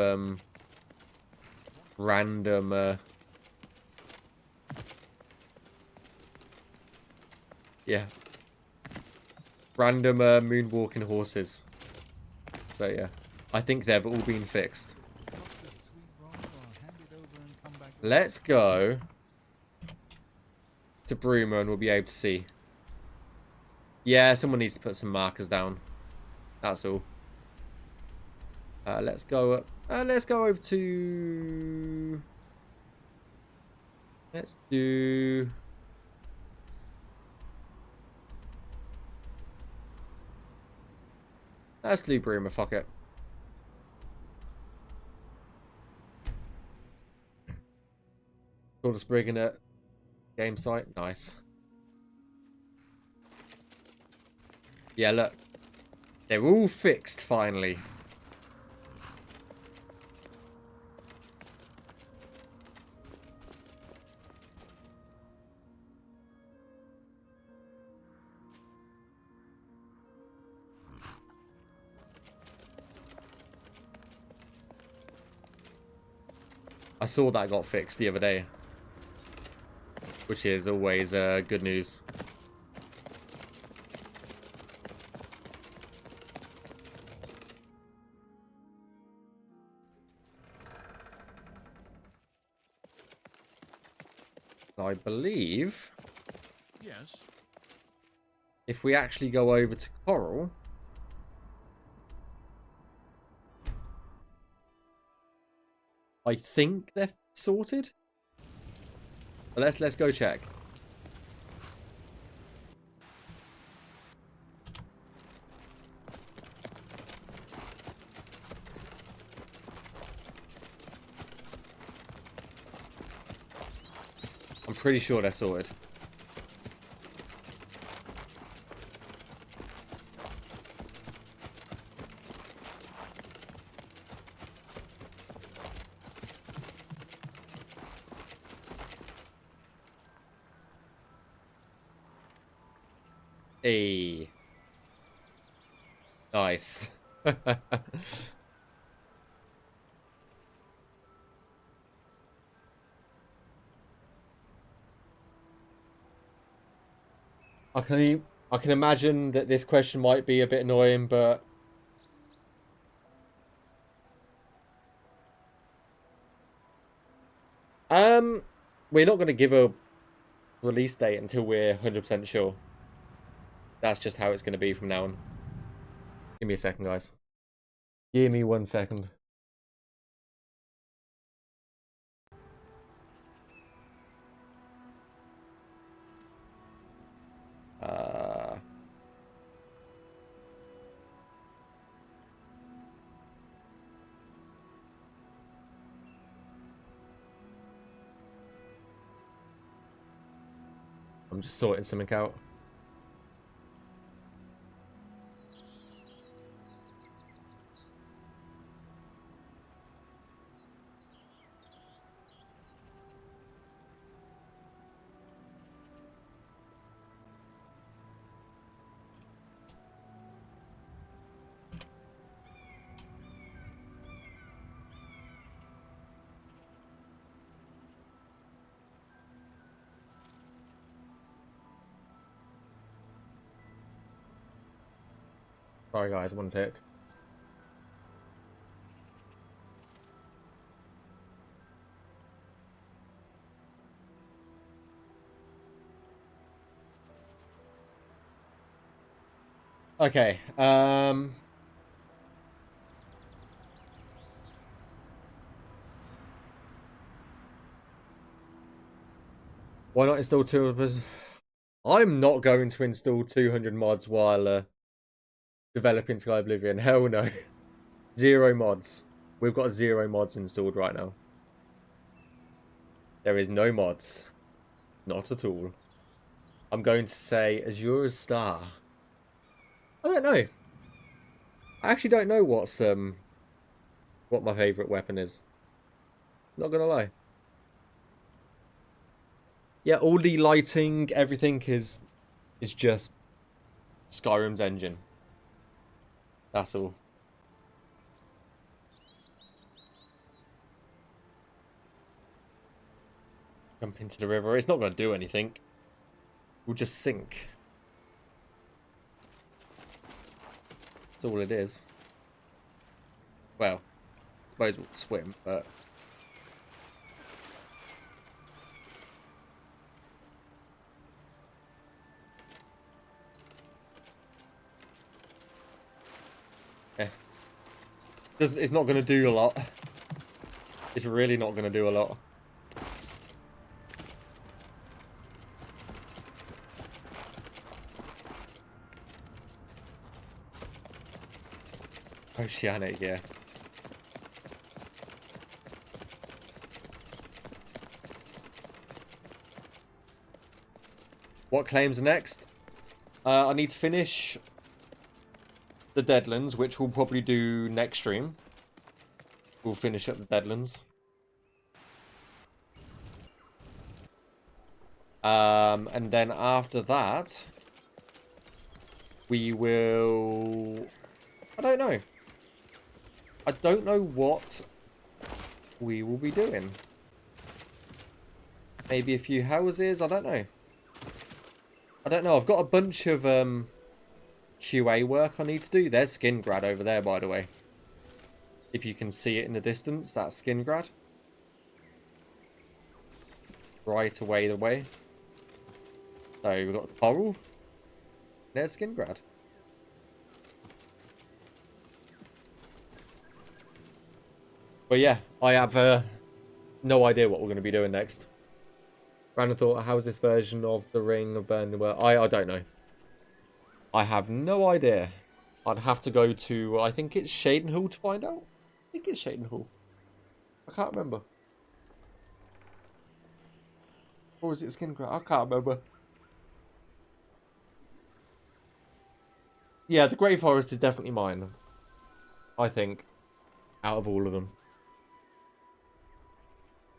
random yeah. Random moonwalking horses. So yeah. I think they've all been fixed. Let's go to Bruma and we'll be able to see. Yeah, someone needs to put some markers down. That's all. Let's go up. Let's go over to... Let's do... Let's do Bruma, fuck it. Called us bringing it. Game site, nice. Yeah, look. They're all fixed, finally. I saw that got fixed the other day. Which is always good news. I believe... Yes. If we actually go over to Coral... I think they're sorted. But let's go check. I'm pretty sure they're sorted. Hey. Nice. I can imagine that this question might be a bit annoying, but we're not going to give a release date until we're 100% sure. That's just how it's going to be from now on. Give me a second, guys. Give me 1 second. I'm just sorting something out. Sorry, guys, 1 tick. Okay, why not install 200? I'm not going to install 200 mods while developing Skyblivion. Hell no. 0 mods. We've got 0 mods installed right now. There is no mods. Not at all. I'm going to say Azure Star. I don't know. I actually don't know what my favourite weapon is. Not gonna lie. Yeah, all the lighting, everything is just Skyrim's engine. That's all. Jump into the river. It's not going to do anything. We'll just sink. That's all it is. Well, I suppose we'll swim, but... yeah. It's not going to do a lot. It's really not going to do a lot. Oceanic, yeah. What claims are next? I need to finish the Deadlands, which we'll probably do next stream. We'll finish up the Deadlands. And then after that, we will... I don't know. I don't know what we will be doing. Maybe a few houses, I don't know. I don't know, I've got a bunch of QA work I need to do. There's Skingrad over there, by the way. If you can see it in the distance, that's Skingrad. Right away the way. So we've got Coral. There's Skingrad. But yeah, I have no idea what we're going to be doing next. Random thought, how's this version of the Ring of Burning World? I don't know. I have no idea. I'd have to go to, I think it's Shadenhall to find out. I think it's Shadenhall. I can't remember. Or is it Skingrad? I can't remember. Yeah, the Grey Forest is definitely mine. I think. Out of all of them.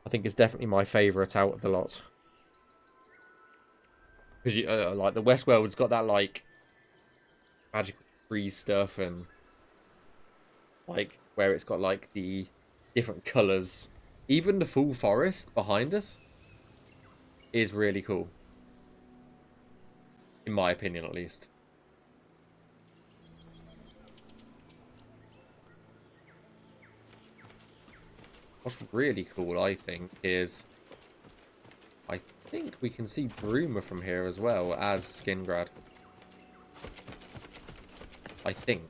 I think it's definitely my favourite out of the lot. Because you like the Westworld's got that like magical tree stuff and like where it's got like the different colours. Even the full forest behind us is really cool. In my opinion, at least. What's really cool, I think, is I think we can see Bruma from here as well as Skingrad. I think.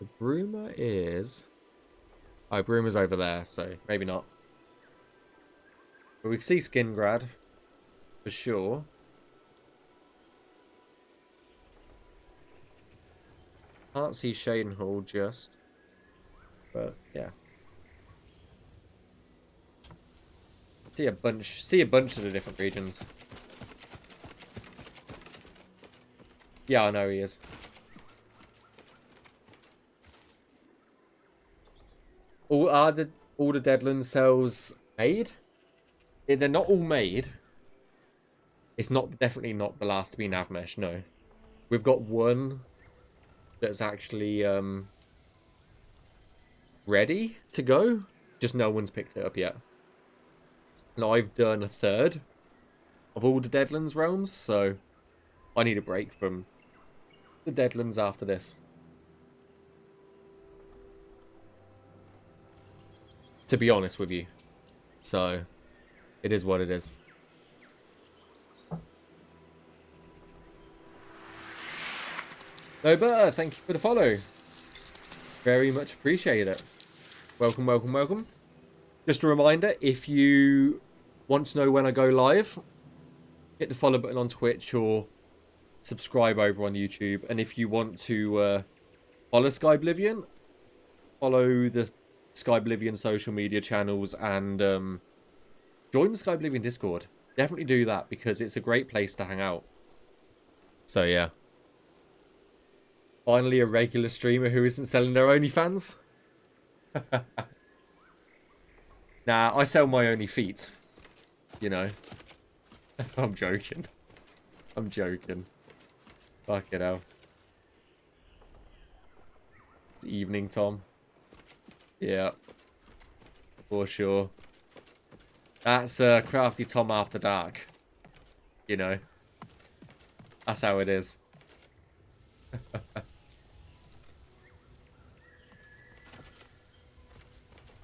The Bruma is... Oh, Bruma's over there, so maybe not. But we can see Skingrad, for sure. Can't see Shadenhall just. But, yeah. See a bunch of the different regions. Yeah, I know he is. All the Deadlands cells made? They're not all made. It's definitely not the last to be Navmesh, no. We've got one that's actually ready to go. Just no one's picked it up yet. And I've done a third of all the Deadlands realms, so I need a break from the Deadlands after this. To be honest with you. So, it is what it is. No, but thank you for the follow. Very much appreciate it. Welcome, welcome, welcome. Just a reminder, if you want to know when I go live, hit the follow button on Twitch or subscribe over on YouTube. And if you want to follow Skyblivion, follow the Skyblivion social media channels and join the Skyblivion Discord. Definitely do that because it's a great place to hang out. So yeah. Finally a regular streamer who isn't selling their OnlyFans. Nah, I sell my only feet. You know. I'm joking. I'm joking. Fuck it hell. It's evening, Tom. Yeah. For sure. That's Crafty Tom After Dark. You know. That's how it is.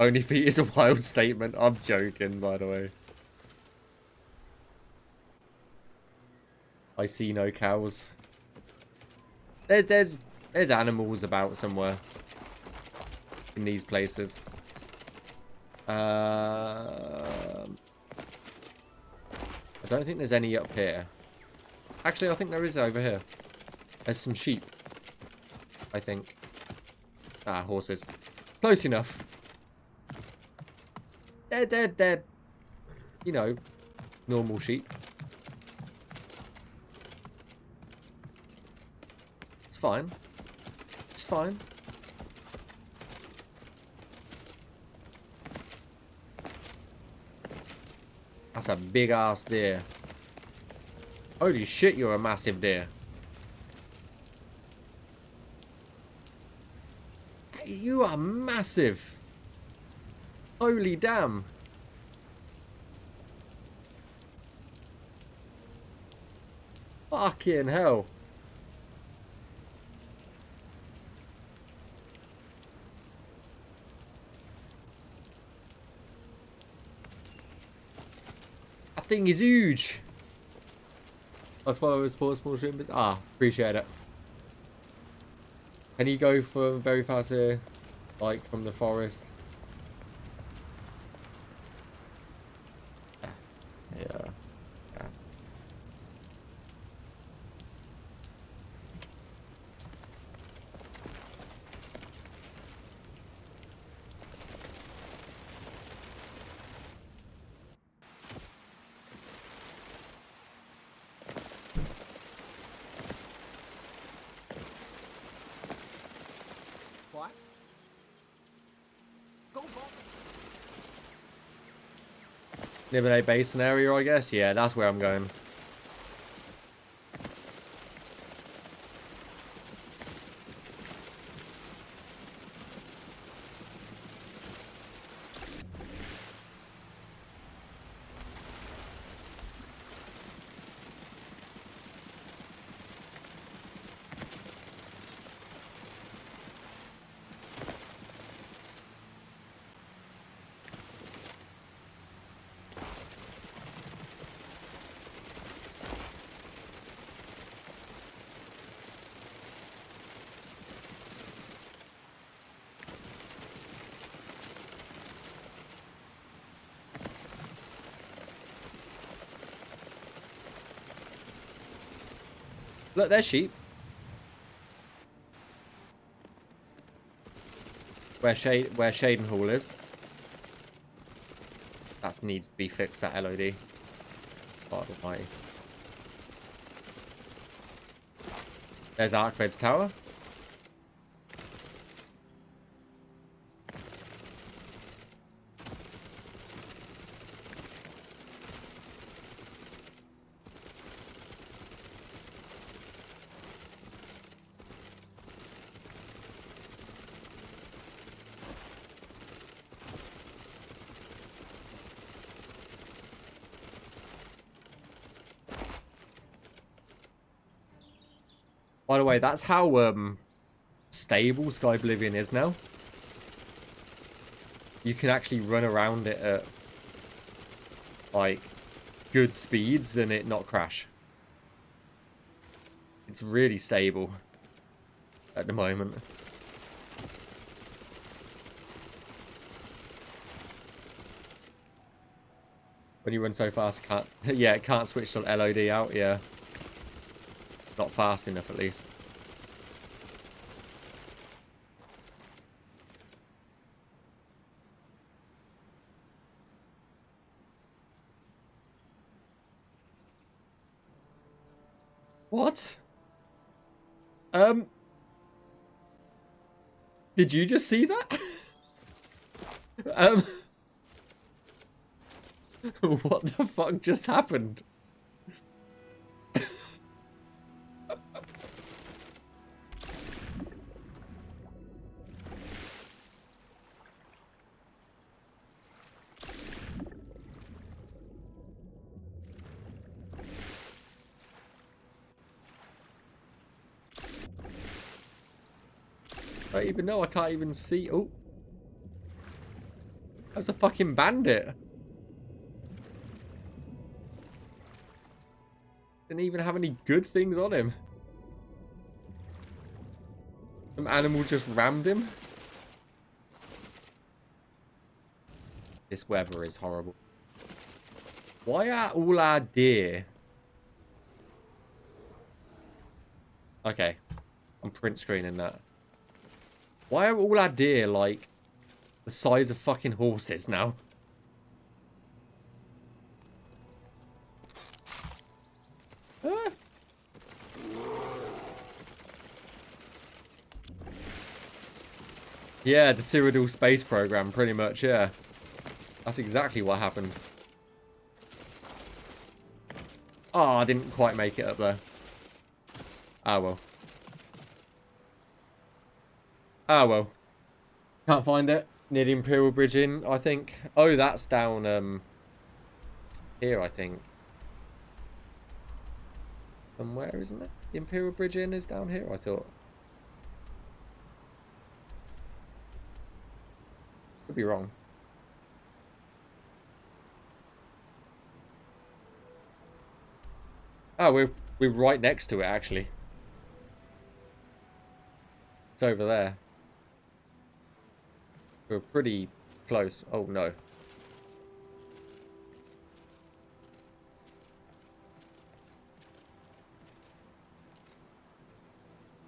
Only feet is a wild statement. I'm joking, by the way. I see no cows. There's animals about somewhere in these places. I don't think there's any up here. Actually, I think there is over here. There's some sheep. I think. Ah, horses. Close enough. They're, you know, normal sheep. It's fine. It's fine. That's a big ass deer. Holy shit, you're a massive deer. You are massive. Holy damn. Fucking hell. thing is huge. Let's follow his small stream. Ah, appreciate it. Can you go from very fast here, like from the forest? Yeah. Yeah. What? Go Nibble Basin area, I guess. Yeah, that's where I'm going. Look, there's sheep. Where Shaden Hall is. That needs to be fixed, that LOD. God almighty. There's Arcred's tower. By the way, that's how stable Skyblivion is now. You can actually run around it at like good speeds and it not crash. It's really stable at the moment. When you run so fast, it can't. Yeah, it can't switch the LOD out. Yeah, not fast enough at least. What? Did you just see that? What the fuck just happened? I don't even know. I can't even see. Oh, that's a fucking bandit. Didn't even have any good things on him. Some animal just rammed him. This weather is horrible. Why are all our deer? Okay, I'm print screening that. Why are all our deer like the size of fucking horses now? Ah. Yeah, the Cyrodiil space program, pretty much, yeah. That's exactly what happened. Oh, I didn't quite make it up there. Ah, well. Ah, well. Can't find it. Near the Imperial Bridge Inn, I think. Oh, that's down, here, I think. Somewhere, isn't it? The Imperial Bridge Inn is down here, I thought. Could be wrong. Oh, we're right next to it, actually. It's over there. We're pretty close. Oh, no.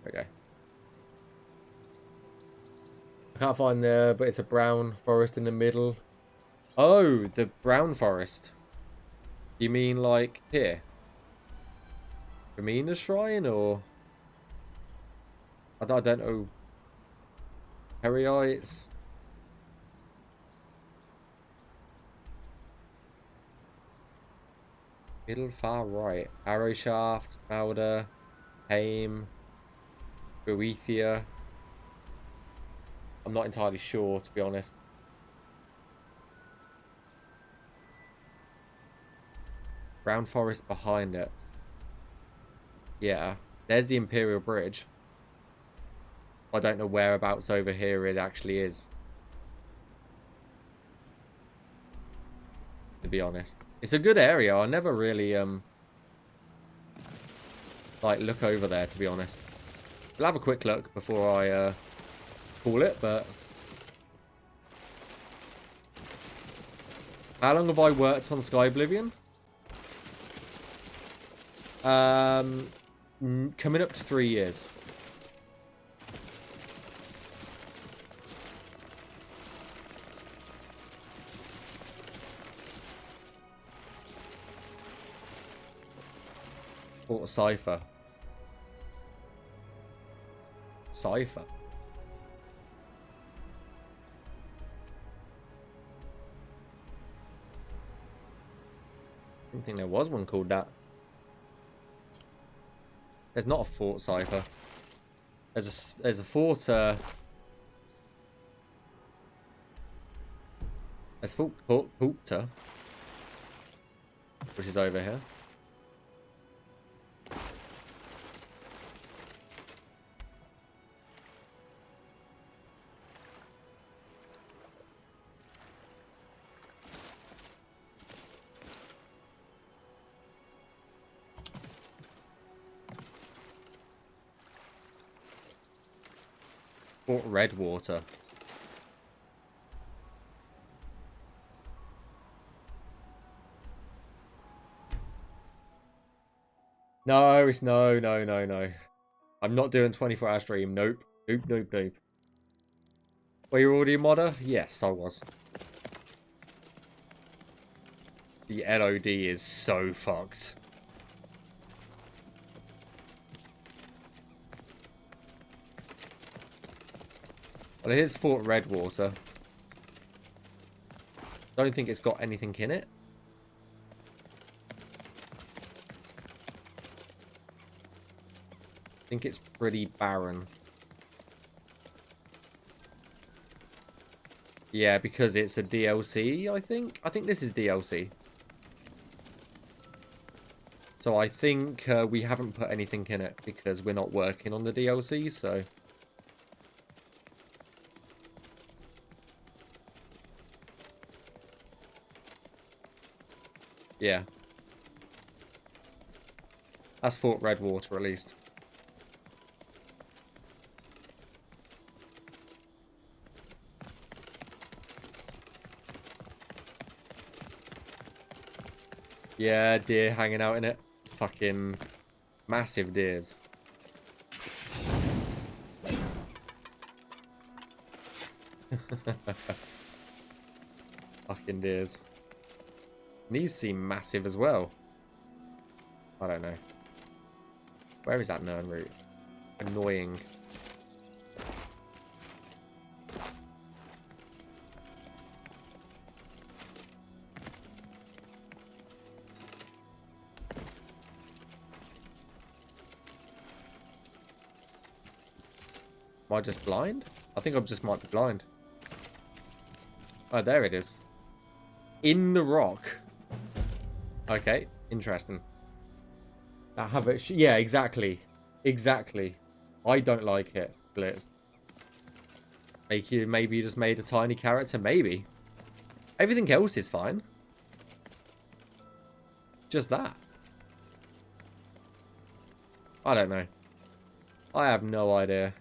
Okay. I can't find there, but it's a brown forest in the middle. Oh, the brown forest. You mean like here? Ramina Shrine or I don't know. Heraites. Middle far right. Arrow Shaft, Mauder, Haim, Boethia. I'm not entirely sure, to be honest. Brown forest behind it. Yeah. There's the Imperial Bridge. I don't know whereabouts over here it actually is. To be honest. It's a good area. I never really like look over there, to be honest. We'll have a quick look before I call it, but how long have I worked on Skyblivion? Coming up to 3 years. Or Cypher. Cypher. I didn't think there was one called that. There's not a Fort Cypher. There's a fort. There's Fort Poopta, which is over here. Fort Redwater. No, it's no. I'm not doing 24-hour stream. Nope. Nope. Were you already a modder? Yes, I was. The LOD is so fucked. Well, here's Fort Redwater. Don't think it's got anything in it. I think it's pretty barren. Yeah, because it's a DLC, I think. I think this is DLC. So I think we haven't put anything in it because we're not working on the DLC, so... Yeah. That's Fort Redwater, at least. Yeah, deer hanging out in it. Fucking massive deers. Fucking deers. These seem massive as well. I don't know. Where is that Nern route? Annoying. Am I just blind? I think I just might be blind. Oh, there it is. In the rock. Okay, interesting. I have it. Yeah, exactly. Exactly. I don't like it, Blitz. Maybe you just made a tiny character. Maybe. Everything else is fine. Just that. I don't know. I have no idea.